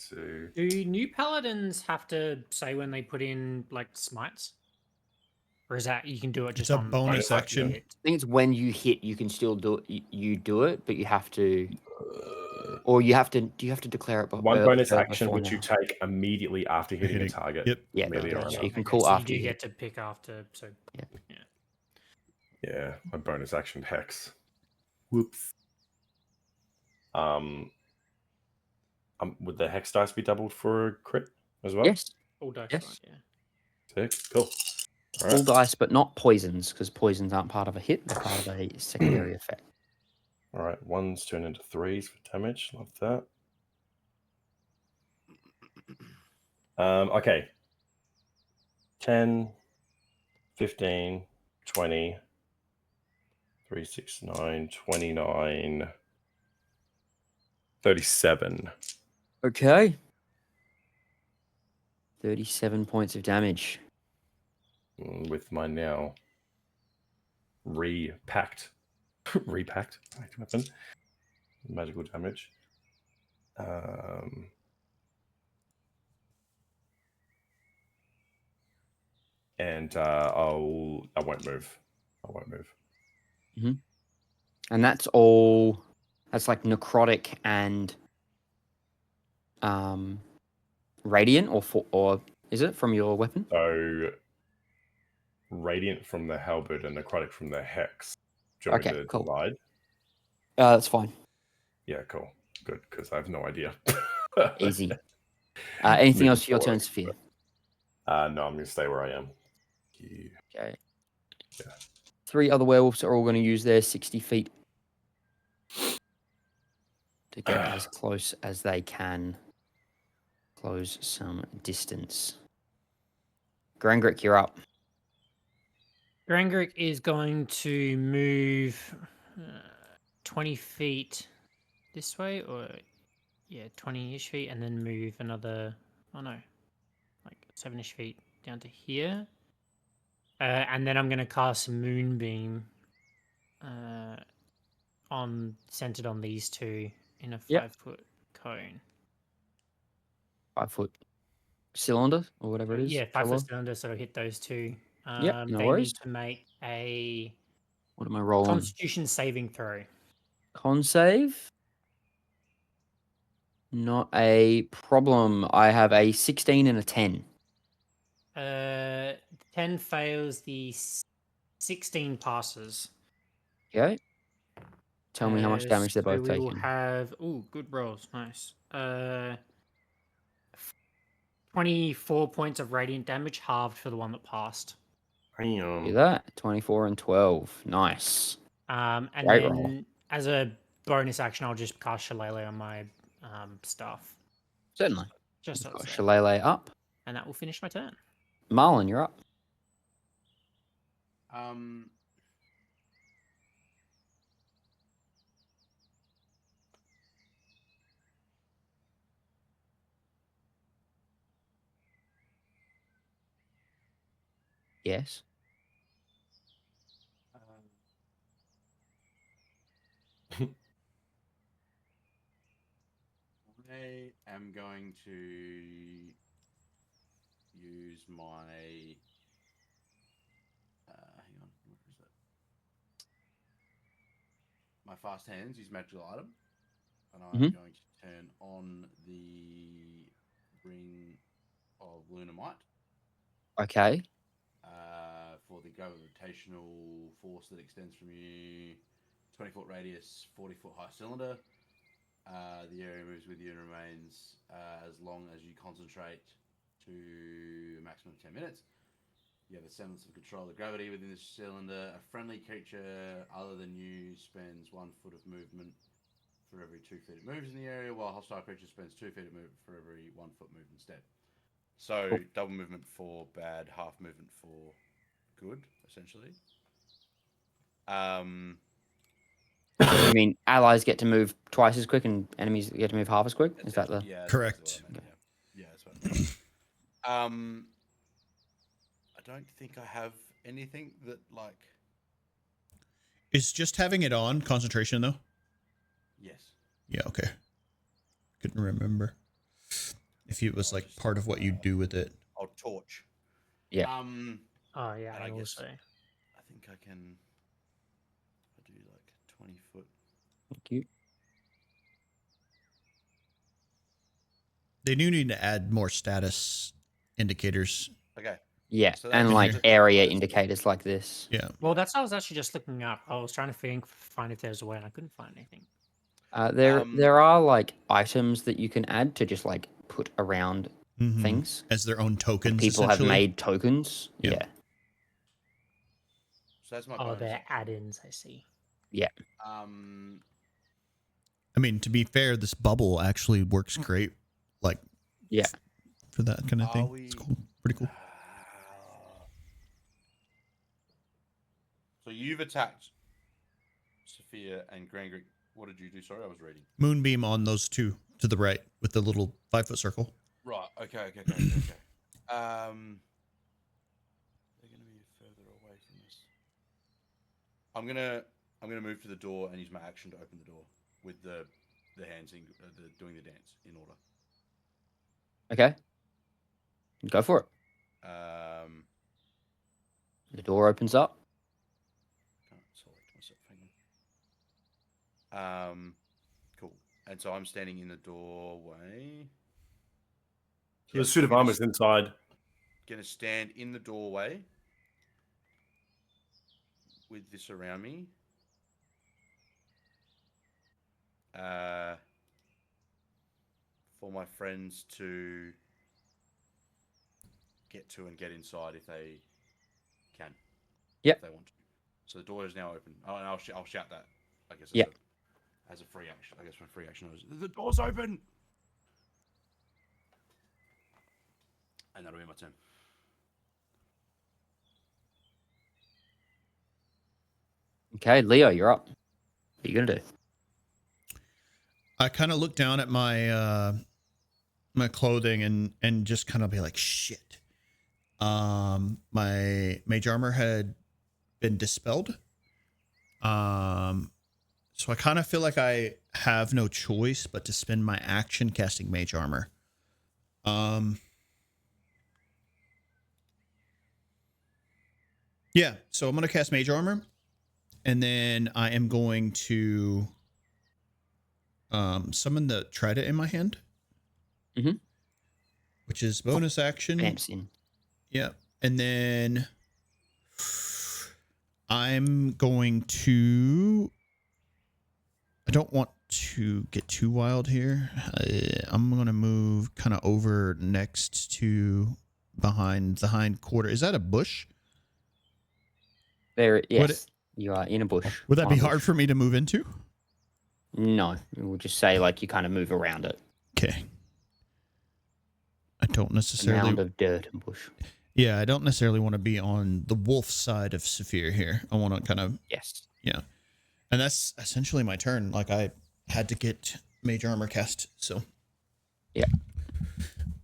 2. Do new paladins have to say when they put in like smites, or is that you can do it just a on bonus like, action. hit? I think it's when you hit, you can still do it. You do it, but you have to, or you have to. Do you have to declare it? One bonus action before which now? you take immediately after hitting a Hitting. target. Yep. Yeah, Immediately yeah, around so that. you can Okay, call so after you you do hit. get to pick after. So Yeah, my bonus action hex. Whoops. Would the hex dice be doubled for a crit as well? Yes, all dice, Yes. right? Yeah. Sick. Cool. All all right. dice, but not poisons, because poisons aren't part of a hit. They're part of a secondary effect. All right. 1s turn into 3s for damage. Love that. Okay. 10, 15, 20, 3, 6, 9, 29, 37. Okay. 37 points of damage. With my now repacked weapon. Magical damage. And I won't move. And that's all. That's like necrotic and radiant, or is it from your weapon? So radiant from the halberd and necrotic from the hex. Do you want me Okay, to cool. divide? That's fine. Yeah, cool. Good, because I have no idea. Easy. Anything Moving else for your turn, forward, Sephir? No, I'm going to stay where I am. Okay. Yeah. 3 other werewolves are all going to use their 60 feet to get as close as they can. Close some distance. Grangrik, you're up. Grangrik is going to move 20 feet this way, or 20-ish feet, and then move another. Oh no, like 7-ish feet down to here. And then I'm going to cast Moonbeam centered on these two in a 5-foot cone. 5-foot cylinder or whatever it is. Yeah, 5-foot Pillar. cylinder, so it'll hit those two. Yep, no they worries. need to make a What am I rolling? Constitution saving throw. Con save? Not a problem. I have a 16 and a 10. 10 fails, the 16 passes. Okay. Tell me how much damage they're both we will taking. have good rolls, nice. 24 points of radiant damage, halved for the one that passed. Do that. 24 and 12. Nice. And Great then roll. as a bonus action, I'll just cast Shillelagh on my staff. Certainly. Just so Got it's there. Shillelagh up. And that will finish my turn. Marlon, you're up. Yes. I am going to use my. Hang on, where is it? My fast hands, use magical item, and I'm Mhm. going to turn on the ring of Lunamite Okay. for the gravitational force that extends from you, 20-foot radius, 40-foot high cylinder. The area moves with you and remains as long as you concentrate to a maximum of 10 minutes. You have a semblance of control of gravity within this cylinder. A friendly creature other than you spends 1 foot of movement for every 2 feet it moves in the area, while a hostile creature spends 2 feet of movement for every 1 foot moved instead. So Cool. double movement for bad, half movement for good, essentially. You mean allies get to move twice as quick and enemies get to move half as quick? Is that the? Yeah, that's Correct. exactly what I meant, yeah, that's what I meant. I don't think I have anything that like. Is just having it on concentration though? Yes. Yeah, okay. Couldn't remember if it was I'll like just, part of what you do with it. I'll torch. Yeah. Oh yeah, And I I guess- also. I think I can. I do like 20-foot. Thank you. They do need to add more status indicators. Okay. Yeah, So and that's- like that's- area that's- indicators like this. Yeah. Well, that's what I was actually just looking up. I was trying to find if there's a way, and I couldn't find anything. There are like items that you can add to just like put around Mhm. things. As their own Like, tokens. people have essentially. made tokens. Yeah. Yeah. So that's my Oh, bonus they're action. add-ins. I see. I mean, to be fair, this bubble actually works great. Like, Yeah. for that kind of Are thing. we- It's cool. Pretty cool. So you've attacked Sephir and Grangrik. What did you do? Sorry, I was reading. Moonbeam on those two to the right with the little 5-foot circle. Right. Okay. They're going to be further away from us. I'm gonna move to the door and use my action to open the door with the hands doing the dance in order. Okay. Go for it. The door opens up. Can't select myself. Hang on. Cool. And so I'm standing in the doorway. So the suit of armor's inside. Gonna stand in the doorway with this around me. For my friends to get to and get inside if they can. Yep. If they want to. So the door is now open. Oh, and I'll shout that. I guess. Yep. As a free action. I guess my free action is the door's open. And that'll be my turn. Okay, Leo, you're up. What are you gonna do? I kind of look down at my my clothing and just kind of be like, shit. My mage armor had been dispelled. So I kind of feel like I have no choice but to spend my action casting mage armor. Yeah, so I'm gonna cast mage armor, and then I am going to summon the trident in my hand. Mhm. Which is bonus action. Vamps in. Yeah. And then I'm going to, I don't want to get too wild here. I'm going to move kind of over next to behind the hind quarter. Is that a bush? There, Would yes, you are in a bush. Would that on a be hard bush. for me to move into? No, we'll just say like you kind of move around it. Okay. I don't A necessarily. mound of dirt and bush. Yeah, I don't necessarily want to be on the wolf side of Sephir here. I want to kind of, Yes. yeah. And that's essentially my turn. Like, I had to get mage armor cast, so. Yeah.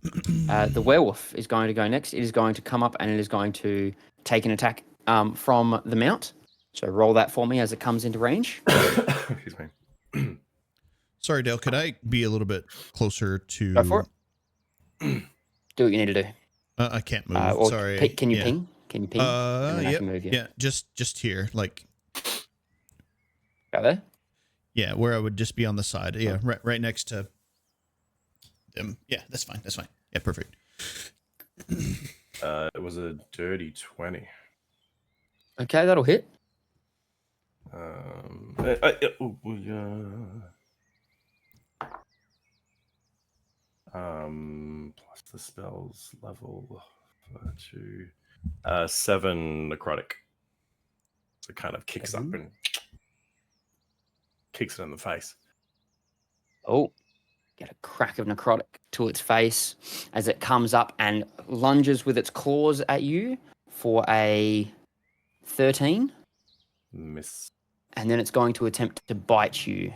The werewolf is going to go next. It is going to come up and it is going to take an attack from the mount. So roll that for me as it comes into range. Excuse me. Sorry, Dale. Could I be a little bit closer to? Go for it. Do what you need to do. I can't move. Or Sorry. can you ping? Can you ping? And then I Yep. can move you. Yeah. Just here, like. Go there. Yeah, where I would just be on the side. Yeah, right next to them. Yeah, that's fine. That's fine. Yeah, perfect. It was a dirty 20. Okay, that'll hit. Plus the spells level to 7 necrotic. So it kind of kicks up and kicks it in the face. Oh, get a crack of necrotic to its face as it comes up and lunges with its claws at you for a 13. Miss. And then it's going to attempt to bite you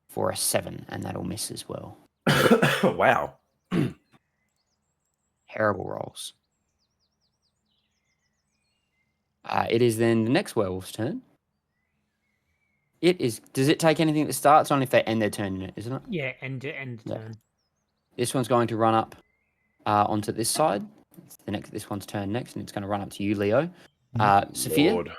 for a 7, and that'll miss as well. Wow. Terrible rolls. It is then the next werewolf's turn. It is. Does it take anything at the start? It's only if they end their turn, isn't it? Yeah, end turn. This one's going to run up onto this side. It's this one's turn next, and it's going to run up to you, Leo. Sephir. Lord.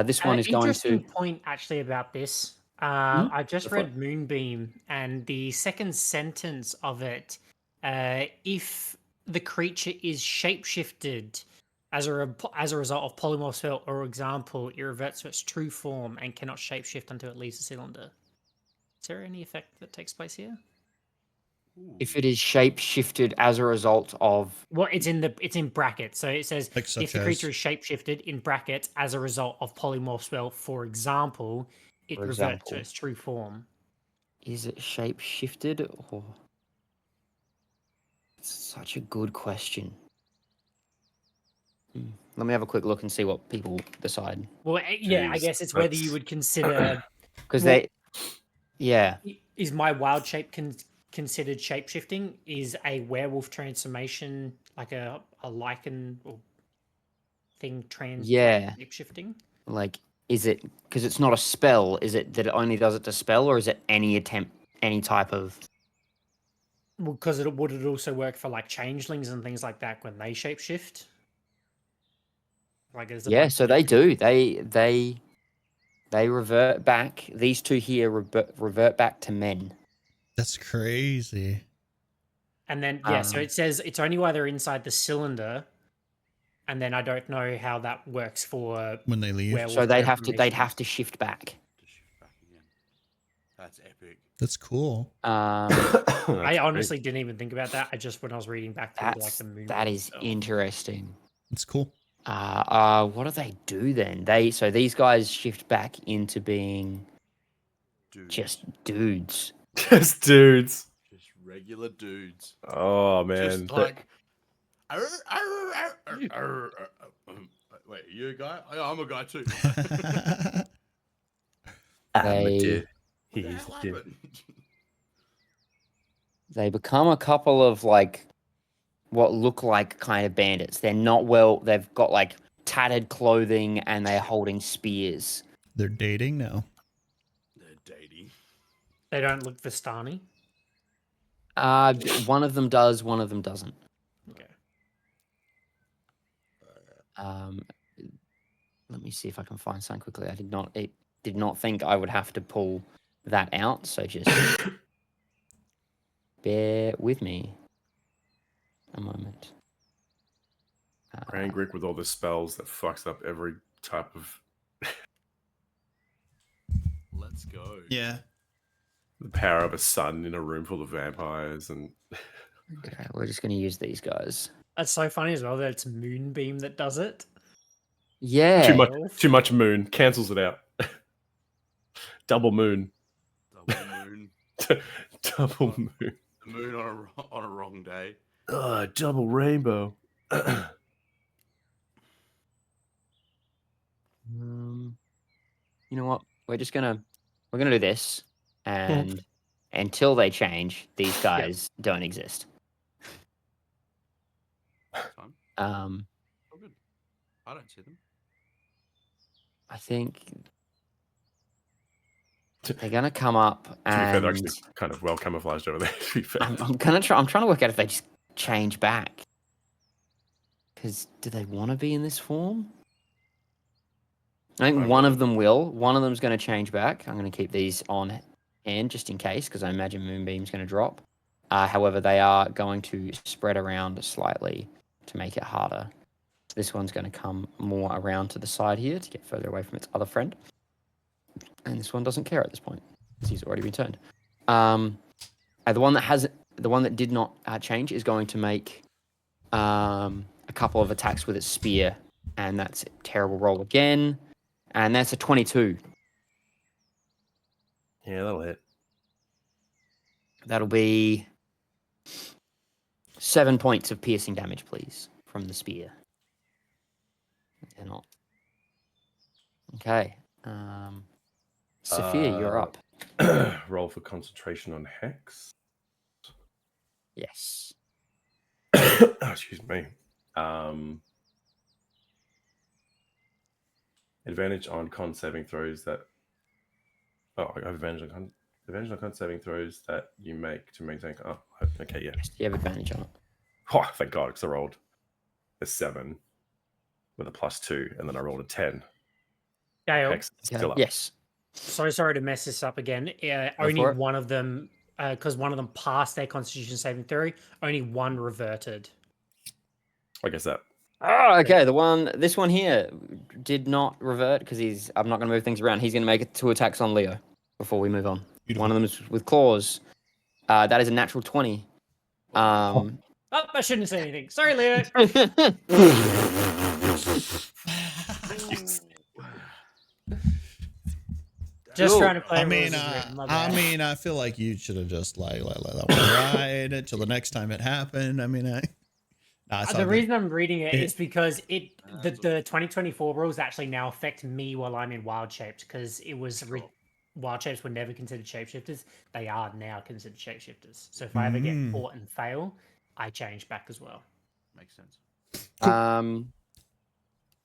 This one is going interesting to. point actually about this. I just read Moonbeam, and the second sentence of it, if the creature is shapeshifted as a result of polymorph spell or example, it reverts to its true form and cannot shapeshift until it leaves the cylinder. Is there any effect that takes place here? If it is shape shifted as a result of. Well, it's in brackets. So it says Like such if the creature is shapeshifted in brackets as a result of polymorph spell, for example, it For reverts example. to its true form. Is it shape shifted or? It's such a good question. Let me have a quick look and see what people decide. Well, yeah, I Jeez, guess it's whether you that's- would consider Because Well- yeah. is my wild shape considered shapeshifting? Is a werewolf transformation like a lichen or thing Yeah. shapeshifting? Like, is it because it's not a spell? Is it that it only does it to spell, or is it any type of? Well, because would it also work for like changelings and things like that when they shapeshift? Like, there's a Yeah, bunch so of they different- do. They revert back. These two here revert back to men. That's crazy. And then so Um, it says it's only while they're inside the cylinder, and then I don't know how that works for When they leave. werewolf So they'd have to transformations. shift back. To shift back again. That's epic. That's cool. I honestly didn't even think about that. I just when I was reading back through like the moon. that is interesting. That's cool. What do they do then? These guys shift back into being Dude. just dudes. Just dudes. Just regular dudes. Oh man. Just like. Wait, are you a guy? Oh, I'm a guy too. I'm a They- dude. What the He's hell a dude. happened? They become a couple of like what look like kind of bandits. They're not well. They've got like tattered clothing and they're holding spears. They're dating now. They're dating. They don't look Vistani. One of them does. One of them doesn't. Okay. Let me see if I can find something quickly. I did not think I would have to pull that out. So just bear with me a moment. Grangrik with all the spells that fucks up every type of Let's go. Yeah. the power of a sun in a room full of vampires and Okay, we're just going to use these guys. That's so funny as well that it's Moonbeam that does it. Yeah. too much moon cancels it out. Double moon. Double moon. Double moon. The moon on a wrong day. Double rainbow. You know what? We're gonna do this, and until they change, these guys don't exist. Fine. Um, All good. I don't see them. I think they're gonna come up To be fair, they're and actually kind of well camouflaged over there. To be fair, I'm gonna try. I'm trying to work out if they just change back. Because do they want to be in this form? I think one of them will. One of them's going to change back. I'm going to keep these on hand just in case, because I imagine Moonbeam's going to drop. However, they are going to spread around slightly to make it harder. So this one's going to come more around to the side here to get further away from its other friend. And this one doesn't care at this point, because he's already been turned. And the one that did not change is going to make a couple of attacks with its spear, and that's a terrible roll again, and that's a 22. yeah, that'll hit. That'll be 7 points of piercing damage, please, from the spear. They're not. Okay. Sephir, you're up. Roll for concentration on hex. Yes. Oh, excuse me. Advantage on con saving throws that. Oh, I have advantage on con saving throws that you make to maintain. Oh, okay, yeah. Yes, you have advantage on it. Oh, thank God, because I rolled a 7 with a +2, and then I rolled a 10. Dale, Hex is Okay. still up. Yes. so sorry to mess this up again. Go Only for it. one of them, because one of them passed their Constitution saving throw. Only one reverted. I guess that. Oh, okay. This one here did not revert because I'm not going to move things around. He's going to make it 2 attacks on Leo before we move on. Beautiful. One of them is with claws. That is a natural 20. Oh, I shouldn't say anything. Sorry, Leo. Just trying to play. I mean, rules as written, my bad. I feel like you should have just let that one ride until the next time it happened. I mean, it's all The good. reason I'm reading it is because the 2024 rules actually now affect me while I'm in wild shapes, because it was wild shapes were never considered shapeshifters. They are now considered shapeshifters. So if I ever get caught and fail, I change back as well. Makes sense.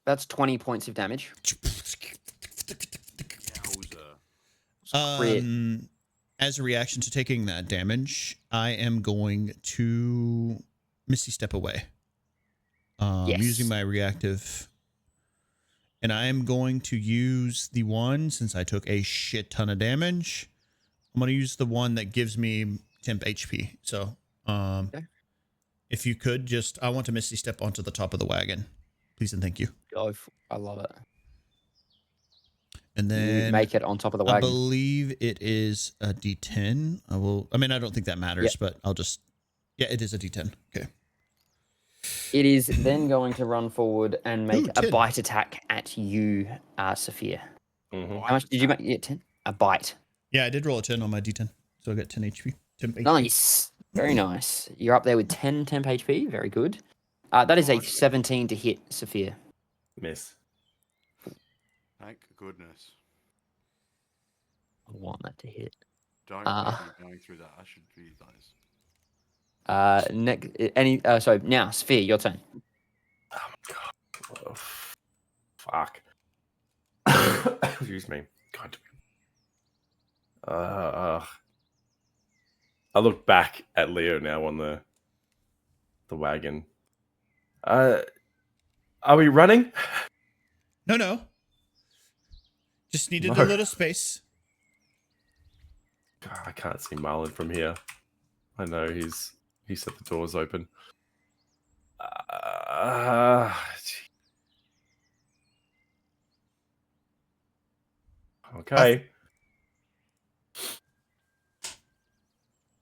That's 20 points of damage. Yowza. As a reaction to taking that damage, I am going to Misty Step away. Yes. Using my reactive. And I am going to use the one, since I took a shit ton of damage, I'm going to use the one that gives me temp HP. So, Okay. if you could I want to Misty Step onto the top of the wagon. Please and thank you. I love it. And You then make it on top of the I wagon. believe it is a D10. I don't think that matters, but it is a D10. Okay. It is then going to run forward and make a 10. bite attack at you, Sephir. Mhm. How much did you make? Yeah, 10? A bite. Yeah, I did roll a 10 on my D10. So I got 10 HP. 10 HP. Nice. Very nice. You're up there with 10 temp HP. Very good. That is a 17 to hit, Sephir. Miss. Thank goodness. I want that to hit. Don't make me going through that. I should be nice. Now, Sephir, your turn. Oh my God. Oh, fuck. Excuse me. God. I look back at Leo now on the wagon. Are we running? No. Just needed No. a little space. God, I can't see Marlon from here. I know he said the door's open. Okay.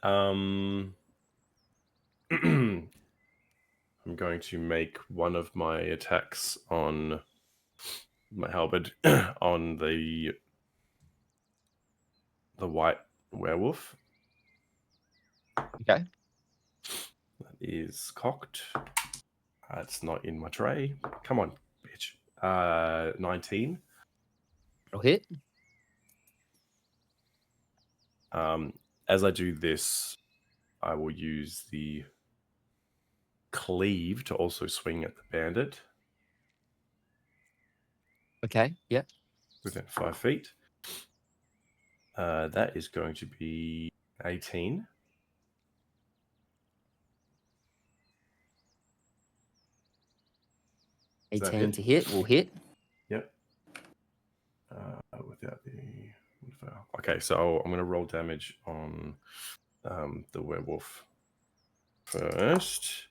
I'm going to make one of my attacks on my halberd on the white werewolf. Okay. That is cocked. It's not in my tray. Come on, bitch. 19. It'll hit. As I do this, I will use the cleave to also swing at the bandit. Okay. Yep. within 5 feet. That is going to be 18. 18 to hit will hit. Yep. Without the modifier. Okay, so I'm going to roll damage on the werewolf first.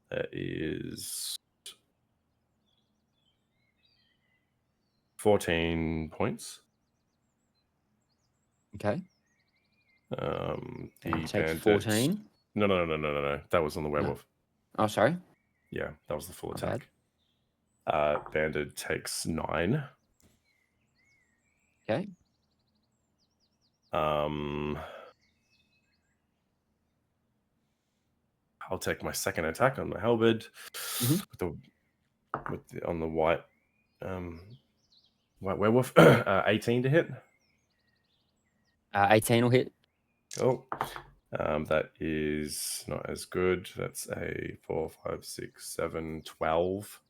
That is 14 points. Okay. The And takes bandit. 14. No. That was on the werewolf. Oh, sorry. Yeah, that was the full My bad. attack. Bandit takes 9. Okay. I'll take my second attack on the halberd Mhm. on the white werewolf. 18 to hit. 18 will hit. Oh, that is not as good. That's a 4, 5, 6, 7, 12.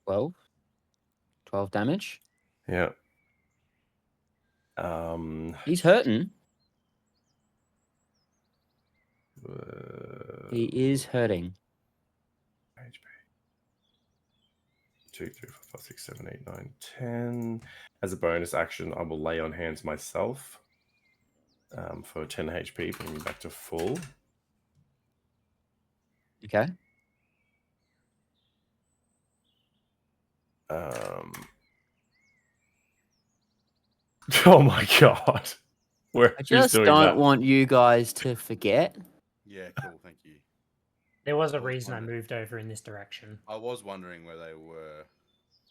12. 12 damage. Yeah. He's hurting. He is hurting. HP. 2, 3, 4, 5, 6, 7, 8, 9, 10. As a bonus action, I will lay on hands myself for 10 HP, bringing me back to full. Okay. Oh my god. I Who's just doing don't that? want you guys to forget. Yeah, cool. Thank you. There was a I was reason I wondering. moved over in this direction. I was wondering where they were.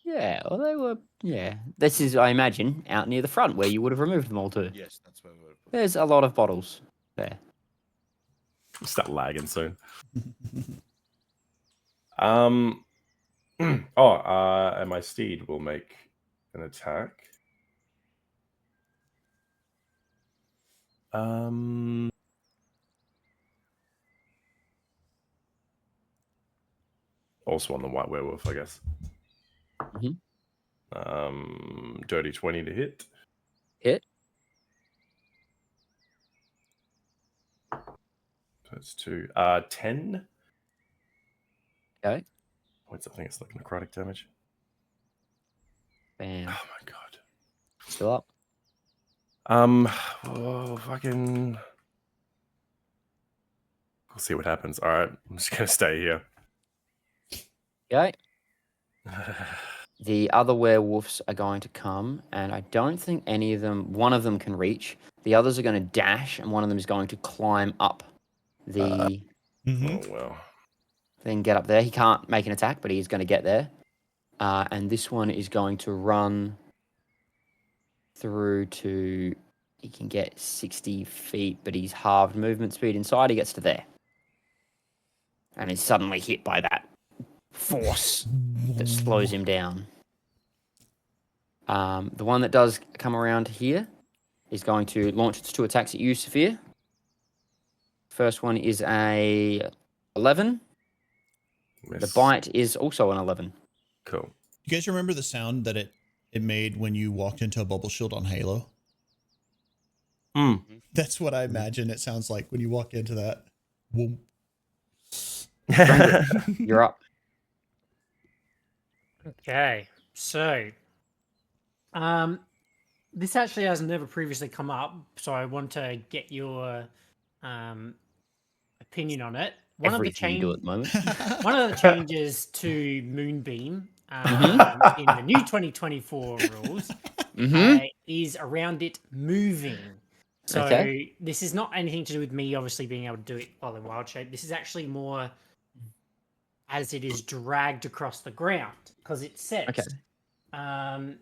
Yeah, well, they were. Yeah. This is, I imagine, out near the front where you would have removed them all to. Yes, that's where we were. There's a lot of bottles there. Start lagging soon. And my steed will make an attack. Also on the white werewolf, I guess. Mhm. Dirty 20 to hit. Hit. That's 2. 10. Okay. Wait, I think it's like necrotic damage. Bam. Oh my god. Still up. Fucking. We'll see what happens. All right, I'm just gonna stay here. Okay. The other werewolves are going to come, and I don't think any of them. One of them can reach. The others are going to dash, and one of them is going to climb up the. Mhm. Oh well. Then get up there. He can't make an attack, but he's going to get there. And this one is going to run through to. He can get 60 feet, but he's halved movement speed inside. He gets to there. And is suddenly hit by that force that slows him down. The one that does come around here is going to launch its 2 attacks at you, Sephir. First one is a 11. Miss. The bite is also an 11. Cool. You guys remember the sound that it made when you walked into a bubble shield on Halo? That's what I imagine it sounds like when you walk into that. Whoom. Grangrik, you're up. Okay, so this actually has never previously come up, so I want to get your opinion on it. Everything you do at the moment. One of the changes to Moonbeam in the new 2024 rules is around it moving. So Okay. this is not anything to do with me obviously being able to do it while in wild shape. This is actually more as it is dragged across the ground because it says when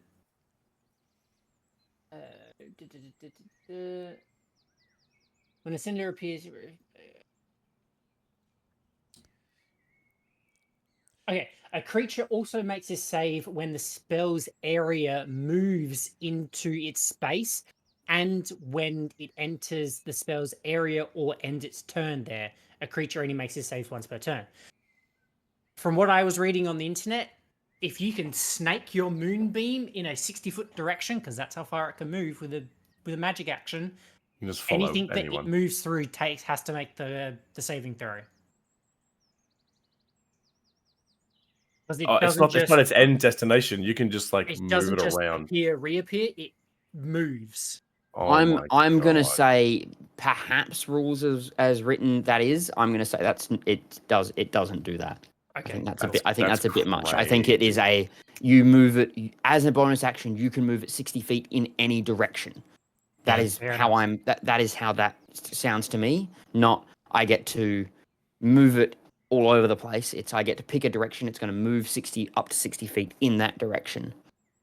a cinder appears. Okay, a creature also makes a save when the spell's area moves into its space and when it enters the spell's area or ends its turn there. A creature only makes a save once per turn. From what I was reading on the internet, if you can snake your moonbeam in a 60-foot direction, because that's how far it can move with a magic action, You just follow anything that it anyone. moves through has to make the saving throw. Because it It's doesn't not. just It's not its end destination. You can just like it move doesn't it just around. appear, reappear. It moves. Oh my I'm gonna God. say perhaps rules as written. That is, I'm gonna say it doesn't do that. Okay, I think that's cool. a bit. I think That's that's a bit much. I think it is you move it as a bonus action. You can move it 60 feet in any direction. That Yeah, is fair how enough. that is how that sounds to me. Not I get to move it all over the place. It's I get to pick a direction. It's going to move up to 60 feet in that direction.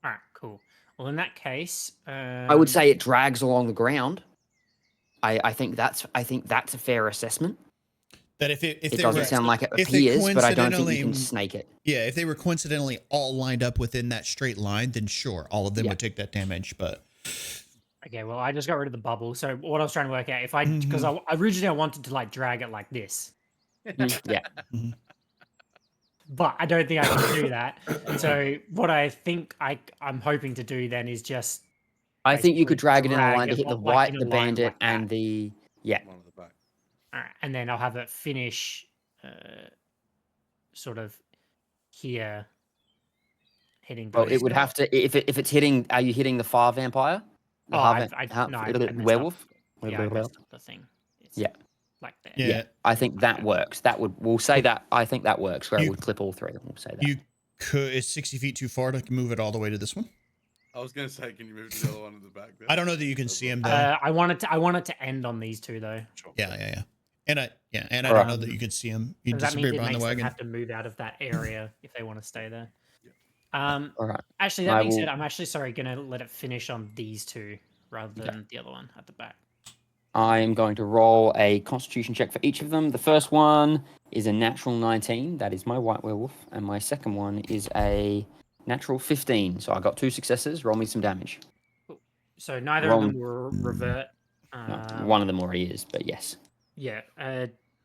All right, cool. Well, in that case, I would say it drags along the ground. I think that's a fair assessment. That if It they doesn't were sound like it if they appears, but I don't think you can coincidentally snake it. yeah, if they were coincidentally all lined up within that straight line, then sure, all of them Yeah. would take that damage. But okay, well, I just got rid of the bubble. So what I was trying to work out, because originally I wanted to like drag it like this, Yeah. but I don't think I can do that. So what I think I'm hoping to do then is just I think you could basically drag it in a line to it hit the like white, in a the line bandit, like that. and the One at the back. All right, and then I'll have it finish sort of here, hitting well, both. it would have to if it's hitting. Are you hitting the far vampire? The Oh, half I messed werewolf. up. Yeah, I messed up the thing. It's Yeah. like that. yeah, Yeah, I think that works. We'll say that. I think that works. Where it You- would clip all three. We'll say that. you could is 60 feet too far to move it all the way to this one? I was gonna say, can you move to the other one at the back there? I don't know that you can see him though. I want it to end on these two though. Sure. yeah. And I don't Alright. know that you could see him. You Because that means disappear it behind makes the them wagon. have to move out of that area if they want to stay there. All right. Actually, that I being said, will- I'm actually gonna let it finish on these two rather than the other one at the back. I am going to roll a Constitution check for each of them. The first one is a natural 19. That is my white werewolf, and my second one is a natural 15. So I got 2 successes. Roll me some damage. So neither Wrong. of them will revert. No, one of them already is, but yes. Yeah,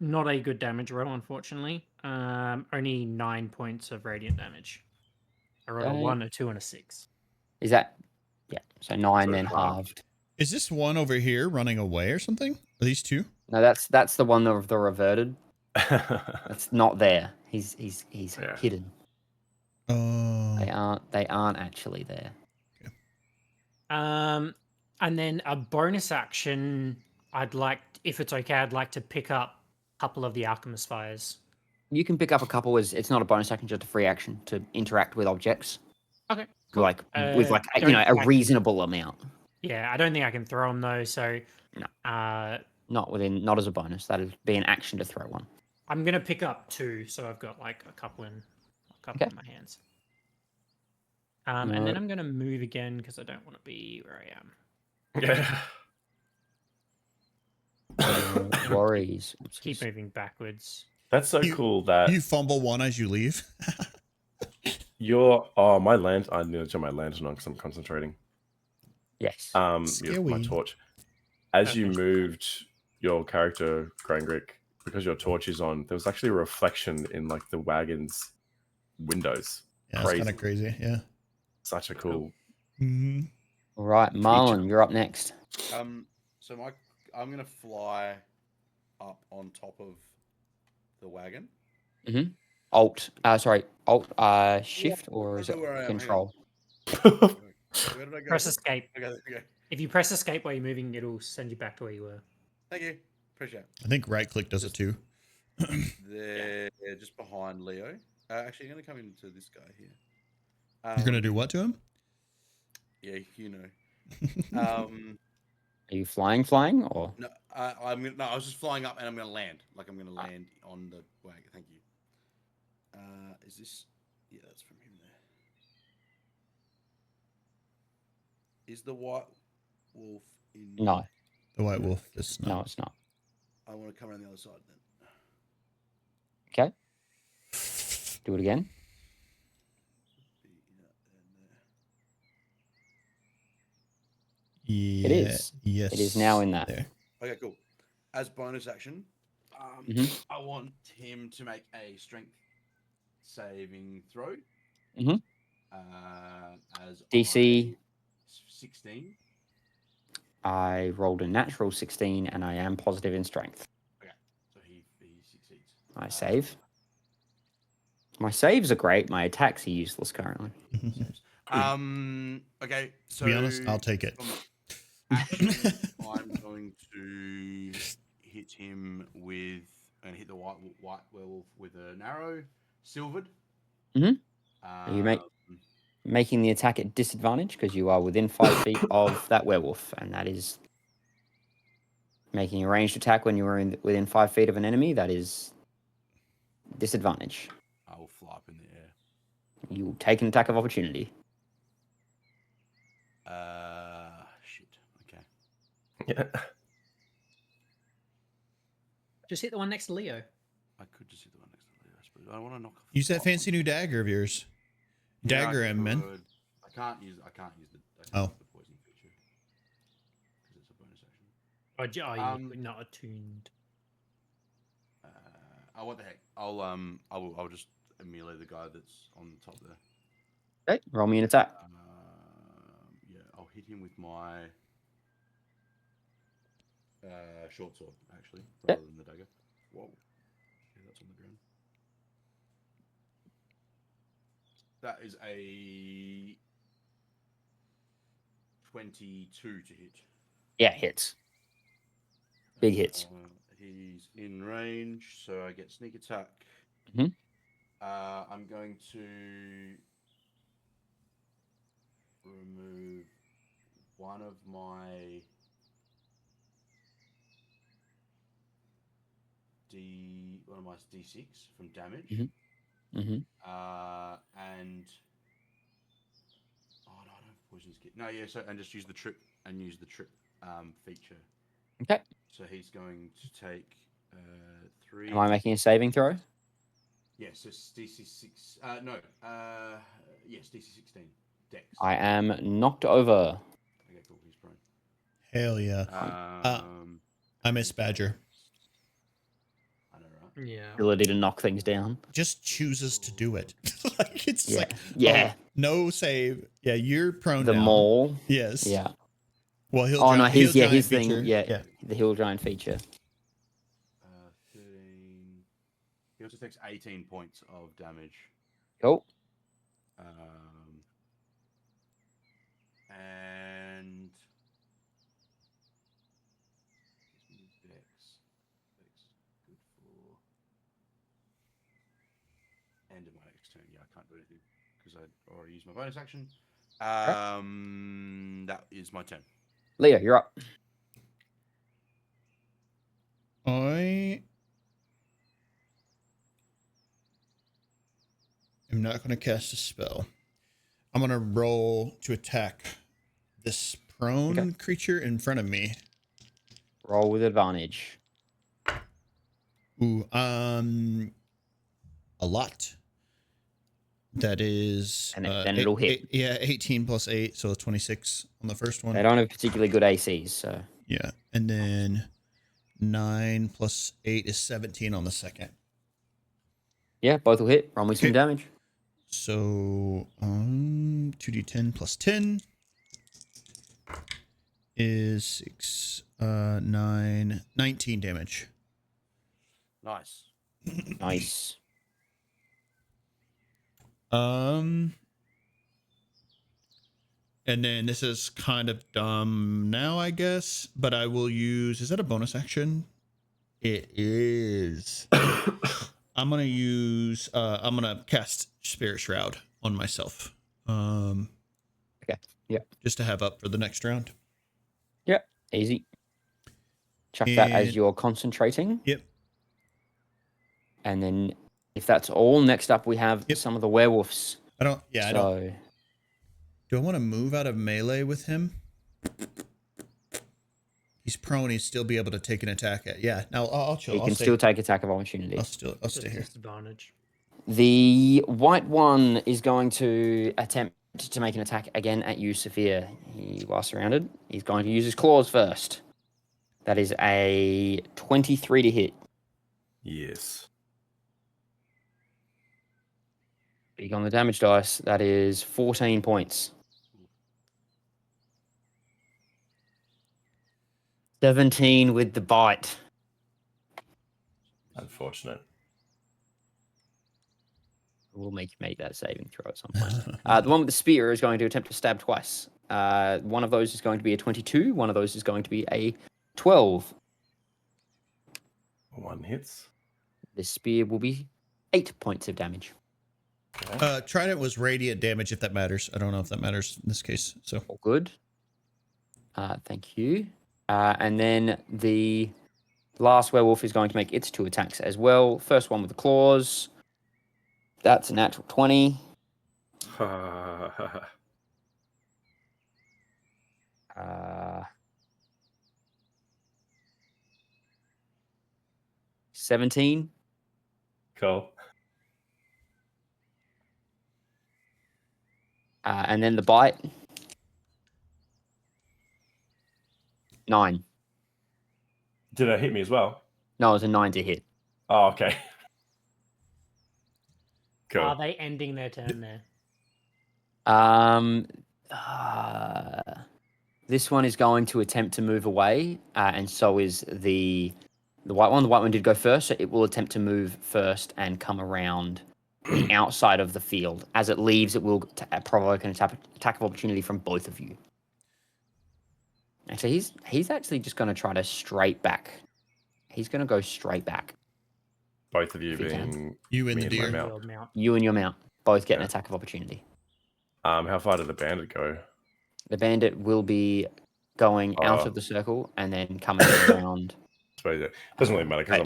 not a good damage roll, unfortunately. Only 9 points of radiant damage. I rolled a Okay. 1, a 2, and a 6. Is that? Yeah. So 9 So then halved. halved. Is this one over here running away or something? Are these two? No, that's the one of the reverted. That's not there. He's Yeah. hidden. Oh. They aren't actually there. And then a bonus action, if it's okay, I'd like to pick up a couple of the Alchemist Fires. You can pick up a couple as it's not a bonus action, just a free action to interact with objects. Okay. Like with like don't a think I can- reasonable amount. Yeah, I don't think I can throw them though, so No. Not as a bonus. That'd be an action to throw one. I'm gonna pick up 2, so I've got like a couple in my hands. And then I'm gonna move again because I don't want to be where I am. Yeah. No worries. Keep moving backwards. That's so cool that You fumble one as you leave. my lantern. I need to turn my lantern on because I'm concentrating. Yes. My Scary. torch. As you Okay. moved your character, Grangrik, because your torch is on, there was actually a reflection in like the wagon's windows. Yeah, that's kind of crazy. Yeah. Such a cool. Mm-hmm. All right, Marlon, you're up next. So I'm gonna fly up on top of the wagon. Alt, shift, or is I know where I it am, hang control? Where did I go? Press escape. Okay, there we go. If you press escape while you're moving, it'll send you back to where you were. Thank you. Appreciate it. I think right click does it too. They're just behind Leo. Actually, I'm gonna come into this guy here. You're gonna do what to him? Yeah, you know. Are you flying, or? No, I was just flying up and I'm gonna land. Like I'm gonna land on the wagon. Thank you. Is this? Yeah, that's from him there. Is the white wolf in? No, The white wolf is no, not. it's not. I want to come around the other side then. Okay. Do it again. Yeah, It is. Yes. It is now in that. There. Okay, cool. As bonus action, Mhm. I want him to make a strength saving throw. Mhm. As DC. 16. I rolled a natural 16, and I am positive in strength. Okay, so he succeeds. I save. My saves are great. My attacks are useless currently. Saves. Okay, so To be honest, I'll take it. from action, I'm going to hit him with and hit the white werewolf with an arrow, silvered. Mhm. You making the attack at disadvantage because you are within 5 feet of that werewolf, and that is making a ranged attack when you are within 5 feet of an enemy. That is disadvantage. I will fly up in the air. You will take an attack of opportunity. Shit. Okay. Yeah. Just hit the one next to Leo. I could just hit the one next to the left, but I don't want to knock off. Use that fancy new dagger of yours. Dagger him, man. I can't use the Oh. the poison feature because it's a bonus action. You're not attuned. What the heck? I'll just melee the guy that's on the top there. Okay, roll me an attack. Yeah, I'll hit him with my short sword actually, rather than the dagger. Whoa. Okay, that's on the ground. That is a 22 to hit. Yeah, hits. Big hits. He's in range, so I get sneak attack. Mhm. I'm going to remove one of my D6 from damage. Mhm. Mm-hmm. And oh no, I don't have poison kit. No, yeah. So and just use the trip feature. Okay. So he's going to take 3. Am I making a saving throw? Yes, it's DC 6. Yes, DC 16. Dex. I am knocked over. Okay, cool. He's prone. Hell yeah. I miss Badger. I know, right? Yeah. Ability to knock things down. Just chooses to do it. Like it's Yeah. like Yeah. oh, no save. Yeah, you're prone The now. maul. Yes. Yeah. Well, he'll Oh no, his giant thing. feature. Yeah, the hill giant feature. 13. He also takes 18 points of damage. Cool. And Dex. Good for end of my next turn. Yeah, I can't do anything because I already used my bonus action. That is my turn. Leo, you're up. I am not going to cast a spell. I'm going to roll to attack this prone creature in front of me. Roll with advantage. Ooh, a lot. That is And then it'll hit. 18 plus 8, so 26 on the first one. They don't have particularly good ACs, so Yeah, and then 9 plus 8 is 17 on the second. yeah, both will hit. Roll me some Okay. damage. So 2d10 plus 10 is 6, 9, 19 damage. Nice. Nice. And then this is kind of dumb now, I guess, but I will use, is that a bonus action? It is. I'm going to cast Spirit Shroud on myself. Okay. Yeah. Just to have up for the next round. Yep. Easy. Chuck that as you're concentrating. Yep. And then if that's all, next up we have some of the werewolves. I don't. Do I want to move out of melee with him? He's prone. He'd still be able to take an attack at. Yeah. Now I'll chill. He can still take attack of opportunity. I'll stay here. Disadvantage. The white one is going to attempt to make an attack again at you, Sephir. While surrounded, he's going to use his claws first. That is a 23 to hit. Yes. Big on the damage dice. That is 14 points. 17 with the bite. Unfortunate. We'll make you make that saving throw at some point. The one with the spear is going to attempt to stab twice. One of those is going to be a 22. One of those is going to be a 12. One hits. This spear will be 8 points of damage. Okay. Trident was radiant damage, if that matters. I don't know if that matters in this case. So All good. Thank you. And then the last werewolf is going to make its 2 attacks as well. First one with the claws. That's a natural 20. 17. Cool. And then the bite. 9. Did it hit me as well? No, it was a 9 to hit. Oh, okay. Cool. Are they ending their turn there? This one is going to attempt to move away, and so is the white one. The white one did go first, so it will attempt to move first and come around the outside of the field. As it leaves, it will provoke an attack of opportunity from both of you. Actually, he's actually just going to try to straight back. He's going to go straight back. Both of you If you can. being you and me the and my deer. mount. Your mount. You and your mount both get an Yeah. attack of opportunity. How far did the bandit go? The bandit will be going out Oh. of the circle and then coming around. I suppose it doesn't really matter because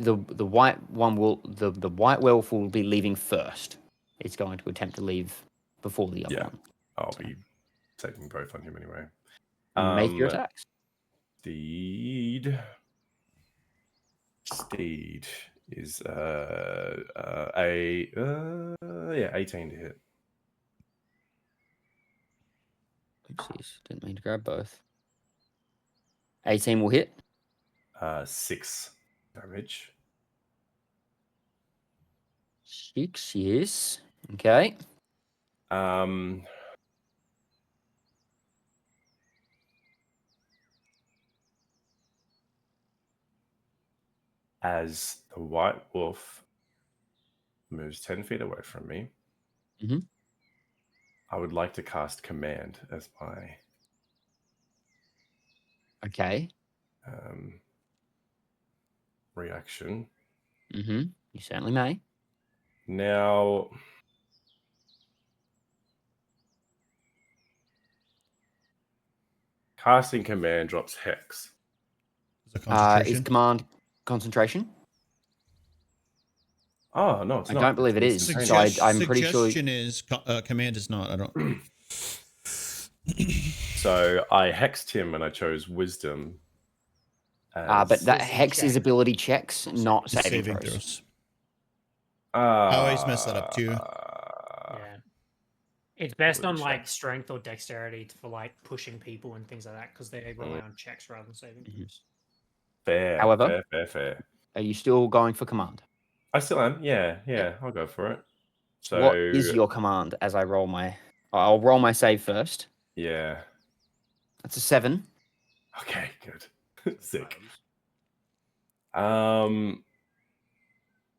The white one will the white werewolf will be leaving first. It's going to attempt to leave before the other Yeah. one. I'll be taking both on him anyway. Make your attacks. Steed is 18 to hit. Oopsies, didn't mean to grab both. 18 will hit. 6 damage. 6, yes. Okay. As the white wolf moves 10 feet away from me, Mhm. I would like to cast Command as my Okay. reaction. You certainly may. Now, casting Command drops Hex. Is a Is concentration. command concentration? Oh, no, it's I not. don't believe it It's is. instantaneous. So I'm pretty sure. Suggestion is command is not. I don't. So I hexed him and I chose Wisdom. But that Wisdom Hex's check. ability checks, not It's saving throws. I always mess that up too. Yeah. It's best on check. like strength or dexterity for like pushing people and things like that because they rely on checks rather than saving throws. Fair. However- fair. Are you still going for command? I still am. Yeah. I'll go for it. So What is your command as I roll my... I'll roll my save first. Yeah. That's a 7. Okay, good. Sick. Items.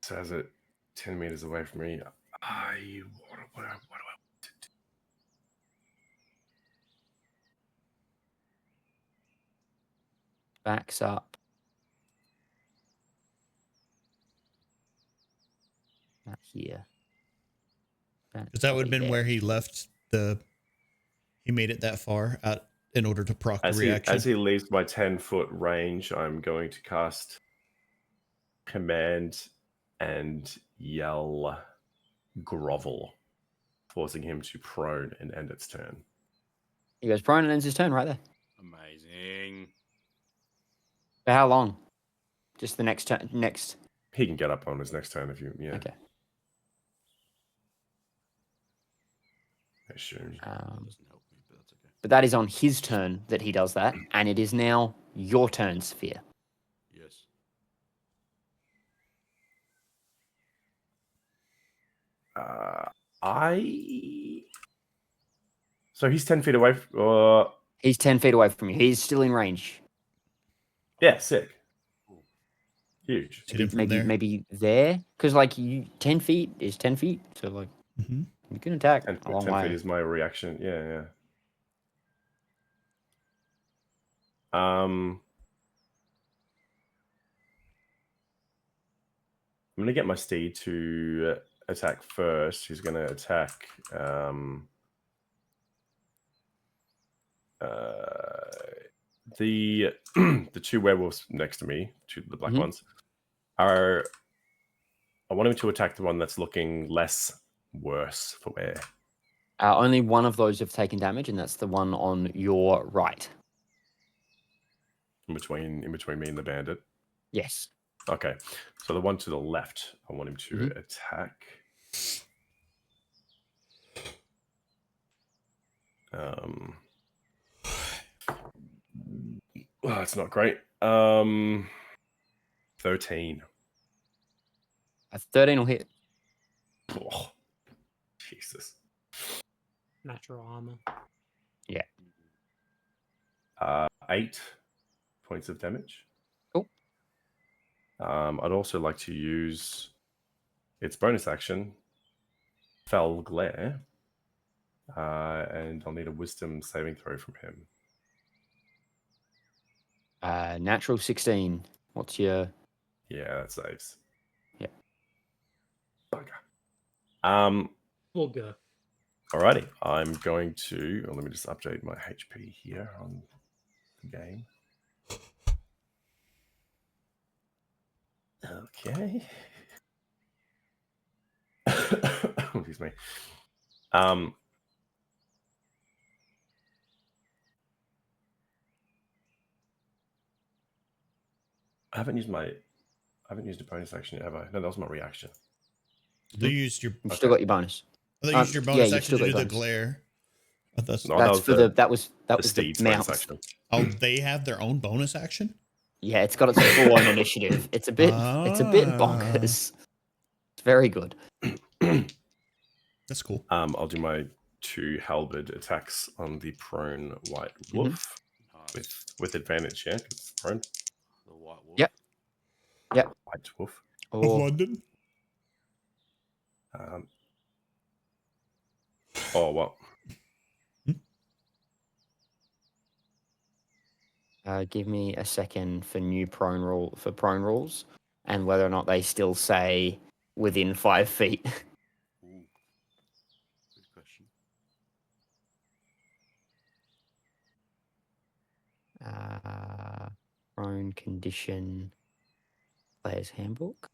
So as it 10 meters away from me, what do I want to do? Backs up. Not here. Because that would have been where he left the. He made it that far out in order to proc the reaction. As he leaves my 10-foot range, I'm going to cast Command and yell grovel, forcing him to prone and end its turn. He goes prone and ends his turn right there. Amazing. For how long? Just the next turn. Next. He can get up on his next turn if you, Okay. I assume. That doesn't help me, but that's okay. But that is on his turn that he does that, and it is now your turn, Sephir. Yes. So he's 10 feet away. He's 10 feet away from you. He's still in range. Yeah, sick. Huge. Hit him from there. Maybe there, because like 10 feet is 10 feet, so like you can attack 10, a long 10 way. feet is my reaction. Yeah. I'm going to get my steed to attack first. He's going to attack the the two werewolves next to me, the black ones, I want him to attack the one that's looking less worse for wear. Only one of those have taken damage, and that's the one on your right. In between me and the bandit. Yes. Okay, so the one to the left, I want him to attack. Well, that's not great. 13. A 13 will hit. Oh, Jesus. Natural armor. Yeah. 8 points of damage. Cool. I'd also like to use its bonus action, Fell Glare, and I'll need a Wisdom saving throw from him. Natural 16. What's your... Yeah, that saves. Yeah. Bugger. We'll go. Alrighty, I'm going to... let me just update my HP here on the game. Okay. Excuse me. I haven't used a bonus action yet, have I? No, that was my reaction. They used your. You've still got your bonus. They used your bonus you've action still to got do the bonus. glare. That's No, That's for that was the Steed's bonus mouse. action. Oh, they have their own bonus action. Yeah, it's got its full own initiative. It's a bit bonkers. It's very good. That's cool. I'll do my 2 halberd attacks on the prone white wolf with advantage, yeah? 'Cause it's prone. The white wolf. Yep. White wolf. Of Or London. What? give me a second for prone rules, and whether or not they still say within 5 feet. Ooh. Good question. Prone condition. Player's handbook.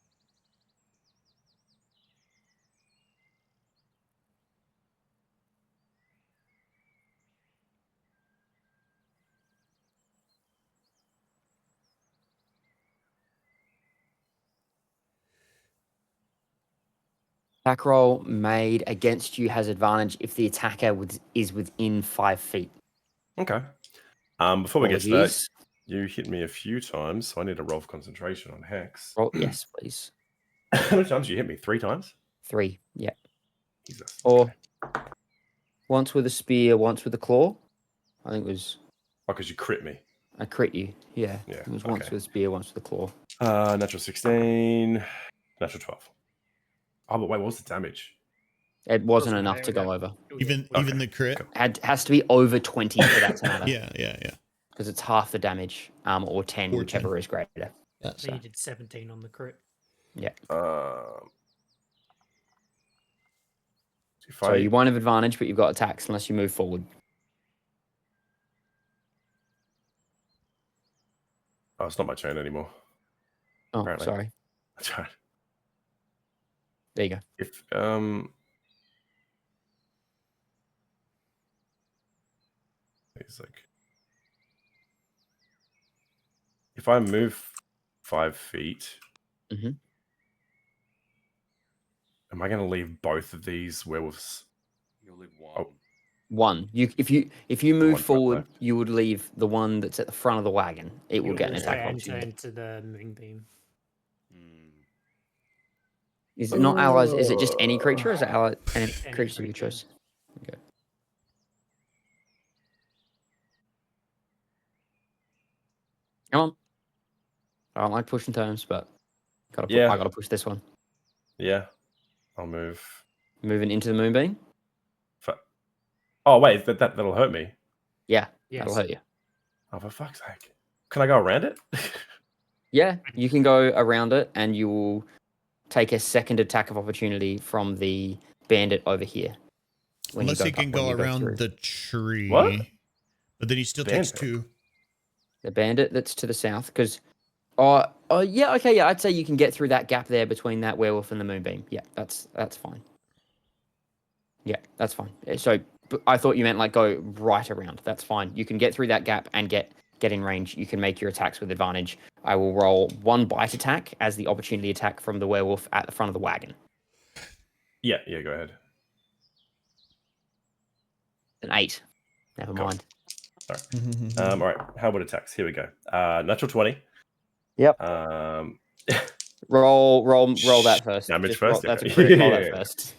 Attack roll made against you has advantage if the attacker is within 5 feet. Okay. Before we get to that, Apologies. you hit me a few times, so I need to roll for concentration on Hex. Roll, yes, please. How many times did you hit me? 3 times? 3, yeah. Jesus. Or once with a spear, once with a claw. I think it was... Oh, because you crit me. I crit you, yeah. Yeah, It was once okay. with a spear, once with a claw. Natural 16, natural 12. Oh, but wait, what was the damage? It wasn't Doesn't enough matter, to go that- over. Even Okay, the crit. cool. Has to be over 20 for that to matter. Yeah. Because it's half the damage, or 10, Or whichever is greater. Yeah. So you did 17 on the crit. So you won't have advantage, but you've got attacks unless you move forward. Oh, it's not my turn anymore. Oh, Apparently. sorry. That's right. There you go. If it's like if I move 5 feet, Mhm. am I going to leave both of these werewolves? You'll leave one. Oh. One. If you One move to my forward, left. you would leave the one that's at the front of the wagon. It will You'll get an also attack enter opportunity. into the moonbeam. Hmm. Is it not allies? Is it just any creature? Or is it ally any Any creature of your creature. choice? Okay. Come on. I don't like pushing terms, but I gotta push this one. Yeah. I'll move. Moving into the moonbeam. Oh wait, that'll hurt me. Yeah, Yes. that'll hurt you. Oh, for fuck's sake! Can I go around it? Yeah, you can go around it, and you will take a second attack of opportunity from the bandit over here. Unless he can go around through. the tree. What? But then he still takes Bandit? 2. The bandit that's to the south, because yeah, okay, yeah, I'd say you can get through that gap there between that werewolf and the moonbeam. Yeah, that's fine. Yeah, that's fine. So I thought you meant like go right around. That's fine. You can get through that gap and get in range. You can make your attacks with advantage. I will roll 1 bite attack as the opportunity attack from the werewolf at the front of the wagon. Yeah, go ahead. An 8. Never Cool. mind. All right. How about attacks? Here we go. Natural 20. Yep. Roll that first. Damage Just first? That's a Okay. crit. Roll that first.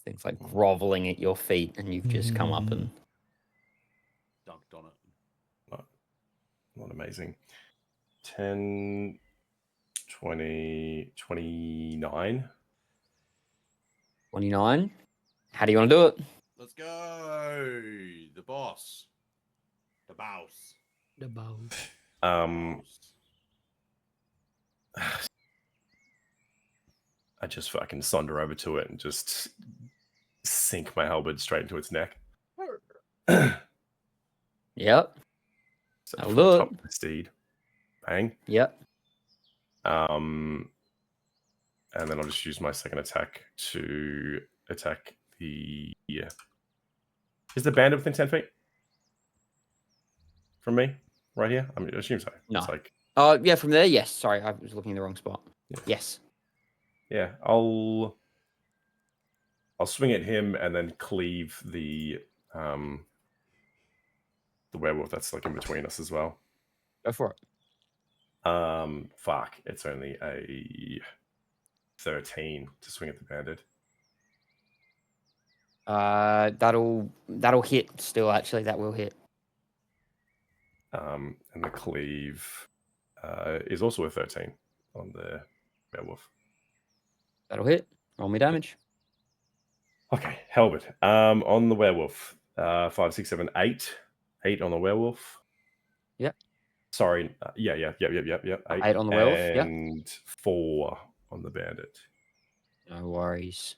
Things like groveling at your feet, and you've just come up and Dunked on it. Not amazing. 10, 20, 29. 29. How do you want to do it? Let's go. The boss. The boss. The bow. I just fucking sonder over to it and just sink my halberd straight into its neck. Yep. So That'll from do top it. of the steed. Bang. Yep. And then I'll just use my second attack to attack the... Yeah. Is the bandit within 10 feet? From me? Right here? I mean, I assume so. No. It's like... Yeah, from there, yes. Sorry, I was looking in the wrong spot. Yeah. Yes. Yeah, I'll swing at him and then cleave the werewolf that's like in between us as well. Go for it. Fuck, it's only a 13 to swing at the bandit. That'll hit still, actually. That will hit. And the cleave is also a 13 on the werewolf. That'll hit. Roll me damage. Okay, Halbert. On the werewolf, 5, 6, 7, 8. 8 on the werewolf. Yep. Sorry. Yeah. 8. 8 on the werewolf. Yep. And 4 on the bandit. No worries.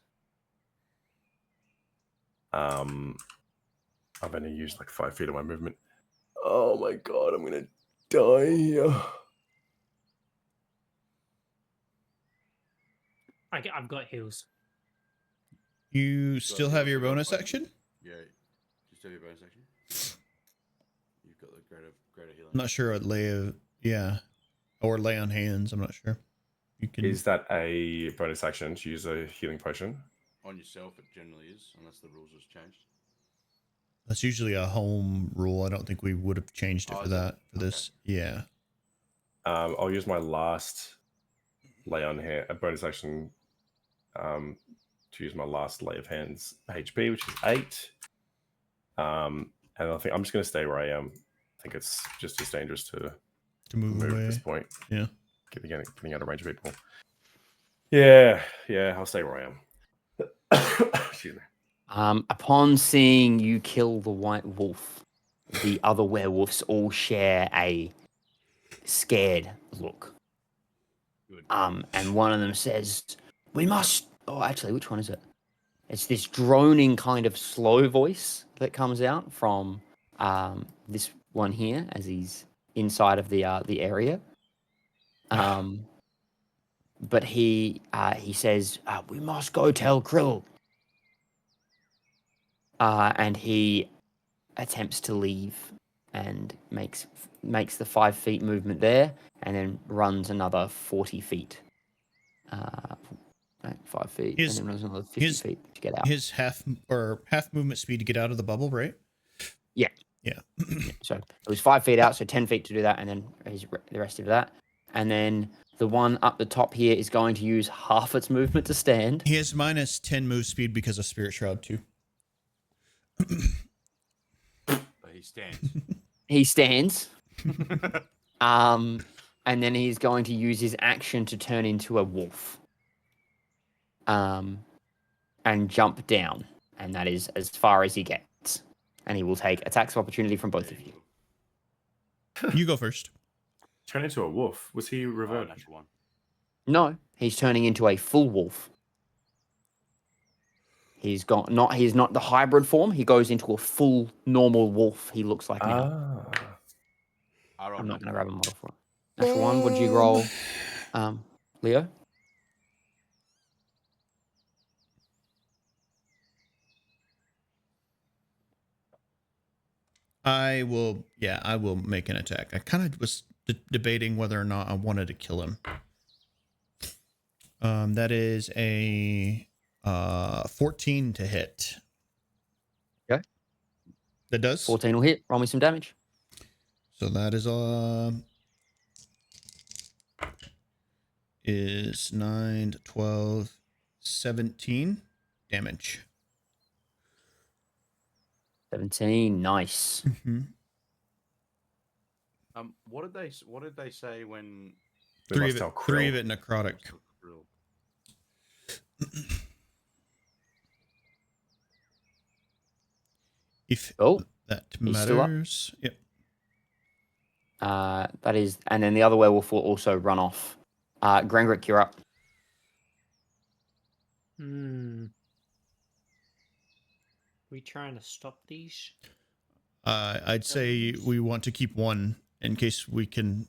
I've only used like 5 feet of my movement. Oh my god, I'm gonna die here. I've got heals. You still have your bonus action? Yeah. Just have your bonus action. You've got the greater healing. I'm not sure what or lay on hands. I'm not sure. You can. Is that a bonus action to use a healing potion? On yourself, it generally is, unless the rules has changed. That's usually a home rule. I don't think we would have changed it Oh, for is that. it? For this, yeah. I'll use my last lay on hand, a bonus action, to use my last lay of hands HP, which is 8. And I think I'm just going to stay where I am. I think it's just as dangerous to move at away. this point. Yeah. Getting out of range of people. Yeah, I'll stay where I am. Excuse me. Upon seeing you kill the white wolf, the other werewolves all share a scared look. Good. And one of them says, "We must." Oh, actually, which one is it? It's this droning kind of slow voice that comes out from this one here, as he's inside of the area. But he says, "We must go tell Krill." And he attempts to leave and makes the 5 feet movement there, and then runs another 40 feet. 5 feet, and then runs another 50 feet to get out. His half movement speed to get out of the bubble, right? Yeah. Yeah. So it was 5 feet out, so 10 feet to do that, and then the rest of that. And then the one up the top here is going to use half its movement to stand. He has minus 10 move speed because of Spirit Shroud too. But he stands. He stands. And then he's going to use his action to turn into a wolf. And jump down. And that is as far as he gets. And he will take attacks of opportunity from both of you. You go first. Turn into a wolf. Was he Oh, reverted? natural one. No, he's turning into a full wolf. He's not the hybrid form. He goes into a full normal wolf. He looks like now. Ah. I'm not going to grab a model for it. Natural one. Would you roll, Leo? I will make an attack. I kind of was debating whether or not I wanted to kill him. That is a 14 to hit. Okay. That does? 14 will hit. Roll me some damage. So that is 9, 12, 17 damage. 17. Nice. Mm-hmm. What did they say when? Three of it necrotic. If that matters. Yep. That is, and then the other werewolf will also run off. Grangrik, you're up. We trying to stop these? I'd say we want to keep one in case we can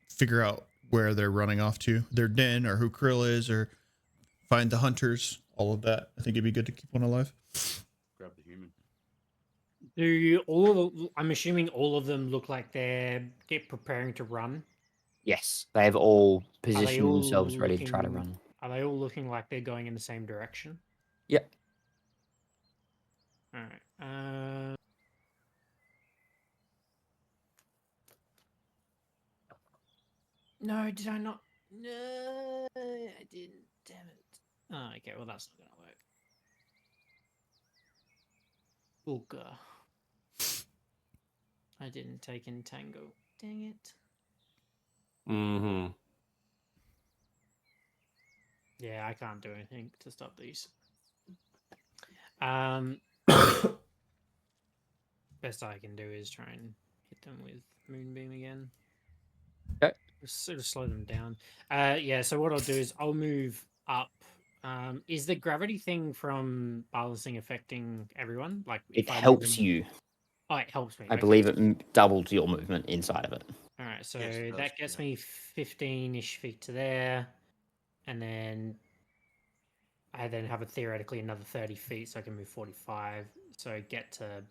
figure out where they're running off to, their den, or who Krill is, or find the hunters. All of that. I think it'd be good to keep one alive. Grab the human. I'm assuming all of them look like they're preparing to run. Yes, they have all positioned all themselves ready to try to looking- run. Are they all looking like they're going in the same direction? Yep. All right. No, did I not? No, I didn't. Damn it. Oh, okay, well, that's not going to work. Ooga. I didn't take in Tango. Dang it. Mm-hmm. Yeah, I can't do anything to stop these. Best I can do is try and hit them with Moonbeam again. Okay. Just sort of slow them down. Yeah, so what I'll do is I'll move up. Is the gravity thing from balancing affecting everyone? Like It if I move helps them- you. Oh, it helps me. I Okay. believe it doubles your movement inside of it. All right, so Yes, it does, that gets yeah. me 15-ish feet to there, and then I then have theoretically another 30 feet, so I can move 45. So get to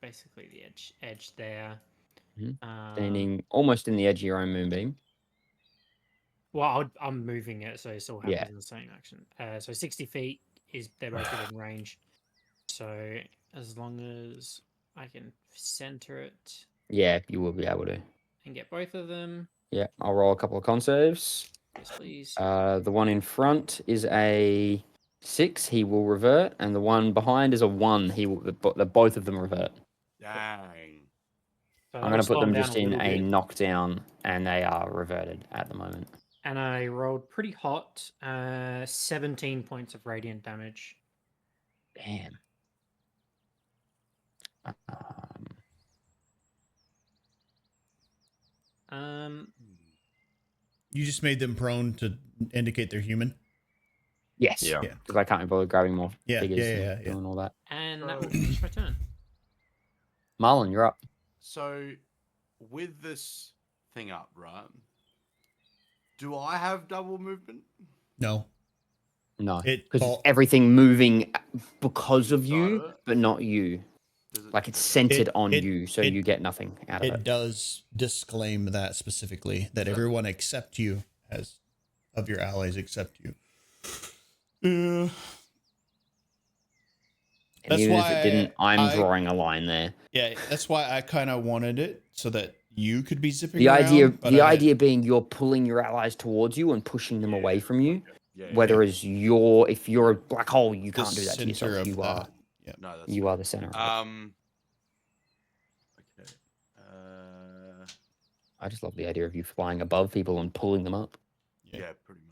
basically the edge there. Standing almost in the edge of your own moonbeam. Well, I'm moving it, so it still happens Yeah. in the same action. So 60 feet is they're both within range. So as long as I can center it Yeah, you will be able to. and get both of them. Yeah, I'll roll a couple of con saves. Yes, please. The one in front is a 6. He will revert, and the one behind is a 1. Both of them revert. Dang. So I'm that'll going to put slow them down just in little a bit. knockdown, and they are reverted at the moment. And I rolled pretty hot, 17 points of radiant damage. Damn. You just made them prone to indicate they're human. Yes. Yeah. Because I can't be bothered grabbing more figures Yeah. and doing all that. And that will finish my turn. Marlon, you're up. So, with this thing up, right? Do I have double movement? No. No. It Because fall- everything moving because of you, Got it. but not you. Does it- Like it's centered on it- you, so it- you get nothing out of It it. does disclaim that specifically, that everyone except you has, of your allies except you. And That's even if it why didn't, I'm I- drawing a line there. Yeah, that's why I kind of wanted it so that you could be zipping The idea, around. but the I- idea being you're pulling your allies towards you and pushing them away from you. Yeah. Whereas if you're a black hole, you the can't do that to center yourself. of You that. are Yeah. No, that's you fair. are the center. Okay. I just love the idea of you flying above people and pulling them up. Yeah, pretty much.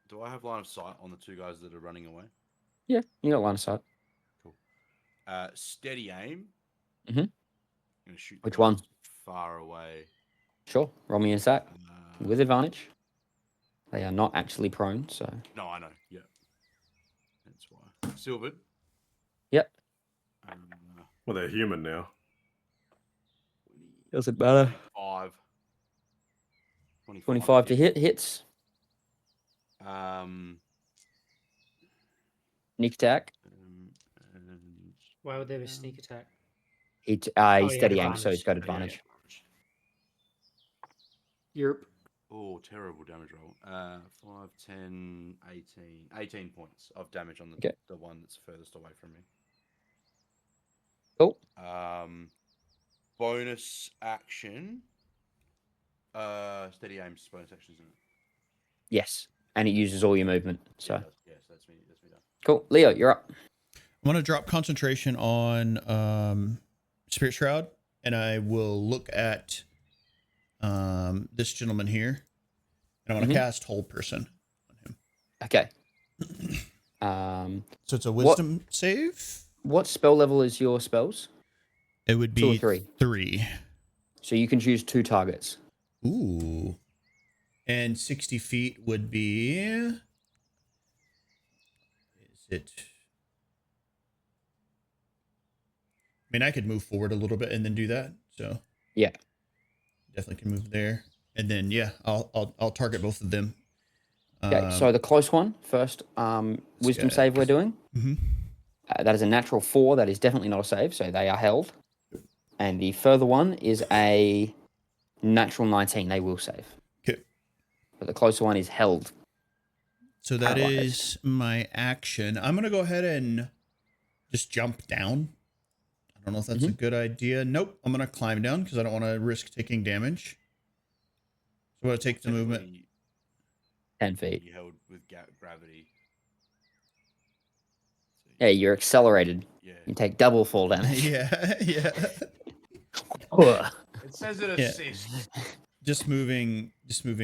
Do I have line of sight on the two guys that are running away? Yeah, you got line of sight. Cool. Steady aim. Mhm. I'm gonna shoot. Which the one? guys Far away. Sure, roll me an attack Uh, with advantage. They are not actually prone, so No, I know. Yeah. That's why. Silvered. yep. Well, they're human now. Doesn't matter. 25 to hit hits. Sneak attack. Why would there be sneak attack? He's yeah, steady aim, so he's advantage. got advantage. Europe. Oh, terrible damage roll. 5, 10, 18. 18 points of damage on Okay. the one that's furthest away from me. Cool. Bonus action. Steady aim's bonus action, isn't it? Yes, and it uses all your movement. So Yes, that's me. That's me done. cool. Leo, you're up. I'm gonna drop concentration on Spirit Shroud, and I will look at this gentleman here, and I'm gonna cast Hold Person on him. Okay. So it's a Wisdom save. What spell level is your spells? It would 2 or be 3. 3. So you can choose 2 targets. Ooh. And 60 feet would be. Is it? I mean, I could move forward a little bit and then do that. So Yeah. definitely can move there, and then yeah, I'll target both of them. Okay. So the close one first. Wisdom guy. save we're doing. Mhm. That is a natural 4. That is definitely not a save, so they are held. And the further one is a natural 19. They will save. Okay. But the closer one is held. So that Paralyzed. is my action. I'm gonna go ahead and just jump down. I don't know if that's a good idea. Nope. I'm gonna climb down because I don't want to risk taking damage. So I'm gonna take the movement. Technically, 10 feet. You held with gravity. So Yeah, you're accelerated. yeah. You take double fall damage. Yeah, yeah. Ugh. It says it Yeah. assists. Just moving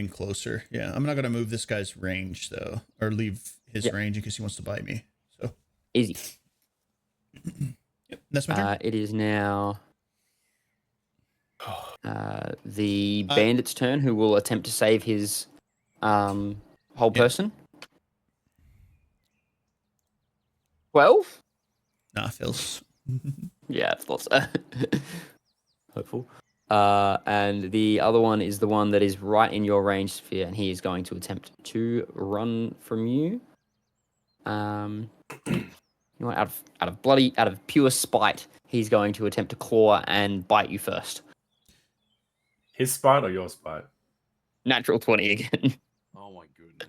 closer. Yeah, I'm not gonna move this guy's range though, or leave his Yeah. range in case he wants to bite me. So Easy. yep, that's my turn. It is now the bandit's turn, who will attempt to save his whole person. 12? Nah, Phil's. Yeah, I thought so. Hopeful. And the other one is the one that is right in your range sphere, and he is going to attempt to run from you. You know, out of pure spite, he's going to attempt to claw and bite you first. His spite or your spite? Natural 20 again. Oh my goodness.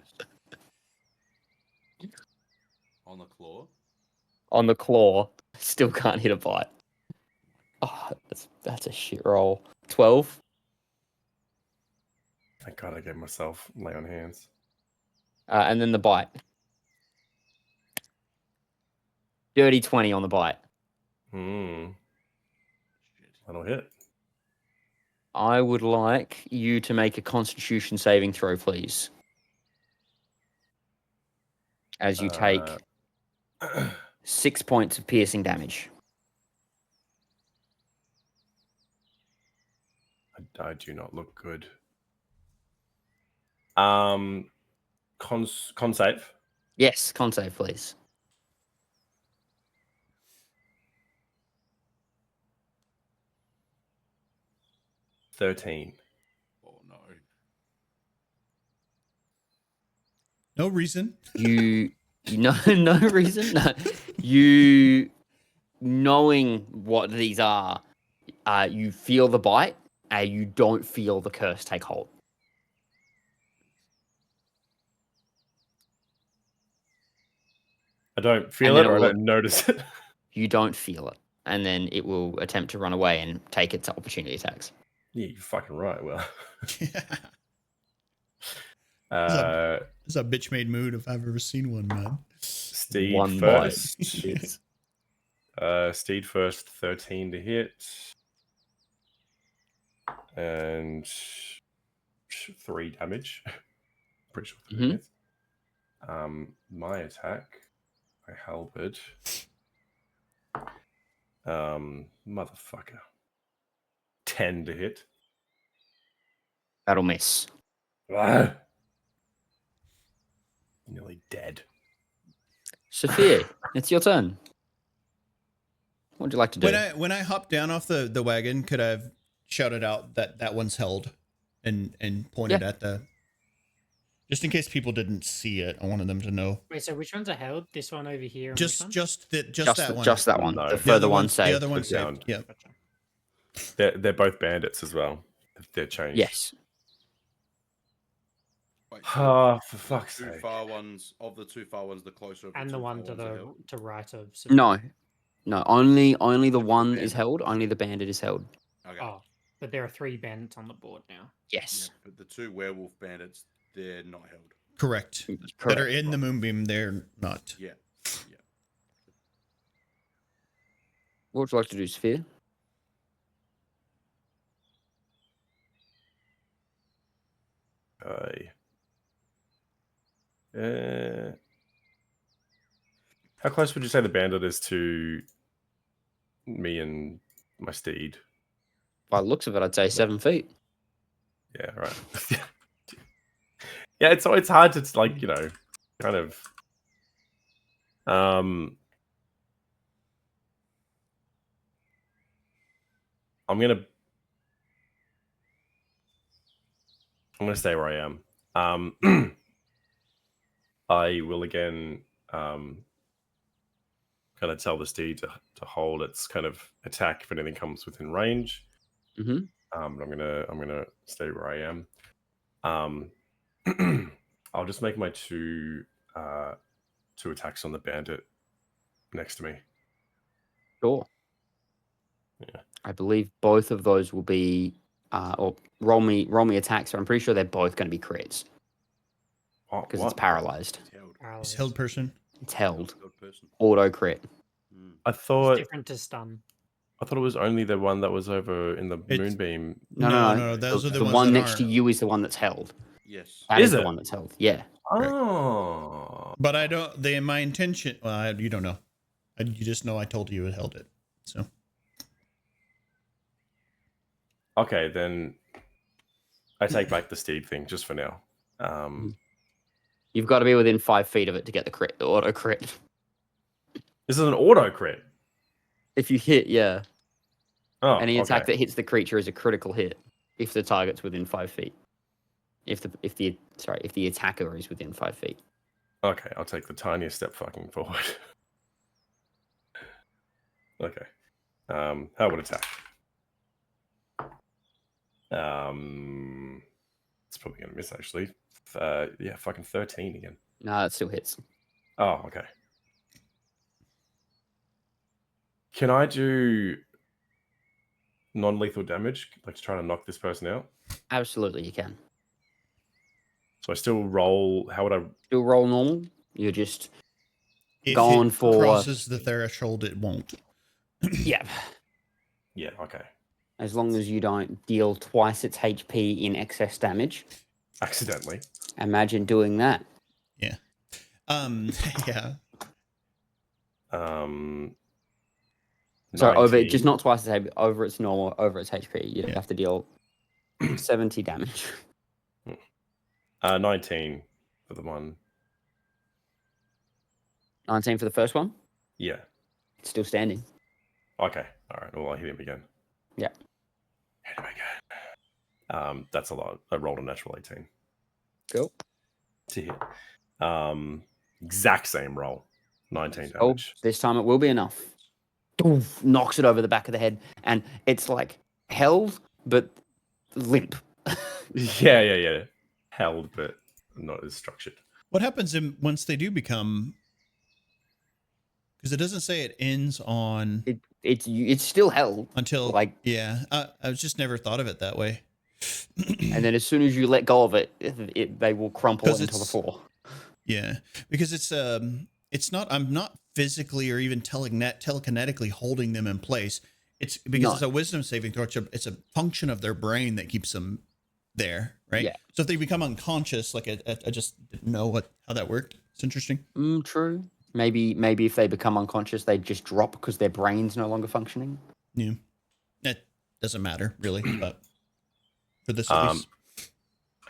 On the claw. On the claw, still can't hit a bite. Oh, that's a shit roll. 12. Thank God I gave myself lay on hands. And then the bite. Dirty 20 on the bite. Hmm. Shit. That'll hit. I would like you to make a Constitution saving throw, please. As you take 6 points of piercing damage. I do not look good. Con save. Yes, con save, please. $13. Oh no. No reason. You no reason. No. You knowing what these are, you feel the bite, and you don't feel the curse take hold. I don't feel And it then or it I will- don't notice it. You don't feel it, and then it will attempt to run away and take its opportunity attacks. Yeah, you're fucking right. Well, This is a bitch made mood if I've ever seen one, man. Steed One bite. first. It's Steed first, 13 to hit. And 3 damage. Pretty sure 3 Mhm. hits. My attack, I halberd. Motherfucker. 10 to hit. that'll miss. Ah! Nearly dead. Sephir, it's your turn. What would you like to do? When I hopped down off the wagon, could I have shouted out that one's held and pointed at the, just in case people didn't see it, I wanted them to know. Wait, so which ones are held? This one over here. And Just that one. Just that one. No. The The further one the saved. other one Put down. saved. Yeah. Gotcha. They're both bandits as well. They're changed. Yes. Wait, Ah, for fuck's two sake. far ones of the 2 far ones, the closer of the And the two one far to ones are the held. to right of. No, only the one is Bandit. held. Only the bandit is held. Okay. Oh, but there are 3 bandits on the board now. Yes. Yeah, but the 2 werewolf bandits, they're not held. Correct. Correct. That are in the moonbeam, they're not. Yeah. What would you like to do, Sphere? How close would you say the bandit is to me and my steed? By the looks of it, I'd say 7 feet. Yeah, right. Yeah, it's hard to like, you know, kind of I'm gonna stay where I am. I will again kind of tell the steed to hold its kind of attack if anything comes within range. Mm-hmm. I'm gonna stay where I am. I'll just make my two attacks on the bandit next to me. Sure. Yeah. I believe both of those will be, or roll me attacks. So I'm pretty sure they're both going to be crits because it's paralyzed. It's held. Paralyzed. It's held person. It's held. Held person. Auto crit. Mm. I It's thought different to stun. it was only the one that was over in the It's- moonbeam. No. Those are the The ones one that next to aren't. you is the one that's held. Yes. That Is is the it? one that's held. Yeah. Oh, But I don't. My intention. Well, you don't know. You just know I told you it held it. So okay. Then I take back the steed thing just for now. You've got to be within 5 feet of it to get the crit, the auto crit. This is an auto crit. If you hit, yeah. Oh, Any attack okay. that hits the creature is a critical hit if the target's within 5 feet. If the attacker is within 5 feet. Okay, I'll take the tiniest step fucking forward. Okay. How would attack? It's probably gonna miss actually. Yeah, fucking 13 again. No, it still hits. Oh, okay. Can I do non-lethal damage, like to try to knock this person out? Absolutely, you can. So I still roll. How would I? Still roll normal. You're just if going it for crosses the threshold, it won't. yeah. Yeah. Okay. As long as you don't deal twice its HP in excess damage. Accidentally. Imagine doing that. Yeah. Yeah. So over 19. just not twice its HP, over its normal, over its HP, you'd Yeah. have to deal 70 damage. 19 for the one. 19 for the first one. Yeah. It's still standing. Okay. All right. Well, I hit him again. Yeah. Hit him again. That's a lot. I rolled a natural 18 Cool. to hit. Exact same roll. 19 Oh, damage. this time it will be enough. Doof, knocks it over the back of the head, and it's like held but limp. Yeah. Held, but not as structured. What happens once they do become Because it doesn't say it ends on It's still hell. until Like, yeah. I was just never thought of it that way. and then as soon as you let go of it, they will crumple 'Cause into the it's- floor. Yeah, because it's not. I'm not physically or even telekinetically holding them in place. It's because No. it's a wisdom saving throw. It's a function of their brain that keeps them there, right? Yeah. So if they become unconscious, like I just didn't know how that worked. It's interesting. True. Maybe if they become unconscious, they just drop because their brain's no longer functioning. Yeah, that doesn't matter really, but for this at least.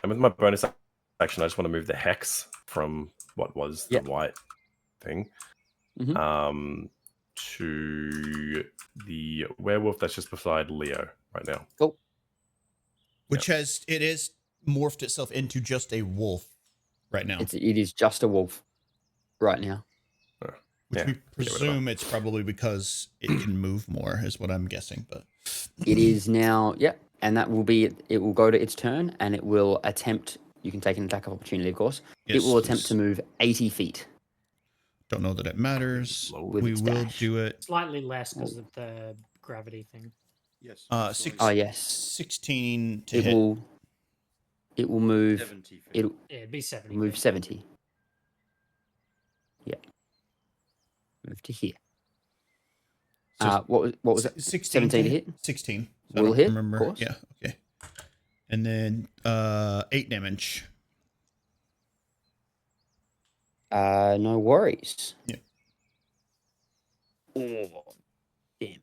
And with my bonus action, I just want to move the hex from what was the Yep. white thing Mhm. to the werewolf that's just beside Leo right now. Cool. Which it is morphed itself into just a wolf right now. It is just a wolf right now. Which Yeah, we forget what it presume it's probably because it can move more, is what I'm guessing. But It is now, yep, and that will be. It will go to its turn, and it will attempt. You can take an attack of opportunity, of course. Yes, it will attempt please. to move 80 feet. Don't know that it matters. With We its will dash. do it. Slightly less because of the gravity thing. Yes. Oh yes, 16 to it hit. will. It will move. 70 feet. It'll Yeah, it'd be 70. move feet. 70. Yeah. Move to here. So what was it? 16 17 to hit. 16. Will I don't hit, of remember. course. Yeah. Okay. And then 8 damage. No worries. Yeah. Oh, damn.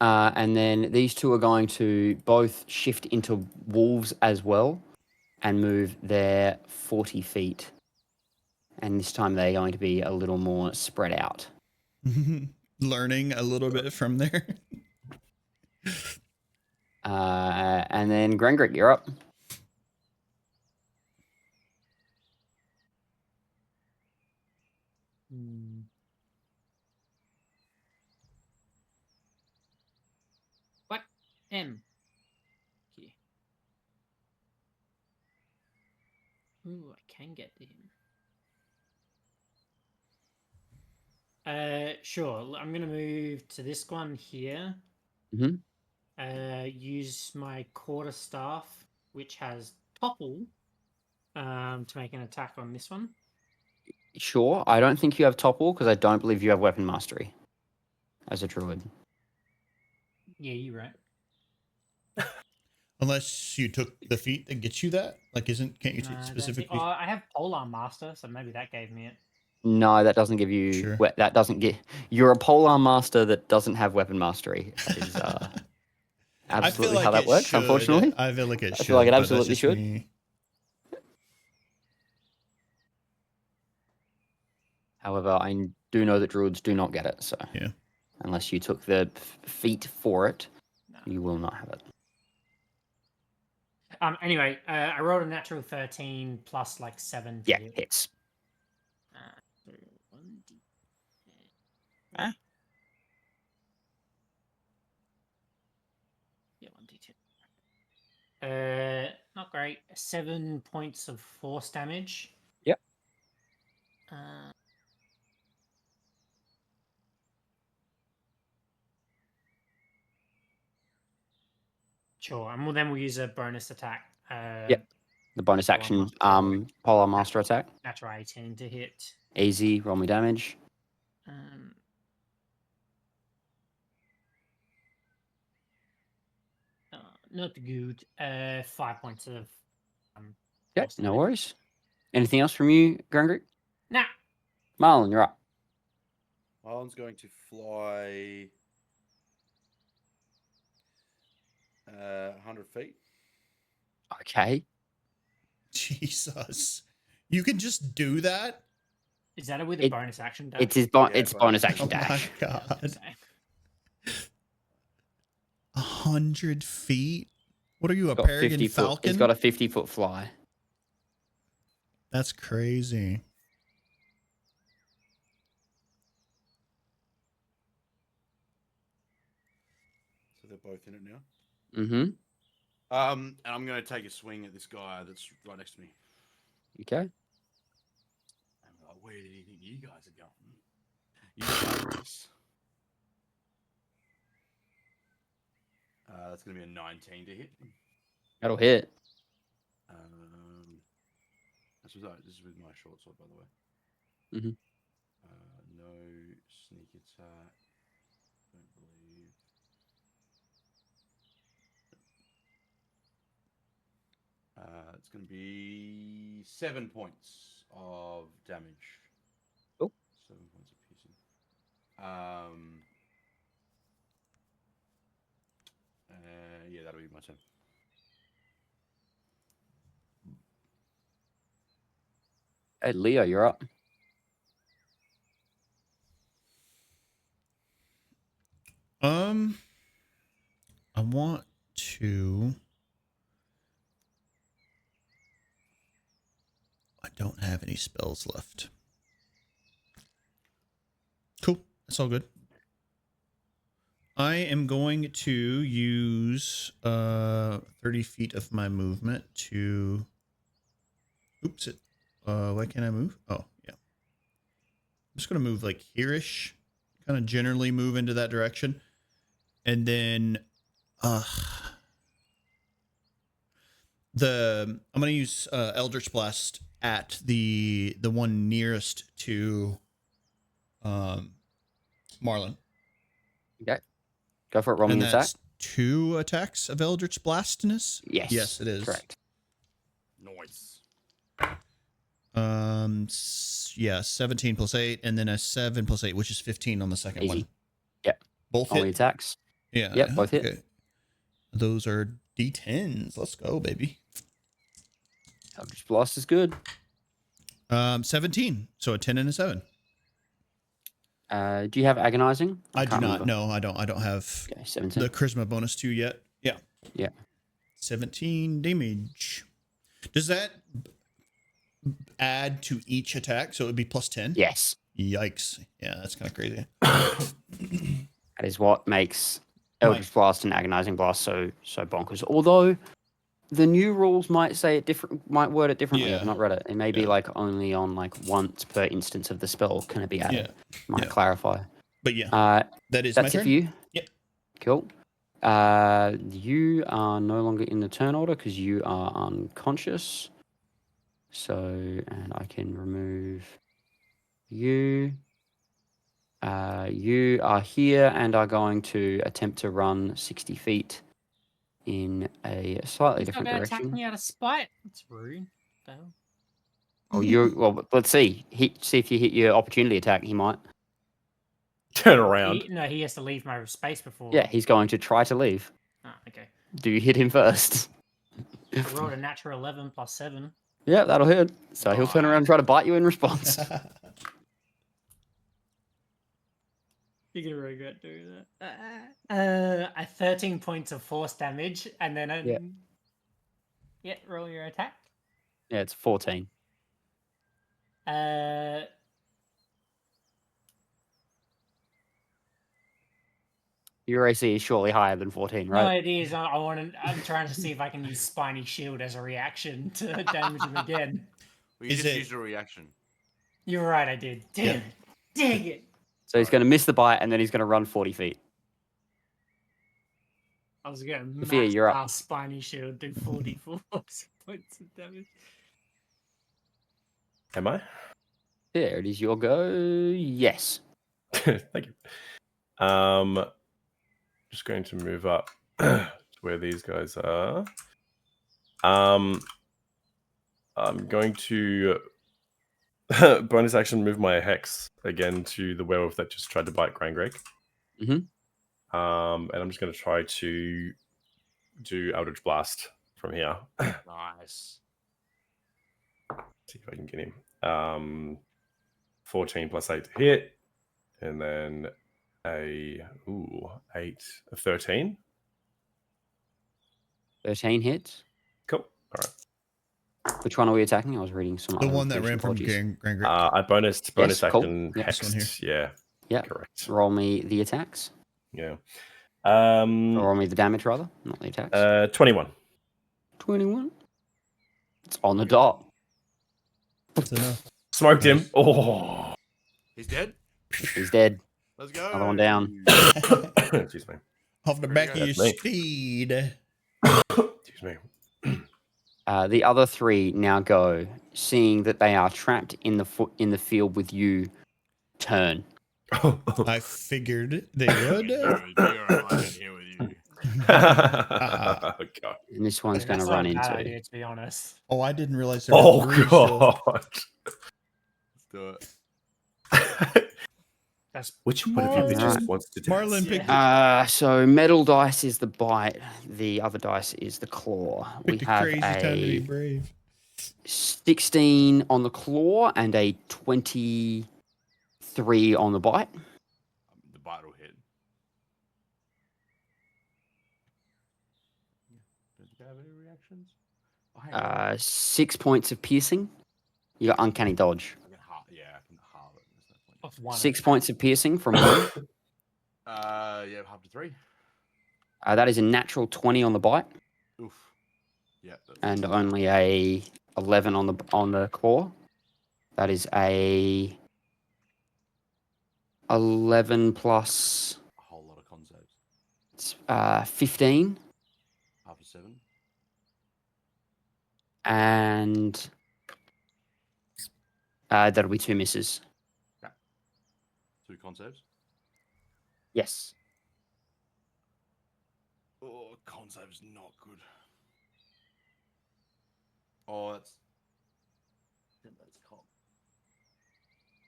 And then these two are going to both shift into wolves as well and move their 40 feet. And this time they're going to be a little more spread out. Learning a little bit from there. And then Grangrik, you're up. What? M. Here. Ooh, I can get to him. Sure. I'm gonna move to this one here. Use my quarter staff, which has topple, to make an attack on this one. Sure. I don't think you have topple because I don't believe you have weapon mastery as a druid. Yeah, you're right. Unless you took the feat that gets you that. Like, can't you No, I don't specifically? think- I have polar master, so maybe that gave me it. No, that doesn't give you. Sure. That doesn't get. You're a polearm master that doesn't have weapon mastery. That is absolutely how that it works. should. Unfortunately, I feel like it should. feel like it but that's absolutely just should. me. however, I do know that druids do not get it. So Yeah. unless you took the feat for it, No. you will not have it. Anyway, I rolled a natural 13 plus like 7 to Yeah, hit. hits. So 1d10. Huh? Yeah, 1d10. Not great. 7 points of force damage. Yep. Sure, and then we'll use a bonus attack. Yep. The bonus Polearm action, master. polar master attack. Natural 18 to hit. Easy. Roll me damage. Not good. 5 points of. Yep. force No damage. worries. Anything else from you, Grangrik? Nah. Marlon, you're up. Marlon's going to fly 100 feet. Okay. Jesus. You can just do that? Is that with a bonus action? It's his Yeah, it's bonus bonus action Oh my dash. god. 100 feet? What are you, a Got peregrine 50 foot. falcon? It's got a 50-foot fly. That's crazy. So they're both in it now. Mm-hmm. And I'm going to take a swing at this guy that's right next to me. Okay. I'm like, where do you think you guys are going? You got this. That's going to be a 19 to hit. That'll hit. This is with my short sword, by the way. Mhm. No sneak attack. Don't believe. It's going to be 7 points of damage. Cool. 7 points of piercing. Yeah, that'll be my turn. Hey, Leo, you're up. I want to. I don't have any spells left. Cool. That's all good. I am going to use 30 feet of my movement to. Oops! Why can't I move? Oh, yeah. I'm just gonna move like here-ish, kind of generally move into that direction, and then I'm gonna use Eldritch Blast at the one nearest to Marlon. Okay. Go for it. Roll me And an attack. that's 2 attacks of Eldritch Blastness. Yes. Yes, it is. Correct. Nice. Yeah, 17 plus 8, and then a 7 plus 8, which is 15 on the second Easy. one. Yep. Both Only hit. attacks. Yeah. Yep, both hit. Okay. Those are D10s. Let's go, baby. Eldritch Blast is good. 17. So a 10 and a 7. Do you have agonizing? I do can't not. remember. No, I don't. I don't have Okay, 17. the charisma bonus 2 yet. Yeah. Yeah. 17 damage. Does that add to each attack? So it would be plus 10? Yes. Yikes. Yeah, that's kind of crazy. That is what makes Eldritch Blast and Agonizing Blast so bonkers. Although the new rules might say it different, might word it differently. Yeah. I've not read it. It may be Yeah. like only on like once per instance of the spell can it be added. Might Yeah. clarify. But yeah, that is my That's it turn. for you. Yep. Cool. You are no longer in the turn order because you are unconscious. So, and I can remove you. You are here and are going to attempt to run 60 feet in a slightly He's not different going to attack direction. me out of spite. That's rude. The hell? Well, let's see. See if you hit your opportunity attack. He might. Turn around. He has to leave my space before. Yeah, he's going to try to leave. Ah, okay. Do you hit him first? I rolled a natural 11 plus 7. Yeah, that'll hit. So he'll turn around and try to bite you in response. You're going to regret doing that. 13 points of force damage, and then yeah, roll your attack. Yeah, it's 14. Your AC is surely higher than 14, No, right? it is. I'm trying to see if I can use Spiny Shield as a reaction to damage him again. Well, you Is just it- used a reaction. You're right, I did. Damn it. Dang it. So he's going to miss the bite and then he's going to run 40 feet. I was going to Sophia, you're up. max Spiny Shield, do 44 points of damage. Am I? There, it is your go. Yes. Thank you. Just going to move up to where these guys are. I'm going to bonus action move my hex again to the werewolf that just tried to bite Grangrik. Mhm. And I'm just going to try to do Eldritch Blast from here. Nice. See if I can get him. 14 plus 8 to hit, and then a 13. 13 hits. Cool. All right. Which one are we attacking? I was reading some The other one that ran from apologies. Grangrik. I bonus cool. action Yeah. This one here. hexed. Yeah. Yeah. Correct. Roll me the attacks. Yeah. Or roll me the damage, rather. Not the attacks. 21. 21. It's on the dot. That's enough. Smoked him. Nice. Oh. He's dead? He's dead. Let's go. Another one down. Excuse me. Off the Very back of good. your That's me. steed. Excuse me. The other three now go, seeing that they are trapped in the field with you. Turn. I figured they would. You're right here with you. Oh, God. And this one's going to That's not run a bad into. idea, to be honest. Oh, I didn't realize there were Oh, three still. God. Let's do it. That's Which one of you bitches Marlon. wants to dance? Marlon picked it. So metal dice is the bite. The other dice is the claw. We Picked a have crazy time to be a brave. 16 on the claw and a 23 on the bite. The bite will hit. Did you have any reactions? Oh, hang on. 6 points of piercing. You got uncanny dodge. I can halve it. There's no point. of one. 6 points of piercing from one. Yeah, half to 3. That is a natural 20 on the bite Oof. Yeah. That's and only a 11 on the claw. That is a 11 plus a whole lot of con saves. 15 Half a 7. and that'll be 2 misses. 2 con saves. Yes. Oh, con save's not good. Oh, that's con.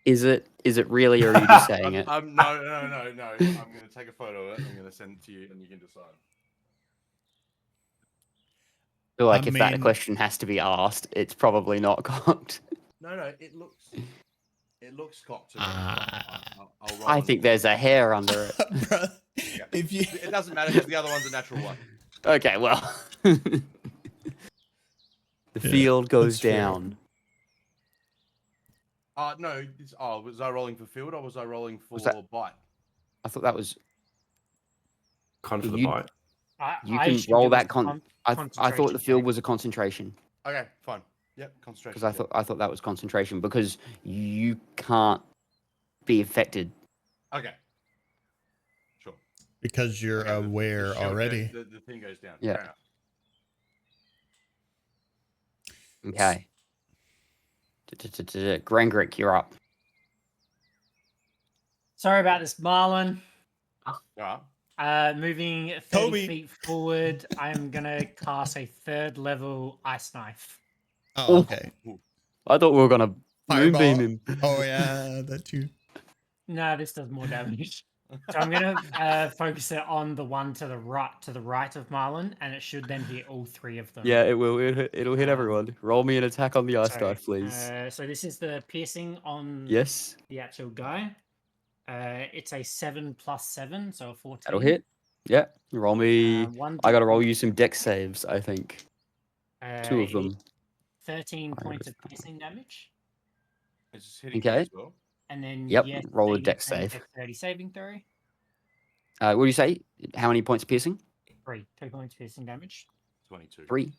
Is it really, or are you just saying it? No. I'm going to take a photo of it. I'm going to send it to you, and you can decide. I feel like I if that mean- question has to be asked, it's probably not cocked. No, it looks cocked to me. I'll roll I it. think there's a hair under it. Bruh, if you It doesn't matter because the other one's a natural one. Okay, well. The field goes that's fair. down. No. Was I rolling for field or was I rolling for that- bite? I thought that was. Con for the You- bite. You I can assumed roll it was that I thought the concentration field check. was a concentration. Okay, fine. Yep, concentration. Because I thought that was concentration because you can't be affected. Okay. Sure. because you're Okay, the aware shield already. the thing goes down. Yeah. Fair enough. Okay. Grangrik, you're up. Sorry about this, Marlon. Alright. Moving 30 Toby. feet forward, I'm going to cast a 3rd level ice knife. Oh, okay. I thought we were gonna Fireball. moonbeam him. Oh yeah, that too. No, this does more damage. So I'm going to focus it on the one to the right of Marlon, and it should then hit all 3 of them. Yeah, it will. It'll hit everyone. Roll me an attack on the ice So, dice, please. So this is the piercing on Yes, the actual guy. It's a 7 plus 7, so a 14. that'll hit. Yeah, roll me. One I gotta roll you some dex saves, I think. 2 of it them. 13 points of Fire. piercing damage. It's just hitting Okay. you as well. And then Yep, yes, roll a you dex can save. take 30 saving throw. What do you say? How many points of piercing? 3 points piercing damage. 22. 3.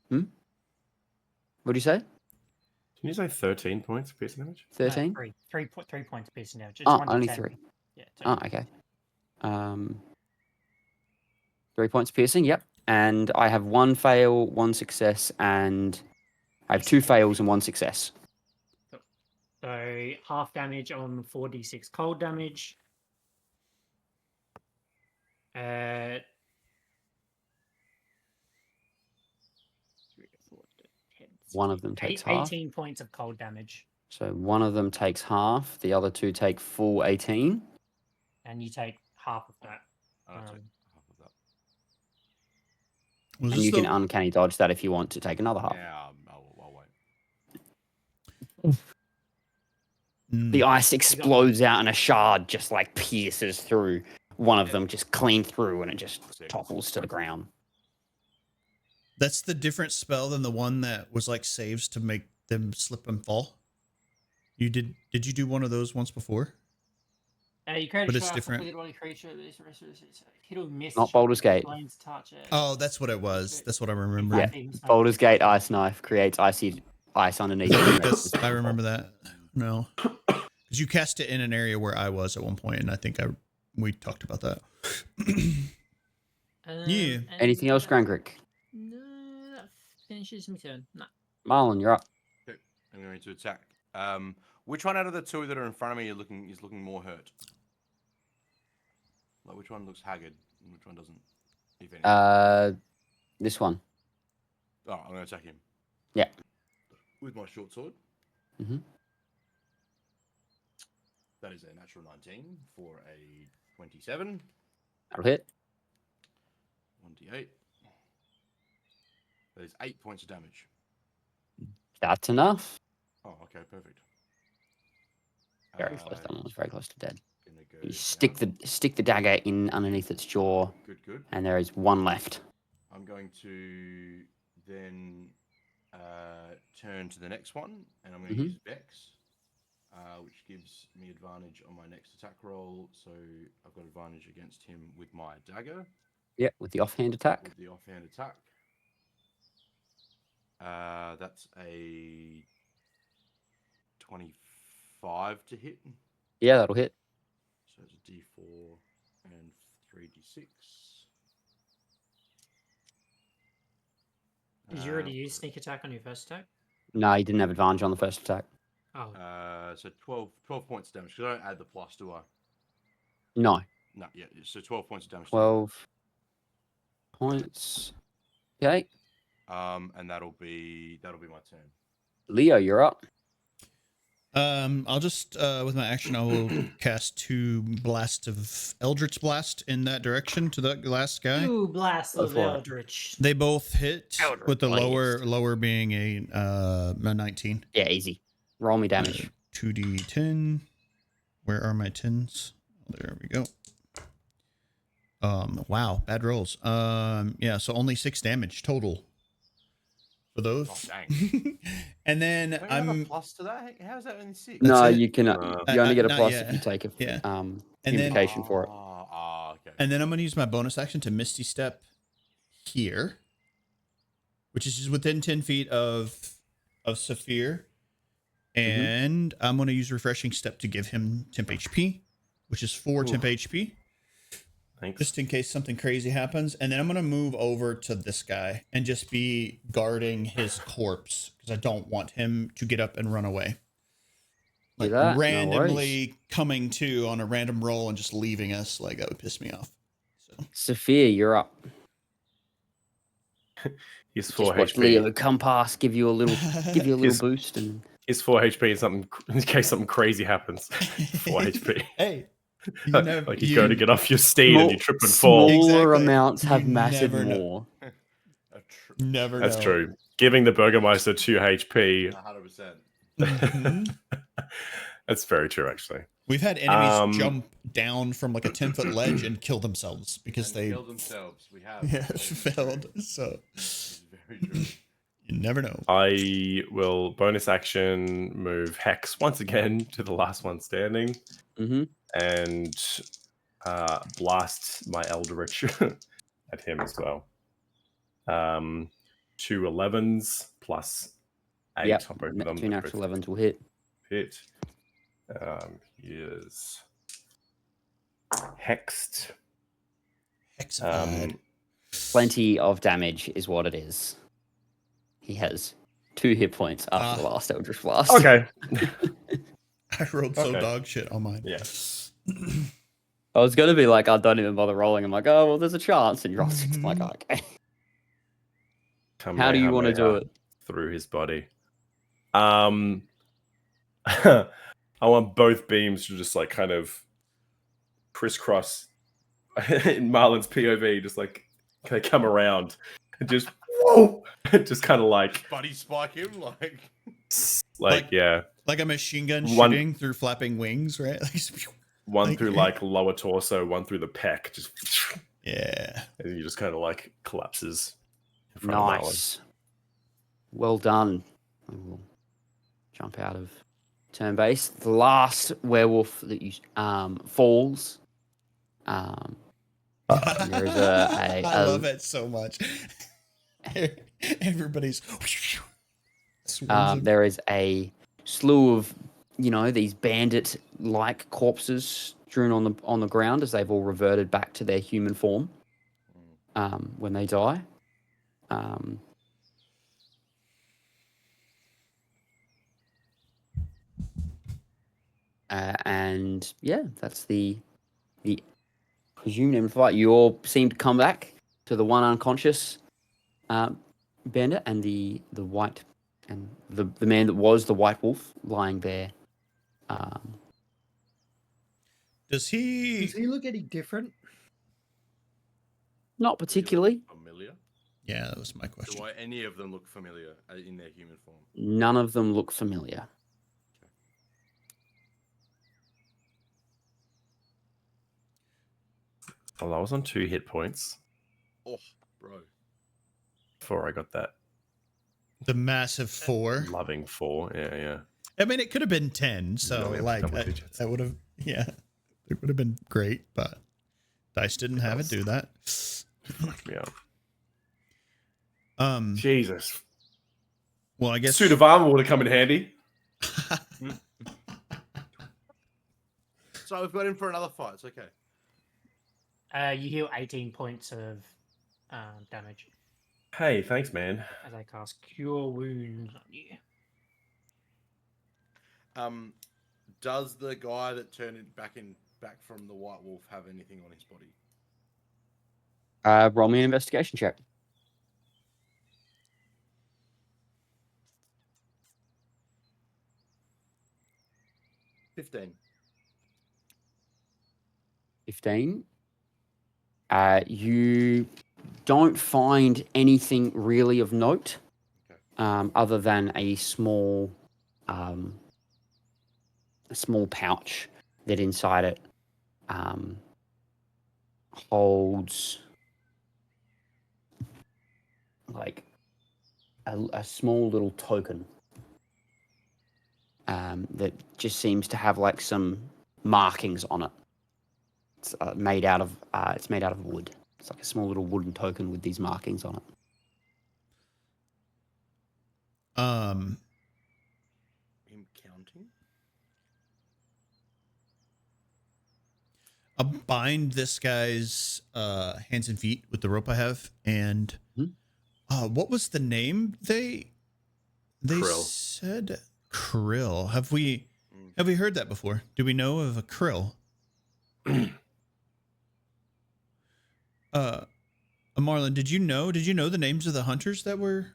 What do you say? Can you say 13 points of piercing damage? 13? 3 points piercing damage. It's Oh, 1 to only 10. 3. Yeah. Oh, okay. 3 points piercing, yep. And I have 1 fail, 1 success, and I have 2 fails and 1 success. So half damage on 4d6 cold damage. One of them takes half. 18 points of cold damage. So one of them takes half, the other 2 take full 18. And you take half of that. I don't take half of that. Was And this you the, can uncanny dodge that if you want to take another half. Yeah, I'll wait. The ice explodes out and a shard just like pierces through one of them, just clean through, and it just topples to the ground. That's the different spell than the one that was like saves to make them slip and fall. Did you do one of those once before? You create But a it's shard, different. hit or miss. Not Baldur's Gate. Flames touch it. Oh, that's what it was. That's what I remember. Yeah. Baldur's Gate ice knife creates ice underneath. I remember that. No, Because you cast it in an area where I was at one point, and I think we talked about that. Yeah. And, Anything else, Grangrik? No, that finishes my turn. Nah. Marlon, you're up. Okay, I'm going to attack. Which one out of the two that are in front of me is looking more hurt? Like, which one looks haggard and which one doesn't? If any. This one. Oh, I'm going to attack him. Yeah. With my short sword. Mm-hmm. That is a natural 19 for a 27. That'll hit. 1d8. That is 8 points of damage. That's enough. Oh, okay, perfect. Very close. That one was very close to dead. Gonna go You down. stick the dagger in underneath its jaw, Good. and there is one left. I'm going to then turn to the next one, and I'm going to use Vex, which gives me advantage on my next attack roll. So I've got advantage against him with my dagger. Yeah, with the offhand attack. With the offhand attack. That's a 25 to hit. Yeah, that'll hit. So it's a D4 and 3d6. Did you already use sneak attack on your first attack? No, you didn't have advantage on the first attack. Oh. So 12 points of damage. Because I don't add the plus, do I? No. No, yeah. So 12 points of damage. 12 points. Okay. And that'll be my turn. Leo, you're up. I'll just with my action, I will cast 2 blasts of Eldritch Blast in that direction to that last guy. 2 blasts Go of for it. Eldritch. They both hit, Eldritch with the Blast. lower being a 19. Yeah, easy. Roll me damage. 2d10. Where are my 10s? There we go. Wow, bad rolls. Yeah, so only 6 damage total for those. Oh, dang. And then Don't you have a I'm plus to that? How is that only 6? That's No, it. you can. You only get a not plus yet. if you take a Yeah. And then- invocation for it. Okay. And then I'm going to use my bonus action to Misty Step here, which is just within 10 feet of Sephir. And I'm going to use Refreshing Step to give him temp HP, which is 4 temp HP, Thanks. just in case something crazy happens. And then I'm going to move over to this guy and just be guarding his corpse because I don't want him to get up and run away. Do Like that, no randomly coming to on a random roll and just leaving us, like that would piss me off. So Sophia, you're up. He's Just 4 watch HP. Leo come past, give you a little boost, and He's 4 HP in case something crazy happens. 4 HP. Hey, you never, Like you go to get off your steed and you trip and smaller fall. Exactly. amounts have You massive never know. more. never That's know. true. Giving the Burgermeister 2 HP. 100%. Mhm. That's very true, actually. We've had enemies jump down from like a 10-foot ledge and kill themselves because And they kill themselves. We have. failed. So It's very true. you never know. I will bonus action move Hex once again to the last one standing Mm-hmm. and blast my Eldritch at him as well. 2 11s plus 8 Yep. on both of them. Two natural 11s will hit. Hit. He is hexed. Hexified. Plenty of damage is what it is. He has 2 hit points after the last Eldritch Blast. Okay. I rolled so okay. dog shit on mine. Yeah. I was gonna be like, I don't even bother rolling. I'm like, oh well, there's a chance, and you roll 6. I'm like, okay. How do you want to do it? Through his body. I want both beams to just like kind of crisscross in Marlon's POV, just like kind of come around and just whoa, just kind of like Buddy spike him like yeah, Like a machine gun One- shooting through flapping wings, right? Like, one Like- through like lower torso, one through the pec, just yeah. and he just kind of like collapses in front of Marlon. Nice. Well done. I will jump out of turn base. The last werewolf that you falls. There is I love it so much. Everybody's swarms of- there is a slew of these bandit-like corpses strewn on the ground as they've all reverted back to their human form when they die. And yeah, that's the presumed end of the fight. You all seem to come back to the one unconscious bandit and the white and the man that was the white wolf lying there. Does he? Does he look any different? Not particularly. Familiar? Yeah, that was my question. Do any of them look familiar in their human form? None of them look familiar. Well, I was on 2 hit points Oh, bro. before I got that The massive 4. loving 4. Yeah. I mean, it could have been 10. So Yeah, like, double digits. that would have, yeah, it would have been great. But dice didn't have it do that. Fucked me up. Jesus. Well, I guess Suit of armor would have come in handy. So we've got him for another fight. It's okay. You heal 18 points of damage Hey, thanks, man. as I cast Cure Wounds on you. Does the guy that turned it back from the White Wolf have anything on his body? Roll me an investigation check. 15. 15. You don't find anything really of note, other than a small pouch that inside it holds like a small little token that just seems to have like some markings on it. It's made out of wood. It's like a small little wooden token with these markings on it. Him counting? I'll bind this guy's hands and feet with the rope I have. And what was the name they Krill. said? Krill. Have we heard that before? Do we know of a krill? Marlon, did you know the names of the hunters that were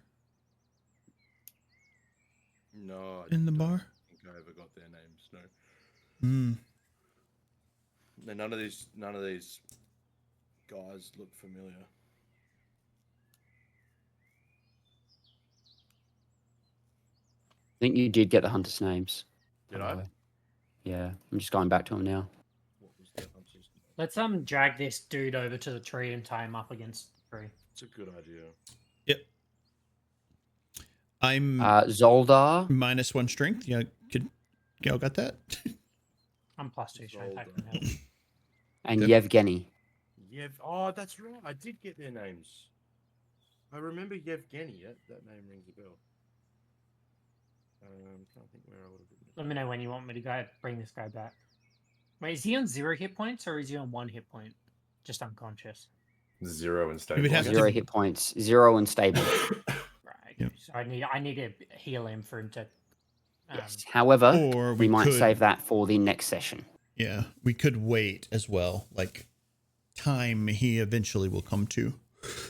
No. in the bar? I think I ever got their names. No. No, none of these guys look familiar. I think you did get the hunters' names. Did by the I? way. Yeah, I'm just going back to them now. What was the hunter's name? Let's drag this dude over to the tree and tie him up against the tree. It's a good idea. Yep. I'm Zoldar. -1 strength. Yeah, y'all got that? I'm +2 strength. I Zolder. can help. And Good. Yevgeny. Oh, that's right. I did get their names. I remember Yevgeny. That name rings a bell. Can't think where I would have written it. Let me know when you want me to go bring this guy back. Wait, is he on 0 hit points or is he on 1 hit point? Just unconscious. 0 and stable. would have I to- Zero hit points. 0 and stable. Right. Yep. So I need to heal him for him to. Yes. However, Or we might could- save that for the next session. Yeah, we could wait as well. Like time he eventually will come to.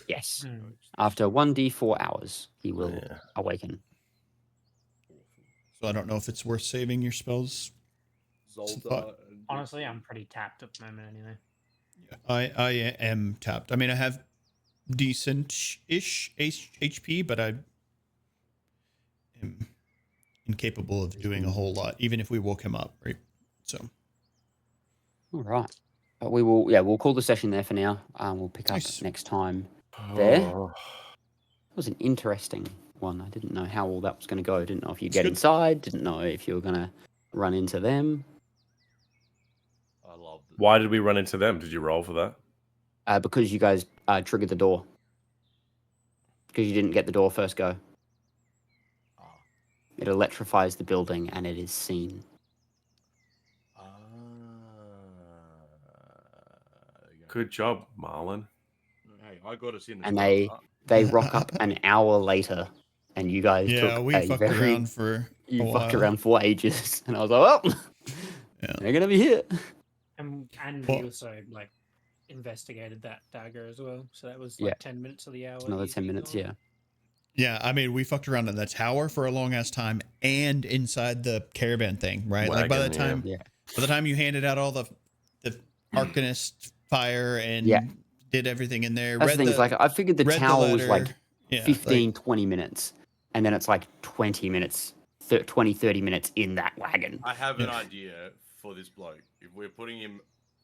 Yes. Hmm. After 1d4 hours, he will Yeah. awaken. So I don't know if it's worth saving your spells. Zolder. thought. and- Honestly, I'm pretty tapped at the moment anyway. I am tapped. I mean, I have decent-ish HP, but I am incapable of doing a whole lot, even if we woke him up, right? So All right. But we'll call the session there for now. We'll pick up Nice. next time. There. Oh, It was an interesting one. I didn't know how all that was going to go. Didn't know if you'd It's get good. inside. Didn't know if you were going to run into them. I love the why did we run into them? Did you roll for that? Because you guys triggered the door. Because you didn't get the door first go. Ah. It electrifies the building and it is seen. Good job, Marlon. Hey, I got us in. And they rock up an hour later, and you guys Yeah, took we a fucked very around for a you fucked while. around for ages, and I was like, well, Yeah. they're gonna be here. And Well- we also like investigated that dagger as well. So that was Yeah. like 10 minutes of the hour. Another 10 easily minutes, gone. yeah. Yeah, I mean, we fucked around in the tower for a long ass time and inside the caravan thing, right? Like by the Wagon, yeah. time Yeah. by the time you handed out all the Arcanist fire and Yeah. did everything in there, That's the thing, is like I figured the read the tower was like letter, yeah, 15, 20 minutes, and then it's like 20 minutes, 20, 30 minutes in that wagon. I have an Yeah. idea for this bloke. If we're putting him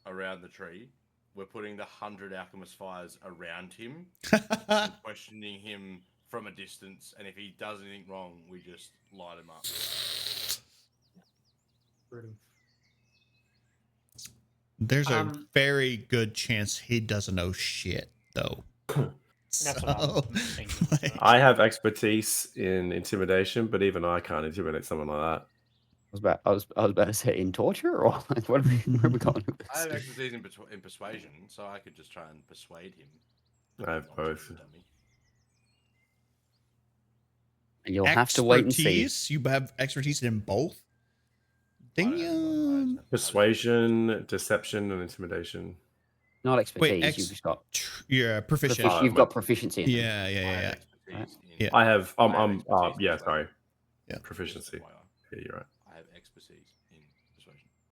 around the tree, we're putting the 100 alchemist fires around him and questioning him from a distance. And if he does anything wrong, we just light him up. Brutal. There's a Um, very good chance he doesn't know shit, though. That's what I'm thinking. like, I have expertise in intimidation, but even I can't intimidate someone like that. I was about to say in torture, or like, where are we going with I have this? expertise in persuasion, so I could just try and persuade him. I have not to both. dummy. And you'll have to wait and see. expertise? You have expertise in both? I don't know, Damn. Persuasion, deception, and intimidation. Not expertise. Wait, you've just got Yeah, proficient. Oh, you've my- got proficiency. In them. Yeah, yeah, I have yeah. expertise Yeah. in- I have I have expertise in yeah, persuasion. sorry. Yeah. Proficiency. FYI. Yeah, you're right. I have expertise.